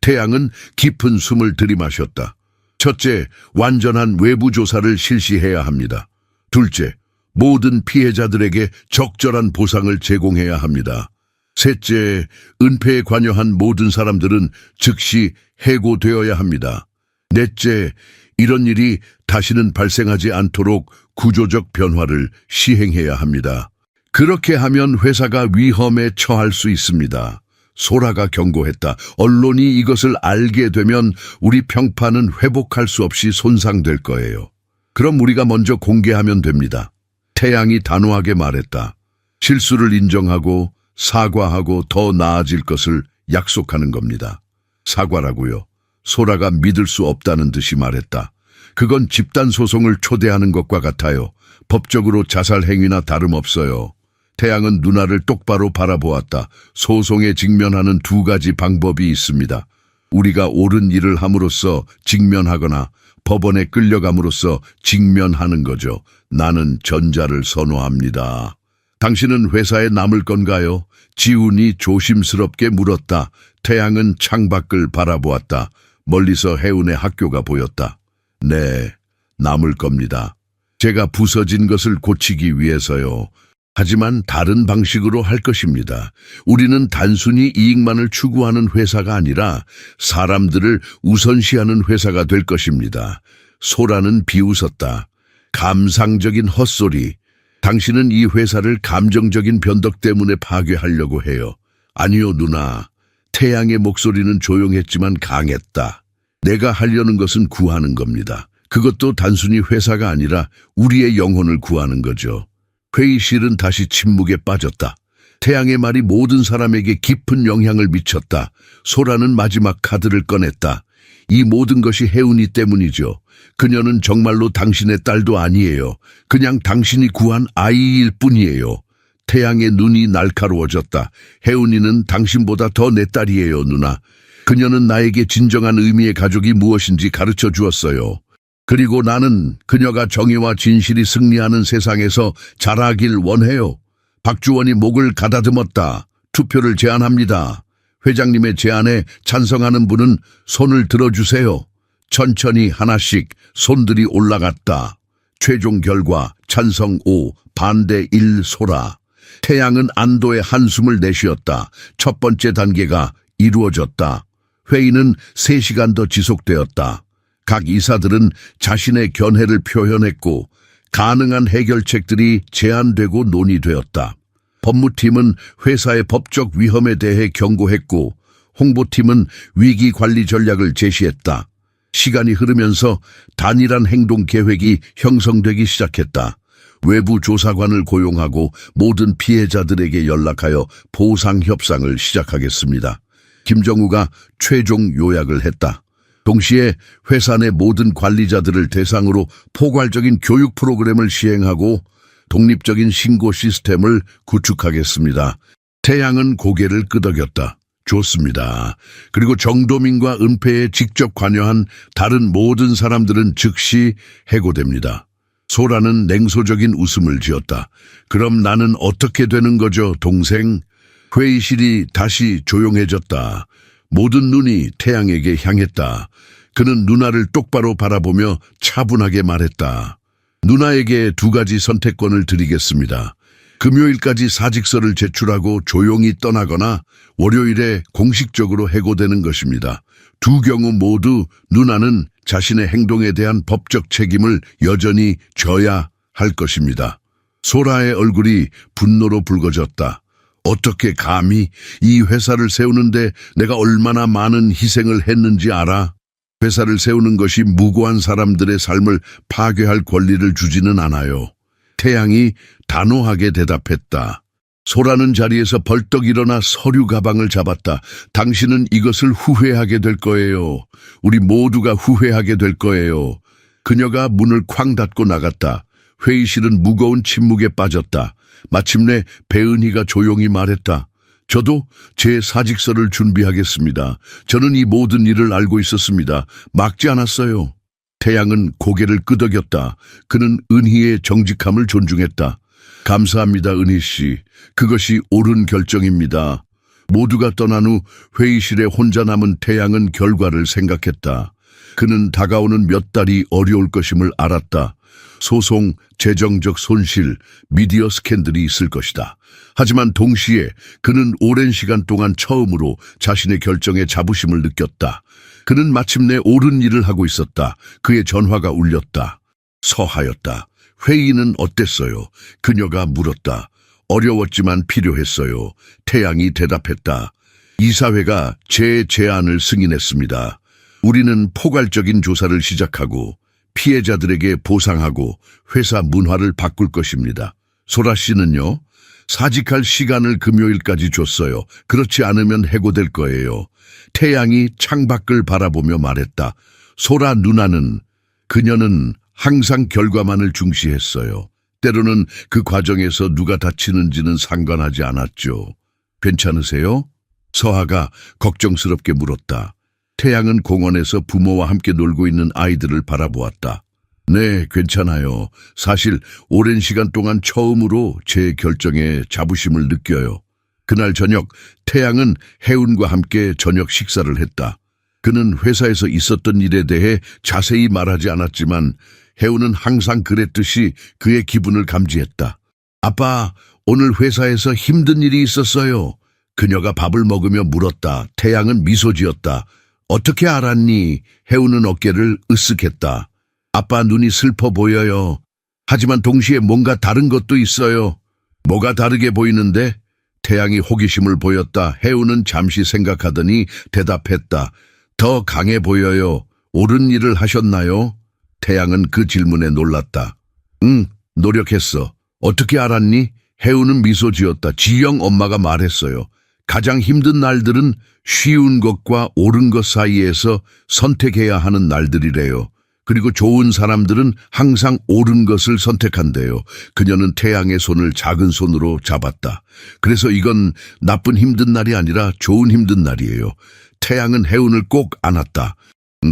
태양은 깊은 숨을 들이마셨다. 첫째, 완전한 외부 조사를 실시해야 합니다. 둘째, 모든 피해자들에게 적절한 보상을 제공해야 합니다. 셋째, 은폐에 관여한 모든 사람들은 즉시 해고되어야 합니다. 넷째, 이런 일이 다시는 발생하지 않도록 구조적 변화를 시행해야 합니다. 그렇게 하면 회사가 위험에 처할 수 있습니다. 소라가 경고했다. 언론이 이것을 알게 되면 우리 평판은 회복할 수 없이 손상될 거예요. 그럼 우리가 먼저 공개하면 됩니다. 태양이 단호하게 말했다. 실수를 인정하고 사과하고 더 나아질 것을 약속하는 겁니다. 사과라고요. 소라가 믿을 수 없다는 듯이 말했다. 그건 집단 소송을 초대하는 것과 같아요. 법적으로 자살 행위나 다름없어요. 태양은 누나를 똑바로 바라보았다. 소송에 직면하는 두 가지 방법이 있습니다. 우리가 옳은 일을 함으로써 직면하거나 법원에 끌려감으로써 직면하는 거죠. 나는 전자를 선호합니다. 당신은 회사에 남을 건가요? 지훈이 조심스럽게 물었다. 태양은 창밖을 바라보았다. 멀리서 해운의 학교가 보였다. 네, 남을 겁니다. 제가 부서진 것을 고치기 위해서요. 하지만 다른 방식으로 할 것입니다. 우리는 단순히 이익만을 추구하는 회사가 아니라 사람들을 우선시하는 회사가 될 것입니다. 소라는 비웃었다. 감상적인 헛소리. 당신은 이 회사를 감정적인 변덕 때문에 파괴하려고 해요. 아니요, 누나. 태양의 목소리는 조용했지만 강했다. 내가 하려는 것은 구하는 겁니다. 그것도 단순히 회사가 아니라 우리의 영혼을 구하는 거죠. 회의실은 다시 침묵에 빠졌다. 태양의 말이 모든 사람에게 깊은 영향을 미쳤다. 소라는 마지막 카드를 꺼냈다. 이 모든 것이 혜운이 때문이죠. 그녀는 정말로 당신의 딸도 아니에요. 그냥 당신이 구한 아이일 뿐이에요. 태양의 눈이 날카로워졌다. 혜운이는 당신보다 더 내 딸이에요, 누나. 그녀는 나에게 진정한 의미의 가족이 무엇인지 가르쳐 주었어요. 그리고 나는 그녀가 정의와 진실이 승리하는 세상에서 자라길 원해요. 박주원이 목을 가다듬었다. 투표를 제안합니다. 회장님의 제안에 찬성하는 분은 손을 들어주세요. 천천히 하나씩 손들이 올라갔다. 최종 결과 찬성 5, 반대 1 소라. 태양은 안도의 한숨을 내쉬었다. 첫 번째 단계가 이루어졌다. 회의는 3시간 더 지속되었다. 각 이사들은 자신의 견해를 표현했고 가능한 해결책들이 제안되고 논의되었다. 법무팀은 회사의 법적 위험에 대해 경고했고 홍보팀은 위기 관리 전략을 제시했다. 시간이 흐르면서 단일한 행동 계획이 형성되기 시작했다. 외부 조사관을 고용하고 모든 피해자들에게 연락하여 보상 협상을 시작하겠습니다. 김정우가 최종 요약을 했다. 동시에 회사 내 모든 관리자들을 대상으로 포괄적인 교육 프로그램을 시행하고 독립적인 신고 시스템을 구축하겠습니다. 태양은 고개를 끄덕였다. 좋습니다. 그리고 정도민과 은폐에 직접 관여한 다른 모든 사람들은 즉시 해고됩니다. 소라는 냉소적인 웃음을 지었다. 그럼 나는 어떻게 되는 거죠, 동생? 회의실이 다시 조용해졌다. 모든 눈이 태양에게 향했다. 그는 누나를 똑바로 바라보며 차분하게 말했다. 누나에게 2가지 선택권을 드리겠습니다. 금요일까지 사직서를 제출하고 조용히 떠나거나 월요일에 공식적으로 해고되는 것입니다. 두 경우 모두 누나는 자신의 행동에 대한 법적 책임을 여전히 져야 할 것입니다. 소라의 얼굴이 분노로 붉어졌다. 어떻게 감히 이 회사를 세우는데 내가 얼마나 많은 희생을 했는지 알아? 회사를 세우는 것이 무고한 사람들의 삶을 파괴할 권리를 주지는 않아요. 태양이 단호하게 대답했다. 소라는 자리에서 벌떡 일어나 서류 가방을 잡았다. 당신은 이것을 후회하게 될 거예요. 우리 모두가 후회하게 될 거예요. 그녀가 문을 쾅 닫고 나갔다. 회의실은 무거운 침묵에 빠졌다. 마침내 배은희가 조용히 말했다. 저도 제 사직서를 준비하겠습니다. 저는 이 모든 일을 알고 있었습니다. 막지 않았어요. 태양은 고개를 끄덕였다. 그는 은희의 정직함을 존중했다. 감사합니다, 은희 씨. 그것이 옳은 결정입니다. 모두가 떠난 후 회의실에 혼자 남은 태양은 결과를 생각했다. 그는 다가오는 몇 달이 어려울 것임을 알았다. 소송, 재정적 손실, 미디어 스캔들이 있을 것이다. 하지만 동시에 그는 오랜 시간 동안 처음으로 자신의 결정에 자부심을 느꼈다. 그는 마침내 옳은 일을 하고 있었다. 그의 전화가 울렸다. 서하였다. 회의는 어땠어요? 그녀가 물었다. 어려웠지만 필요했어요. 태양이 대답했다. 이사회가 제 제안을 승인했습니다. 우리는 포괄적인 조사를 시작하고 피해자들에게 보상하고 회사 문화를 바꿀 것입니다. 소라 씨는요? 사직할 시간을 금요일까지 줬어요. 그렇지 않으면 해고될 거예요. 태양이 창밖을 바라보며 말했다. 소라 누나는 그녀는 항상 결과만을 중시했어요. 때로는 그 과정에서 누가 다치는지는 상관하지 않았죠. 괜찮으세요? 서하가 걱정스럽게 물었다. 태양은 공원에서 부모와 함께 놀고 있는 아이들을 바라보았다. 네, 괜찮아요. 사실 오랜 시간 동안 처음으로 제 결정에 자부심을 느껴요. 그날 저녁 태양은 혜운과 함께 저녁 식사를 했다. 그는 회사에서 있었던 일에 대해 자세히 말하지 않았지만 혜운은 항상 그랬듯이 그의 기분을 감지했다. 아빠, 오늘 회사에서 힘든 일이 있었어요. 그녀가 밥을 먹으며 물었다. 태양은 미소 지었다. 어떻게 알았니? 혜운은 어깨를 으쓱했다. 아빠 눈이 슬퍼 보여요. 하지만 동시에 뭔가 다른 것도 있어요. 뭐가 다르게 보이는데? 태양이 호기심을 보였다. 혜운은 잠시 생각하더니 대답했다. 더 강해 보여요. 옳은 일을 하셨나요? 태양은 그 질문에 놀랐다. 응, 노력했어. 어떻게 알았니? 혜운은 미소 지었다. 지영 엄마가 말했어요. 가장 힘든 날들은 쉬운 것과 옳은 것 사이에서 선택해야 하는 날들이래요. 그리고 좋은 사람들은 항상 옳은 것을 선택한대요. 그녀는 태양의 손을 작은 손으로 잡았다. 그래서 이건 나쁜 힘든 날이 아니라 좋은 힘든 날이에요. 태양은 혜운을 꼭 안았다.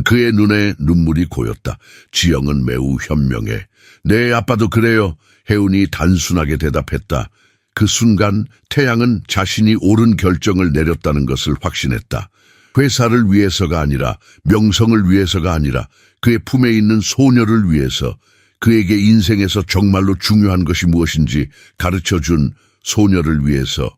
그의 눈에 눈물이 고였다. 지영은 매우 현명해. 네, 아빠도 그래요. 혜운이 단순하게 대답했다. 그 순간 태양은 자신이 옳은 결정을 내렸다는 것을 확신했다. 회사를 위해서가 아니라, 명성을 위해서가 아니라 그의 품에 있는 소녀를 위해서, 그에게 인생에서 정말로 중요한 것이 무엇인지 가르쳐준 소녀를 위해서.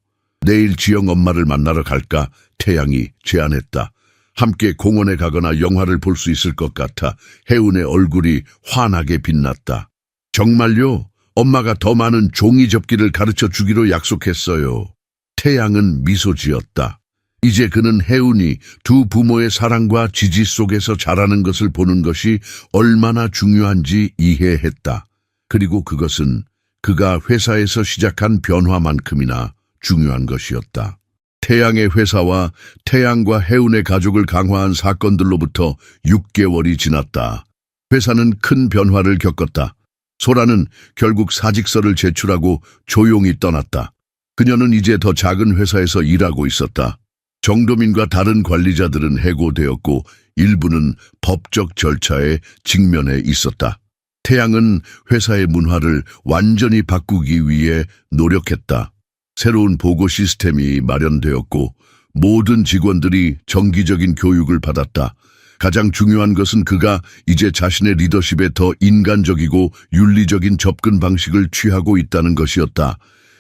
내일 지영 엄마를 만나러 갈까? 태양이 제안했다. 함께 공원에 가거나 영화를 볼 수 있을 것 같아 혜운의 얼굴이 환하게 빛났다. 정말요? 엄마가 더 많은 종이 접기를 가르쳐 주기로 약속했어요. 태양은 미소 지었다. 이제 그는 혜운이 두 부모의 사랑과 지지 속에서 자라는 것을 보는 것이 얼마나 중요한지 이해했다. 그리고 그것은 그가 회사에서 시작한 변화만큼이나 중요한 것이었다. 태양의 회사와 태양과 혜운의 가족을 강화한 사건들로부터 6개월이 지났다. 회사는 큰 변화를 겪었다. 소라는 결국 사직서를 제출하고 조용히 떠났다. 그녀는 이제 더 작은 회사에서 일하고 있었다. 정도민과 다른 관리자들은 해고되었고 일부는 법적 절차에 직면해 있었다. 태양은 회사의 문화를 완전히 바꾸기 위해 노력했다. 새로운 보고 시스템이 마련되었고 모든 직원들이 정기적인 교육을 받았다. 가장 중요한 것은 그가 이제 자신의 리더십에 더 인간적이고 윤리적인 접근 방식을 취하고 있다는 것이었다.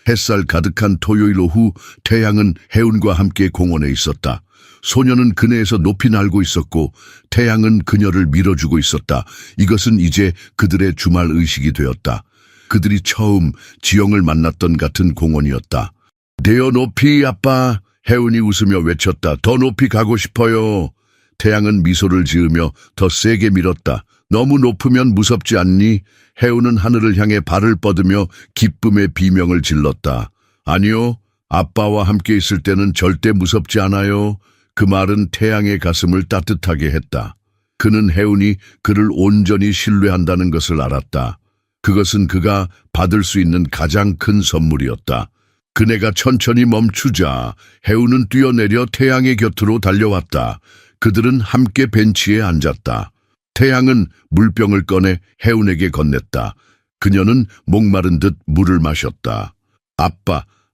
햇살 가득한 토요일 오후 태양은 혜운과 함께 공원에 있었다. 소녀는 그네에서 높이 날고 있었고 태양은 그녀를 밀어주고 있었다. 이것은 이제 그들의 주말 의식이 되었다. 그들이 처음 지영을 만났던 같은 공원이었다. 내어 높이 아빠. 혜운이 웃으며 외쳤다. 더 높이 가고 싶어요. 태양은 미소를 지으며 더 세게 밀었다. 너무 높으면 무섭지 않니? 혜운은 하늘을 향해 발을 뻗으며 기쁨의 비명을 질렀다. 아니요, 아빠와 함께 있을 때는 절대 무섭지 않아요. 그 말은 태양의 가슴을 따뜻하게 했다. 그는 혜운이 그를 온전히 신뢰한다는 것을 알았다. 그것은 그가 받을 수 있는 가장 큰 선물이었다. 그네가 천천히 멈추자 혜운은 뛰어내려 태양의 곁으로 달려왔다. 그들은 함께 벤치에 앉았다. 태양은 물병을 꺼내 혜운에게 건넸다. 그녀는 목마른 듯 물을 마셨다.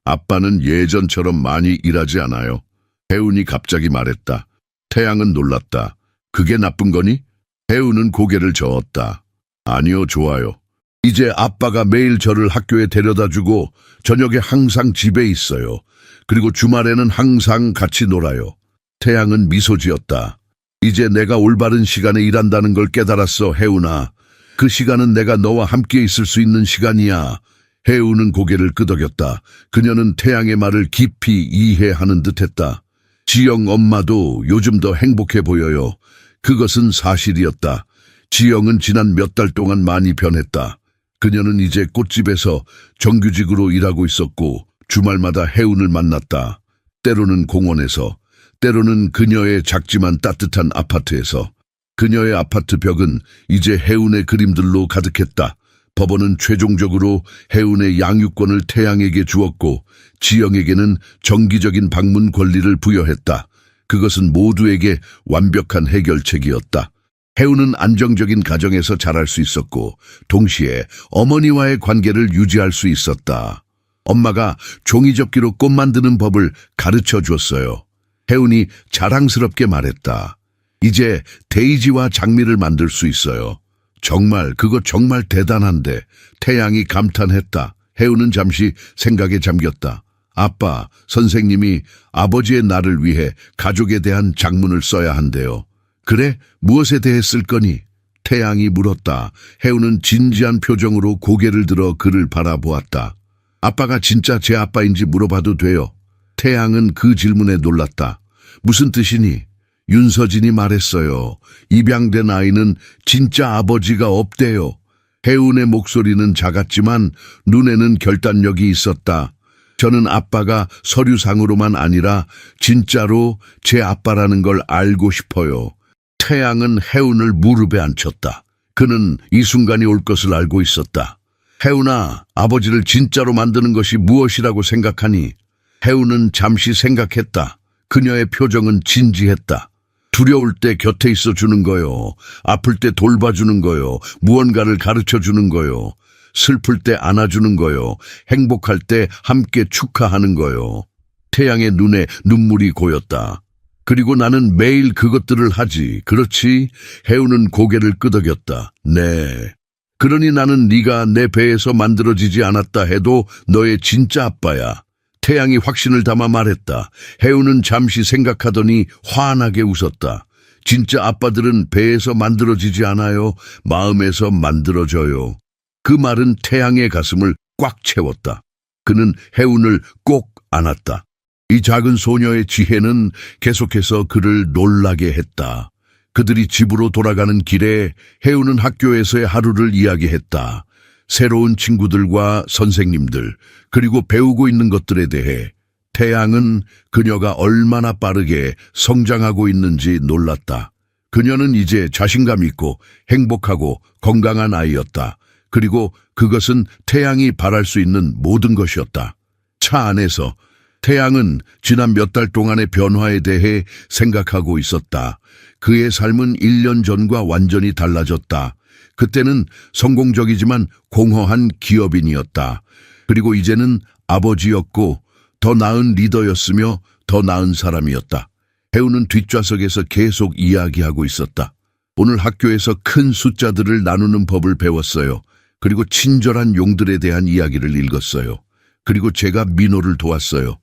아빠는 예전처럼 많이 일하지 않아요. 혜운이 갑자기 말했다. 태양은 놀랐다. 그게 나쁜 거니? 혜운은 고개를 저었다. 아니요, 좋아요. 이제 아빠가 매일 저를 학교에 데려다주고 저녁에 항상 집에 있어요. 그리고 주말에는 항상 같이 놀아요. 태양은 미소 지었다. 이제 내가 올바른 시간에 일한다는 걸 깨달았어, 혜운아. 그 시간은 내가 너와 함께 있을 수 있는 시간이야. 혜운은 고개를 끄덕였다. 그녀는 태양의 말을 깊이 이해하는 듯했다. 지영 엄마도 요즘 더 행복해 보여요. 그것은 사실이었다. 지영은 지난 몇 달 동안 많이 변했다. 그녀는 이제 꽃집에서 정규직으로 일하고 있었고 주말마다 혜운을 만났다. 때로는 공원에서, 때로는 그녀의 작지만 따뜻한 아파트에서. 그녀의 아파트 벽은 이제 해운의 그림들로 가득했다. 법원은 최종적으로 해운의 양육권을 태양에게 주었고 지영에게는 정기적인 방문 권리를 부여했다. 그것은 모두에게 완벽한 해결책이었다. 해운은 안정적인 가정에서 자랄 수 있었고 동시에 어머니와의 관계를 유지할 수 있었다. 엄마가 종이접기로 꽃 만드는 법을 가르쳐 줬어요. 해운이 자랑스럽게 말했다. 이제 데이지와 장미를 만들 수 있어요. 그거 정말 대단한데. 태양이 감탄했다. 해운은 잠시 생각에 잠겼다. 아빠, 선생님이 아버지의 날을 위해 가족에 대한 장문을 써야 한대요. 그래? 무엇에 대해 쓸 거니? 태양이 물었다. 해운은 진지한 표정으로 고개를 들어 그를 바라보았다. 아빠가 진짜 제 아빠인지 물어봐도 돼요? 태양은 그 질문에 놀랐다. 무슨 뜻이니? 윤서진이 말했어요. 입양된 아이는 진짜 아버지가 없대요. 해운의 목소리는 작았지만 눈에는 결단력이 있었다. 저는 아빠가 서류상으로만 아니라 진짜로 제 아빠라는 걸 알고 싶어요. 태양은 해운을 무릎에 앉혔다. 그는 이 순간이 올 것을 알고 있었다. 해운아, 아버지를 진짜로 만드는 것이 무엇이라고 생각하니? 해운은 잠시 생각했다. 그녀의 표정은 진지했다. 두려울 때 곁에 있어 주는 거요. 아플 때 돌봐주는 거요. 무언가를 가르쳐 주는 거요. 슬플 때 안아주는 거요. 행복할 때 함께 축하하는 거요. 태양의 눈에 눈물이 고였다. 그리고 나는 매일 그것들을 하지. 그렇지? 해운은 고개를 끄덕였다. 네. 그러니 나는 네가 내 배에서 만들어지지 않았다 해도 너의 진짜 아빠야. 태양이 확신을 담아 말했다. 해운은 잠시 생각하더니 환하게 웃었다. 진짜 아빠들은 배에서 만들어지지 않아요. 마음에서 만들어져요. 그 말은 태양의 가슴을 꽉 채웠다. 그는 해운을 꼭 안았다. 이 작은 소녀의 지혜는 계속해서 그를 놀라게 했다. 그들이 집으로 돌아가는 길에 해운은 학교에서의 하루를 이야기했다. 새로운 친구들과 선생님들, 그리고 배우고 있는 것들에 대해. 태양은 그녀가 얼마나 빠르게 성장하고 있는지 놀랐다. 그녀는 이제 자신감 있고 행복하고 건강한 아이였다. 그리고 그것은 태양이 바랄 수 있는 모든 것이었다. 차 안에서 태양은 지난 몇 달 동안의 변화에 대해 생각하고 있었다. 그의 삶은 1년 전과 완전히 달라졌다. 그때는 성공적이지만 공허한 기업인이었다. 그리고 이제는 아버지였고 더 나은 리더였으며 더 나은 사람이었다. 해운은 뒷좌석에서 계속 이야기하고 있었다. 오늘 학교에서 큰 숫자들을 나누는 법을 배웠어요. 그리고 친절한 용들에 대한 이야기를 읽었어요. 그리고 제가 민호를 도왔어요.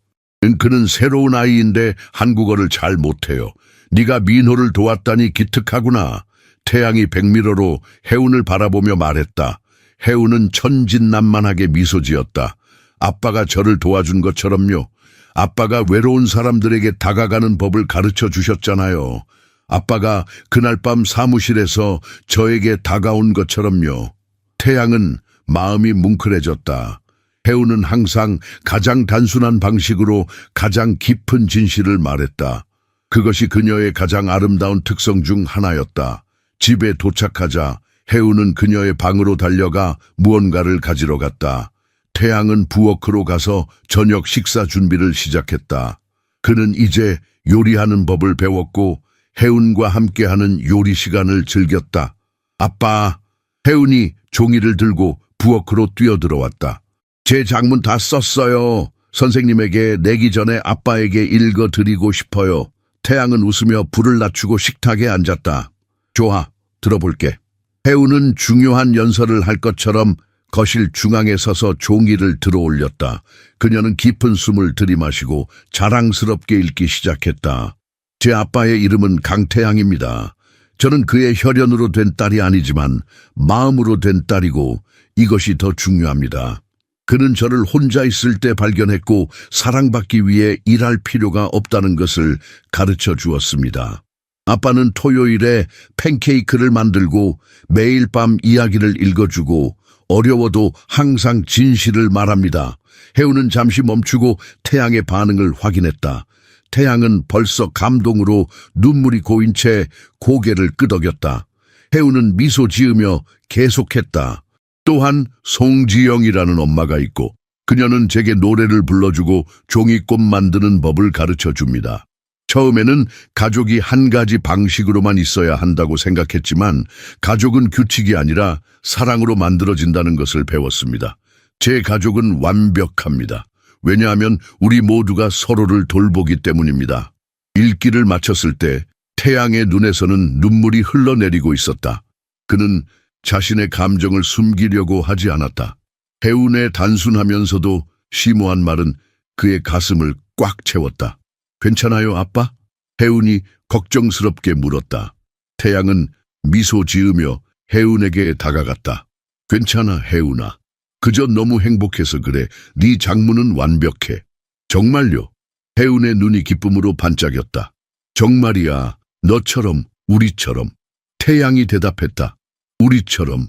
그는 새로운 아이인데 한국어를 잘 못해요. 네가 민호를 도왔다니 기특하구나. 태양이 백미러로 해운을 바라보며 말했다. 해운은 천진난만하게 미소 지었다. 아빠가 저를 도와준 것처럼요. 아빠가 외로운 사람들에게 다가가는 법을 가르쳐 주셨잖아요. 아빠가 그날 밤 사무실에서 저에게 다가온 것처럼요. 태양은 마음이 뭉클해졌다. 해운은 항상 가장 단순한 방식으로 가장 깊은 진실을 말했다. 그것이 그녀의 가장 아름다운 특성 중 하나였다. 집에 도착하자 해운은 그녀의 방으로 달려가 무언가를 가지러 갔다. 태양은 부엌으로 가서 저녁 식사 준비를 시작했다. 그는 이제 요리하는 법을 배웠고 해운과 함께하는 요리 시간을 즐겼다. 아빠, 해운이 종이를 들고 부엌으로 뛰어들어왔다. 제 장문 다 썼어요. 선생님에게 내기 전에 아빠에게 읽어드리고 싶어요. 태양은 웃으며 불을 낮추고 식탁에 앉았다. 좋아, 들어볼게. 해운은 중요한 연설을 할 것처럼 거실 중앙에 서서 종이를 들어 올렸다. 그녀는 깊은 숨을 들이마시고 자랑스럽게 읽기 시작했다. 제 아빠의 이름은 강태양입니다. 저는 그의 혈연으로 된 딸이 아니지만 마음으로 된 딸이고 이것이 더 중요합니다. 그는 저를 혼자 있을 때 발견했고 사랑받기 위해 일할 필요가 없다는 것을 가르쳐 주었습니다. 아빠는 토요일에 팬케이크를 만들고 매일 밤 이야기를 읽어주고 어려워도 항상 진실을 말합니다. 해운은 잠시 멈추고 태양의 반응을 확인했다. 태양은 벌써 감동으로 눈물이 고인 채 고개를 끄덕였다. 해우는 미소 지으며 계속했다. 또한 송지영이라는 엄마가 있고 그녀는 제게 노래를 불러주고 종이꽃 만드는 법을 가르쳐 줍니다. 처음에는 가족이 한 가지 방식으로만 있어야 한다고 생각했지만 가족은 규칙이 아니라 사랑으로 만들어진다는 것을 배웠습니다. 제 가족은 완벽합니다. 왜냐하면 우리 모두가 서로를 돌보기 때문입니다. 읽기를 마쳤을 때 태양의 눈에서는 눈물이 흘러내리고 있었다. 그는 자신의 감정을 숨기려고 하지 않았다. 해운의 단순하면서도 심오한 말은 그의 가슴을 꽉 채웠다. 괜찮아요, 아빠? 해운이 걱정스럽게 물었다. 태양은 미소 지으며 해운에게 다가갔다. 괜찮아, 해운아. 그저 너무 행복해서 그래. 네 장문은 완벽해. 정말요? 해운의 눈이 기쁨으로 반짝였다. 정말이야. 너처럼, 우리처럼. 태양이 대답했다. 우리처럼.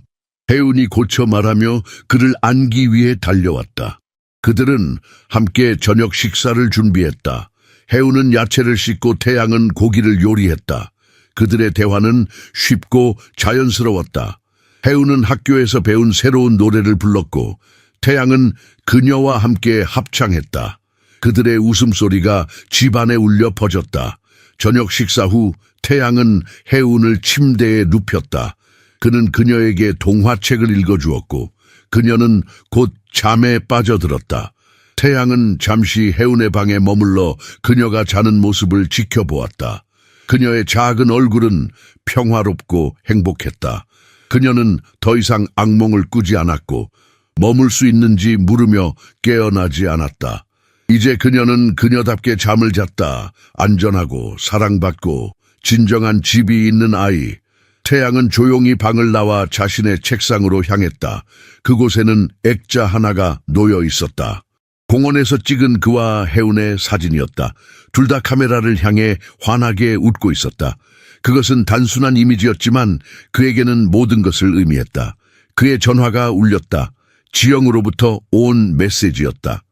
해운이 고쳐 말하며 그를 안기 위해 달려왔다. 그들은 함께 저녁 식사를 준비했다. 해운은 야채를 씻고 태양은 고기를 요리했다. 그들의 대화는 쉽고 자연스러웠다. 해운은 학교에서 배운 새로운 노래를 불렀고 태양은 그녀와 함께 합창했다. 그들의 웃음소리가 집안에 울려 퍼졌다. 저녁 식사 후 태양은 해운을 침대에 눕혔다. 그는 그녀에게 동화책을 읽어주었고 그녀는 곧 잠에 빠져들었다. 태양은 잠시 해운의 방에 머물러 그녀가 자는 모습을 지켜보았다. 그녀의 작은 얼굴은 평화롭고 행복했다. 그녀는 더 이상 악몽을 꾸지 않았고 머물 수 있는지 물으며 깨어나지 않았다. 이제 그녀는 그녀답게 잠을 잤다. 안전하고 사랑받고 진정한 집이 있는 아이. 태양은 조용히 방을 나와 자신의 책상으로 향했다. 그곳에는 액자 하나가 놓여 있었다. 공원에서 찍은 그와 해운의 사진이었다. 둘 다 카메라를 향해 환하게 웃고 있었다. 그것은 단순한 이미지였지만 그에게는 모든 것을 의미했다. 그의 전화가 울렸다. 지영으로부터 온 메시지였다.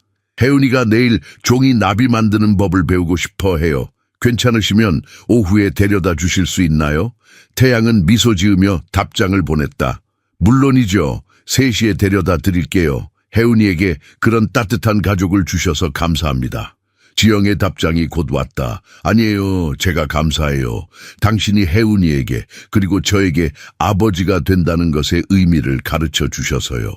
해운이가 내일 종이 나비 만드는 법을 배우고 싶어 해요. 괜찮으시면 오후에 데려다 주실 수 있나요? 태양은 미소 지으며 답장을 보냈다. 물론이죠. 3시에 데려다 드릴게요. 해운이에게 그런 따뜻한 가족을 주셔서 감사합니다. 지영의 답장이 곧 왔다. 아니에요. 제가 감사해요. 당신이 해운이에게 그리고 저에게 아버지가 된다는 것의 의미를 가르쳐 주셔서요.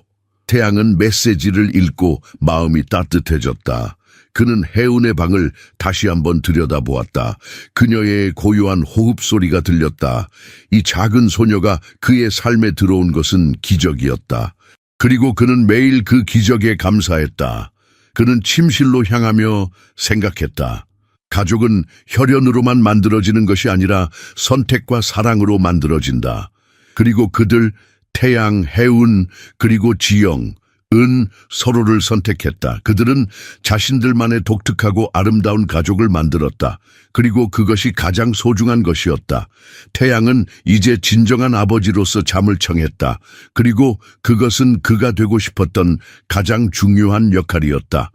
태양은 메시지를 읽고 마음이 따뜻해졌다. 그는 해운의 방을 다시 한번 들여다보았다. 그녀의 고요한 호흡 소리가 들렸다. 이 작은 소녀가 그의 삶에 들어온 것은 기적이었다. 그리고 그는 매일 그 기적에 감사했다. 그는 침실로 향하며 생각했다. 가족은 혈연으로만 만들어지는 것이 아니라 선택과 사랑으로 만들어진다. 그리고 그들, 태양, 해운, 그리고 지영, 은 서로를 선택했다. 그들은 자신들만의 독특하고 아름다운 가족을 만들었다. 그리고 그것이 가장 소중한 것이었다. 태양은 이제 진정한 아버지로서 잠을 청했다. 그리고 그것은 그가 되고 싶었던 가장 중요한 역할이었다.